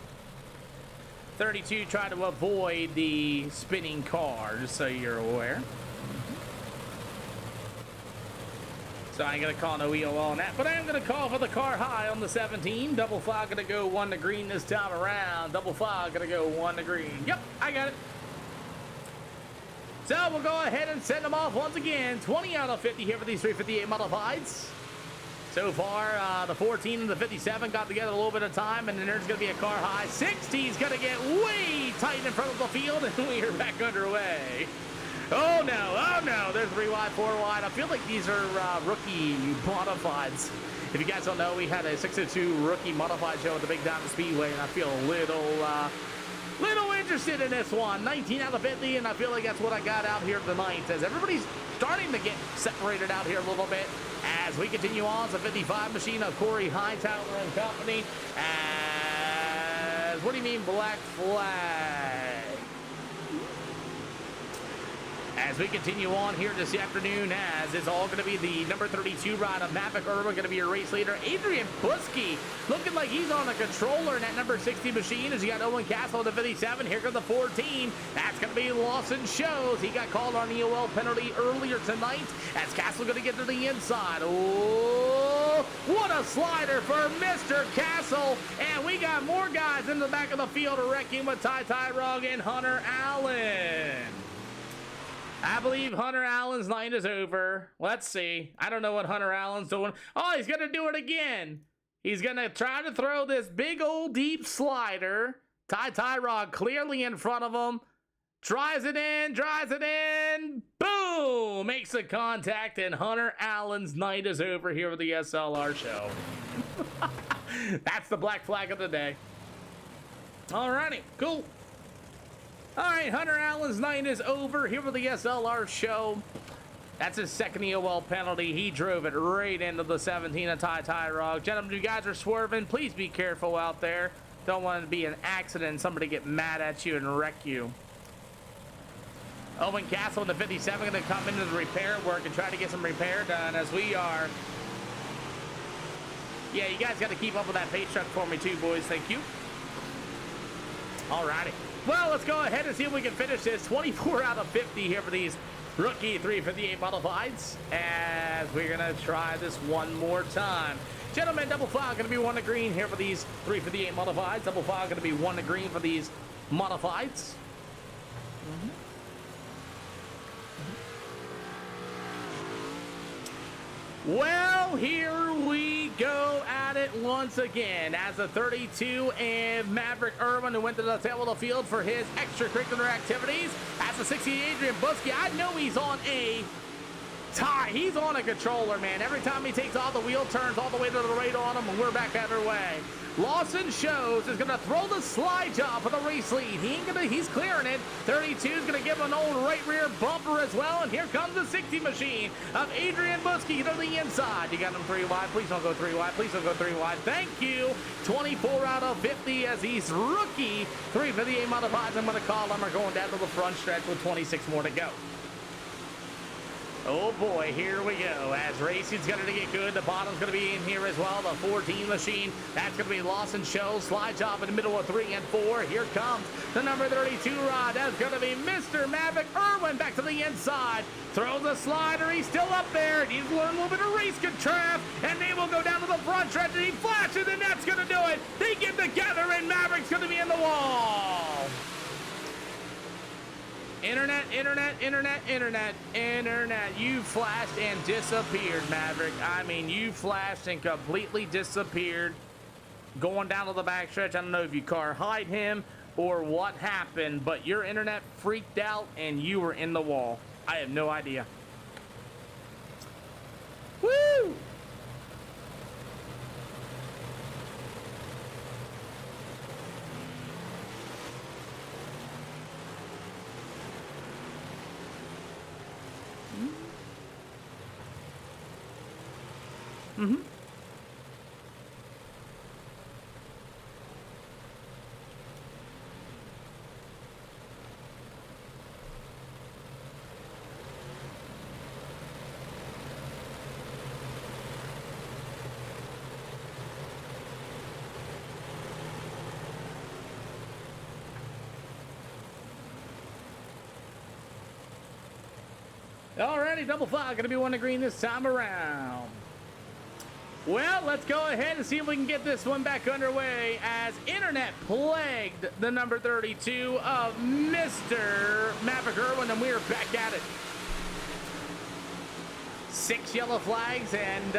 32 trying to avoid the spinning car, just so you're aware. So I ain't going to call no EOL on that, but I am going to call for the car high on the 17. Double fog going to go 1 to green this time around. Double fog going to go 1 to green. Yep, I got it. So we'll go ahead and send them off once again. 20 out of 50 here for these 358 modifieds. So far, the 14 and the 57 got together a little bit of time, and then there's going to be a car high. 60 is going to get way tight in front of the field, and we are back underway. Oh no, there's 3 wide, 4 wide. I feel like these are rookie modifieds. If you guys don't know, we had a 602 rookie modified show at the Big Diamond Speedway, and I feel a little interested in this one. 19 out of 50, and I feel like that's what I got out here tonight, as everybody's starting to get separated out here a little bit. As we continue on, it's a 55 machine of Corey Hightower and company. As, what do you mean black flag? As we continue on here this afternoon, as it's all going to be the number 32 ride of Maverick Irwin, going to be your race leader. Adrian Buskey looking like he's on a controller in that number 60 machine, as you got Owen Castle in the 57. Here comes the 14. That's going to be Lawson Shows. He got called on EOL penalty earlier tonight, as Castle going to get to the inside. Oh, what a slider for Mr. Castle. And we got more guys in the back of the field wrecking with Ty Rugg and Hunter Allen. I believe Hunter Allen's night is over. Let's see. I don't know what Hunter Allen's doing. Oh, he's going to do it again. He's going to try to throw this big old deep slider. Ty Rugg clearly in front of him. Drives it in. Boom! Makes the contact, and Hunter Allen's night is over here with the SLR show. That's the black flag of the day. Alrighty, cool. All right, Hunter Allen's night is over here with the SLR show. That's his second EOL penalty. He drove it right into the 17 of Ty Rugg. Gentlemen, you guys are swerving. Please be careful out there. Don't want it to be an accident and somebody get mad at you and wreck you. Owen Castle in the 57 going to come into the repair work and try to get some repair done, as we are. Yeah, you guys got to keep up with that pace truck for me too, boys. Thank you. All righty. Well, let's go ahead and see if we can finish this. 24 out of 50 here for these rookie 358 modifieds, as we're going to try this one more time. Gentlemen, double file going to be 1 to green here for these 358 modifieds. Double file going to be 1 to green for these modifieds. Well, here we go at it once again, as a 32 and Maverick Irwin, who went to the tail of the field for his extracurricular activities. As a 60 Adrian Buskey, I know he's on a tie. He's on a controller, man. Every time he takes off, the wheel turns all the way to the right on him, and we're back underway. Lawson Shows is going to throw the slide job for the race lead. He's clearing it. 32 is going to give him an old right rear bumper as well. And here comes the 60 machine of Adrian Buskey to the inside. You got him 3 wide. Please don't go 3 wide. Please don't go 3 wide. Thank you. 24 out of 50 as he's rookie. 358 modifieds, I'm going to call him, are going down to the front stretch with 26 more to go. Oh boy, here we go. As racing's going to get good, the bottom's going to be in here as well. The 14 machine, that's going to be Lawson Shows. Slide job in the middle of 3 and 4. Here comes the number 32 rod. That's going to be Mr. Maverick Irwin back to the inside. Throws the slider. He's still up there. He's learned a little bit of race control, and they will go down to the front stretch, and he flashes, and that's going to do it. They get together, and Maverick's going to be in the wall. Internet. You flashed and disappeared, Maverick. I mean, you flashed and completely disappeared. Going down to the backstretch. I don't know if you car hide him or what happened, but your internet freaked out and you were in the wall. I have no idea. Woo! Mm-hmm. Alrighty, double file, gonna be 1 to green this time around. Well, let's go ahead and see if we can get this one back underway, as internet plagued the number 32 of Mr. Maverick Irwin, and we are back at it. 6 yellow flags, and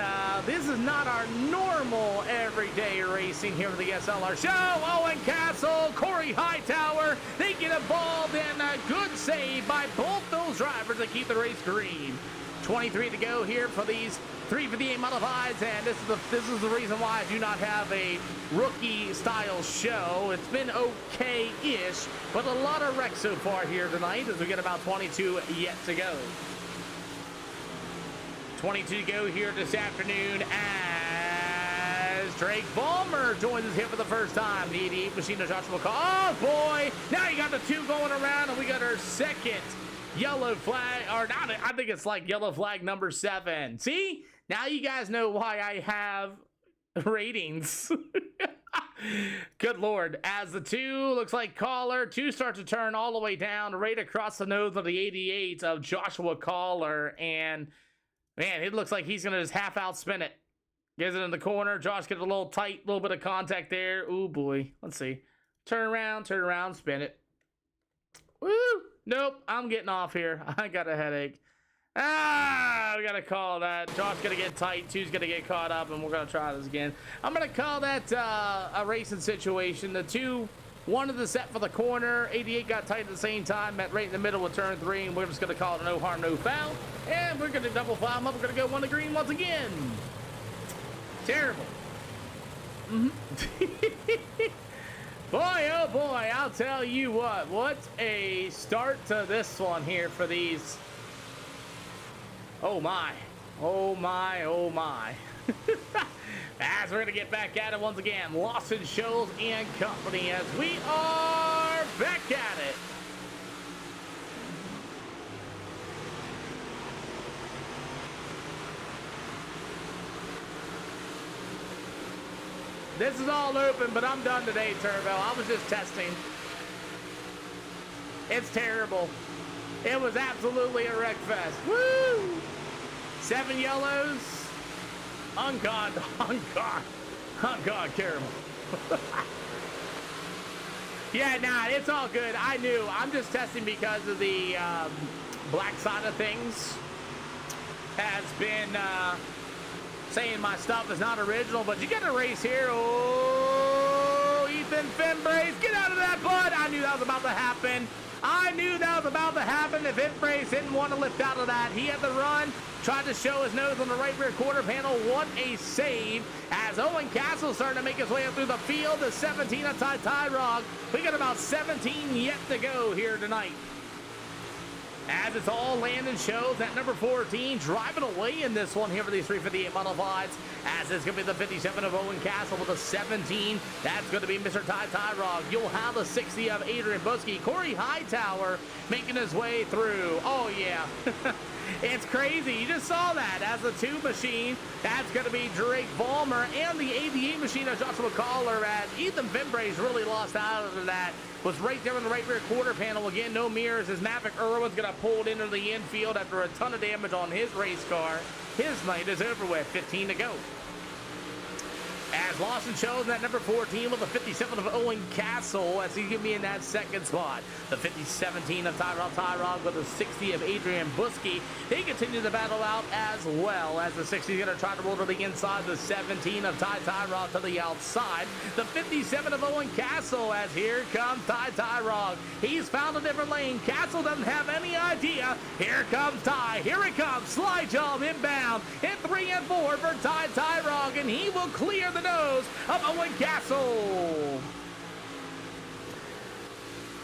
this is not our normal everyday racing here at the SLR show. Owen Castle, Corey Hightower, they get involved in a good save by both those drivers to keep the race green. 23 to go here for these 358 modifieds, and this is the reason why I do not have a rookie style show. It's been okay-ish, but a lot of wrecks so far here tonight as we get about 22 yet to go. 22 to go here this afternoon as Drake Ballmer joins us here for the first time. The 88 machine of Joshua Call. Oh boy! Now you got the 2 going around, and we got our second yellow flag, or not, I think it's like yellow flag number 7. See? Now you guys know why I have ratings. Good Lord. As the 2 looks like Caller, 2 starts to turn all the way down right across the nose of the 88 of Joshua Caller, and man, it looks like he's going to just half out spin it. Gets it in the corner. Josh gets a little tight, little bit of contact there. Ooh, boy. Let's see. Turn around, spin it. Woo! Nope, I'm getting off here. I got a headache. We got to call that. Josh's going to get tight. 2's going to get caught up, and we're going to try this again. I'm going to call that a racing situation. The 2 wanted the set for the corner. 88 got tight at the same time, met right in the middle of turn 3, and we're just going to call it a no harm, no foul. And we're going to double foul them up. We're going to go 1 to green once again. Terrible. Boy, oh boy, I'll tell you what a start to this one here for these. Oh my, oh my, oh my. As we're going to get back at it once again, Lawson Scholes and company as we are back at it. This is all open, but I'm done today, Turbo. I was just testing. It's terrible. It was absolutely a wreck fest. Woo! 7 yellows. On God, terrible. Yeah, nah, it's all good. I knew. I'm just testing because of the black side of things. Has been saying my stuff is not original, but you get a race here. Oh, Ethan Finbrace, get out of that, bud. I knew that was about to happen. If Finbrace didn't want to lift out of that, he had the run, tried to show his nose on the right rear quarter panel. What a save as Owen Castle starting to make his way up through the field. The 17 of Ty Rog. We got about 17 yet to go here tonight. As it's all Landon Shows at number 14, driving away in this one here for these 358 modifieds. As it's going to be the 57 of Owen Castle with a 17. That's going to be Mr. Ty Rog. You'll have the 60 of Adrian Buskey. Corey Hightower making his way through. Oh, yeah. It's crazy. You just saw that as the 2 machine. That's going to be Drake Ballmer and the 88 machine of Joshua Caller as Ethan Finbrace really lost out of that. Was right there in the right rear quarter panel. Again, no mirrors as Maverick Irwin's going to pull it into the infield after a ton of damage on his race car. His night is over with. 15 to go. As Lawson shows that number 14 with the 57 of Owen Castle as he give me in that second spot. The 50-17 of Tyrod with the 60 of Adrian Buskey. They continue the battle out as well as the 60 is going to try to roll to the inside. The 17 of Tyrod to the outside. The 57 of Owen Castle as here comes Tyrod. He's found a different lane. Castle doesn't have any idea. Here comes Ty. Here it comes. Slide job inbound. Hit 3 and 4 for Tyrod, and he will clear the nose of Owen Castle.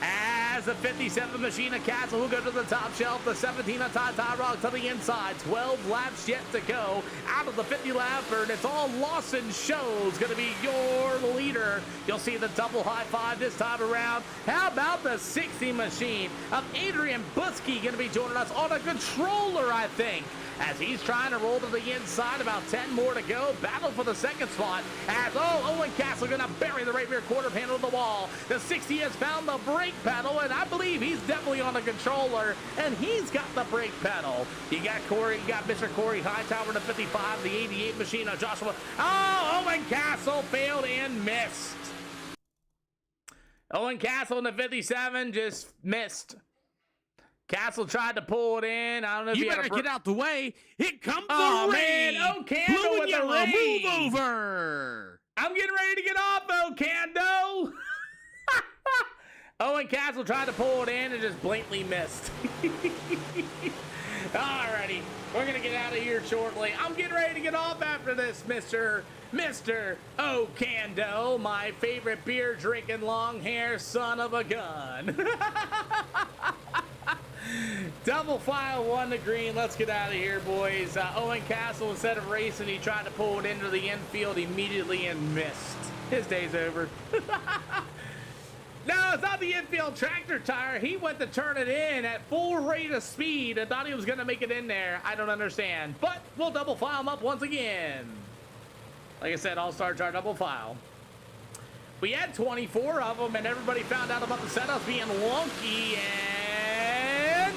As the 57 machine of Castle will go to the top shelf, the 17 of Tyrod to the inside. 12 laps yet to go out of the 50 lapper, and it's all Lawson Shows going to be your leader. You'll see the double high five this time around. How about the 60 machine of Adrian Buskey going to be joining us on a controller, I think, as he's trying to roll to the inside. About 10 more to go. Battle for the second spot as, Owen Castle going to bury the right rear quarter panel of the wall. The 60 has found the brake pedal, and I believe he's definitely on the controller, and he's got the brake pedal. You got Mr. Corey Hightower in the 55, the 88 machine of Joshua. Owen Castle failed and missed. Owen Castle in the 57 just missed. Castle tried to pull it in. I don't know if You he had better a get out the way. Here comes Oh, the man. rain. Okando Blue with and the yellow, rain. move over. I'm getting ready to get off, Okando. Owen Castle tried to pull it in and just blatantly missed. Alrighty, we're gonna get out of here shortly. I'm getting ready to get off after this, Mr. Okando, my favorite beer drinking long hair son of a gun. Double file, 1 to green. Let's get out of here, boys. Owen Castle, instead of racing, he tried to pull it into the infield immediately and missed. His day's over. No, it's not the infield tractor tire. He went to turn it in at full rate of speed and thought he was going to make it in there. I don't understand. But we'll double file him up once again. Like I said, all-stars are double file. We had 24 of them, and everybody found out about the setups being wonky, and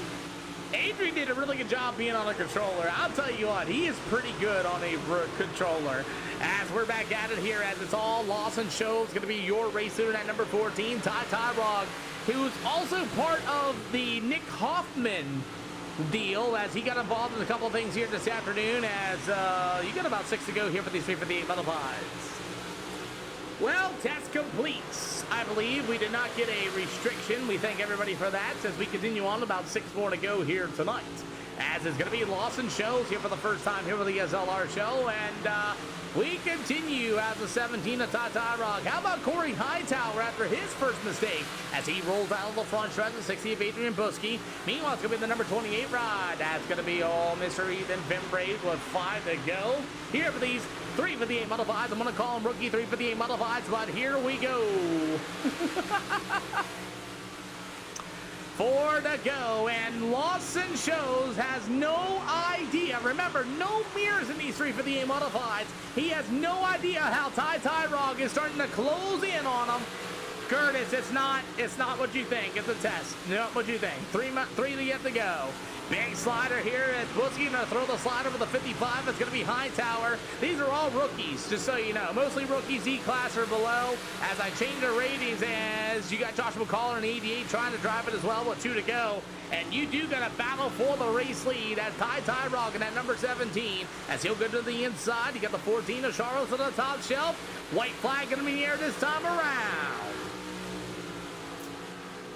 Adrian did a really good job being on a controller. I'll tell you what, he is pretty good on a controller. As we're back at it here, as it's all Lawson Show, it's going to be your race suit at number 14, Ty Tyrog, who's also part of the Nick Hoffman deal, as he got involved in a couple of things here this afternoon, as you got about 6 to go here for these 358 modifieds. Well, test completes. I believe we did not get a restriction. We thank everybody for that as we continue on, about 6 more to go here tonight. As it's going to be Lawson Shows here for the first time here for the SLR show, and we continue as the 17 of Ty Rock. How about Corey Hightower after his first mistake as he rolls out of the front stretch, the 60 of Adrian Buski. Meanwhile, it's going to be the number 28 ride. That's going to be all Mr. Ethan Fimbrace with 5 to go here for these 358 modifieds. I'm going to call them rookie 358 modifieds, but here we go. 4 to go, and Lawson Shows has no idea. Remember, no mirrors in these 358 modifieds. He has no idea how Ty Tyrog is starting to close in on him. Curtis, it's not what you think. It's a test. Not what you think. Three yet to go. Big slider here as Buski gonna throw the slider with a 55. It's gonna be Hightower. These are all rookies, just so you know. Mostly rookies, E-class or below. As I change the ratings, as you got Josh McCall and 88 trying to drive it as well with 2 to go. And you do got to battle for the race lead as Ty Tyrog in that number 17. As he'll go to the inside. You got the 14 of Charles to the top shelf. White flag gonna be in the air this time around.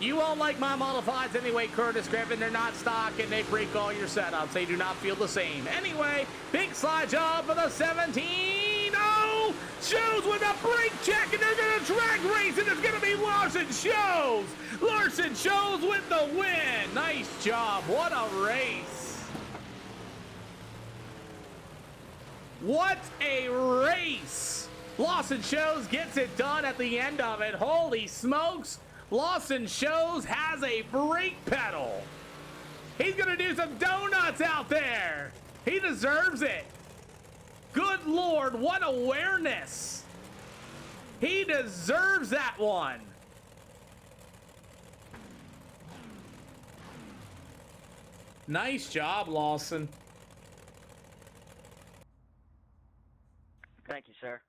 You won't like my modifieds anyway, Curtis Griffin. They're not stock and they break all your setups. They do not feel the same. Anyway, big slide job for the 17. Oh, Shows with a brake check and they're going to drag race and it's going to be Larson Shows. Larson Shows with the win. Nice job. What a race. What a race. Lawson Shows gets it done at the end of it. Holy smokes. Lawson Shows has a brake pedal. He's going to do some donuts out there. He deserves it. Good Lord, what awareness. He deserves that one. Nice job, Lawson. Thank you, sir.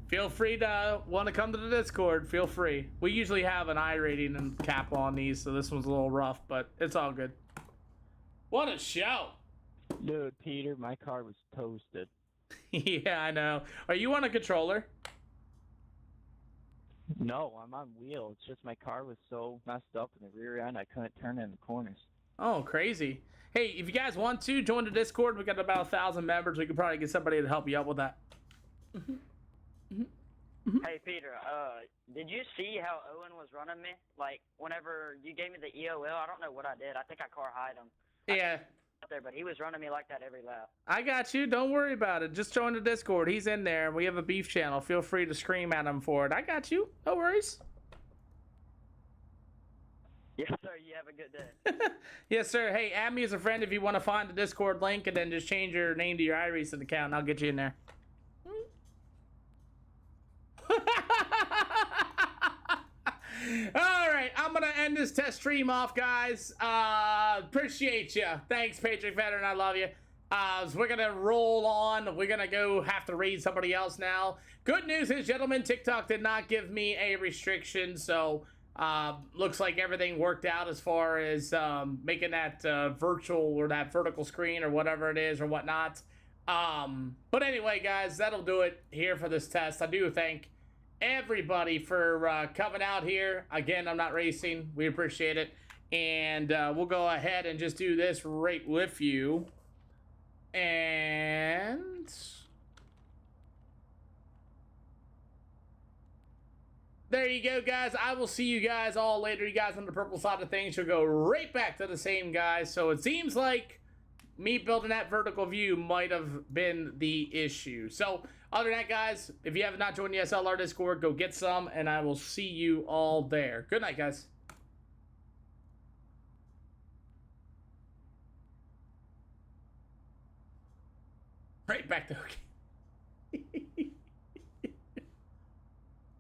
Feel free to want to come to the Discord. Feel free. We usually have an I rating and cap on these, so this one's a little rough, but it's all good. What a show. Dude, Peter, my car was toasted. Yeah, I know. Are you on a controller? No, I'm on wheel. It's just my car was so messed up in the rear end, I couldn't turn in the corners. Oh, crazy. Hey, if you guys want to, join the Discord. We got about 1,000 members. We could probably get somebody to help you out with that. Hey, Peter, did you see how Owen was running me? Like, whenever you gave me the EOL, I don't know what I did. I think I car hide him. Yeah. Out there, but he was running me like that every lap. I got you. Don't worry about it. Just join the Discord. He's in there. We have a beef channel. Feel free to scream at him for it. I got you. No worries. Yes, sir. You have a good day. Yes, sir. Hey, add me as a friend if you want to find the Discord link and then just change your name to your iRacing account and I'll get you in there. All right, I'm gonna end this test stream off, guys. Appreciate you. Thanks, Patriot Veteran. I love you. So we're gonna roll on. We're gonna go have to raid somebody else now. Good news is, gentlemen, TikTok did not give me a restriction, so Looks like everything worked out as far as making that virtual or that vertical screen or whatever it is or whatnot. But anyway, guys, that'll do it here for this test. I do thank everybody for coming out here. Again, I'm not racing. We appreciate it. And we'll go ahead and just do this right with you. And there you go, guys. I will see you guys all later. You guys on the purple side of things, you'll go right back to the same guys. So it seems like me building that vertical view might have been the issue. So other than that, guys, if you have not joined the SLR Discord, go get some, and I will see you all there. Good night, guys. Right back to okay.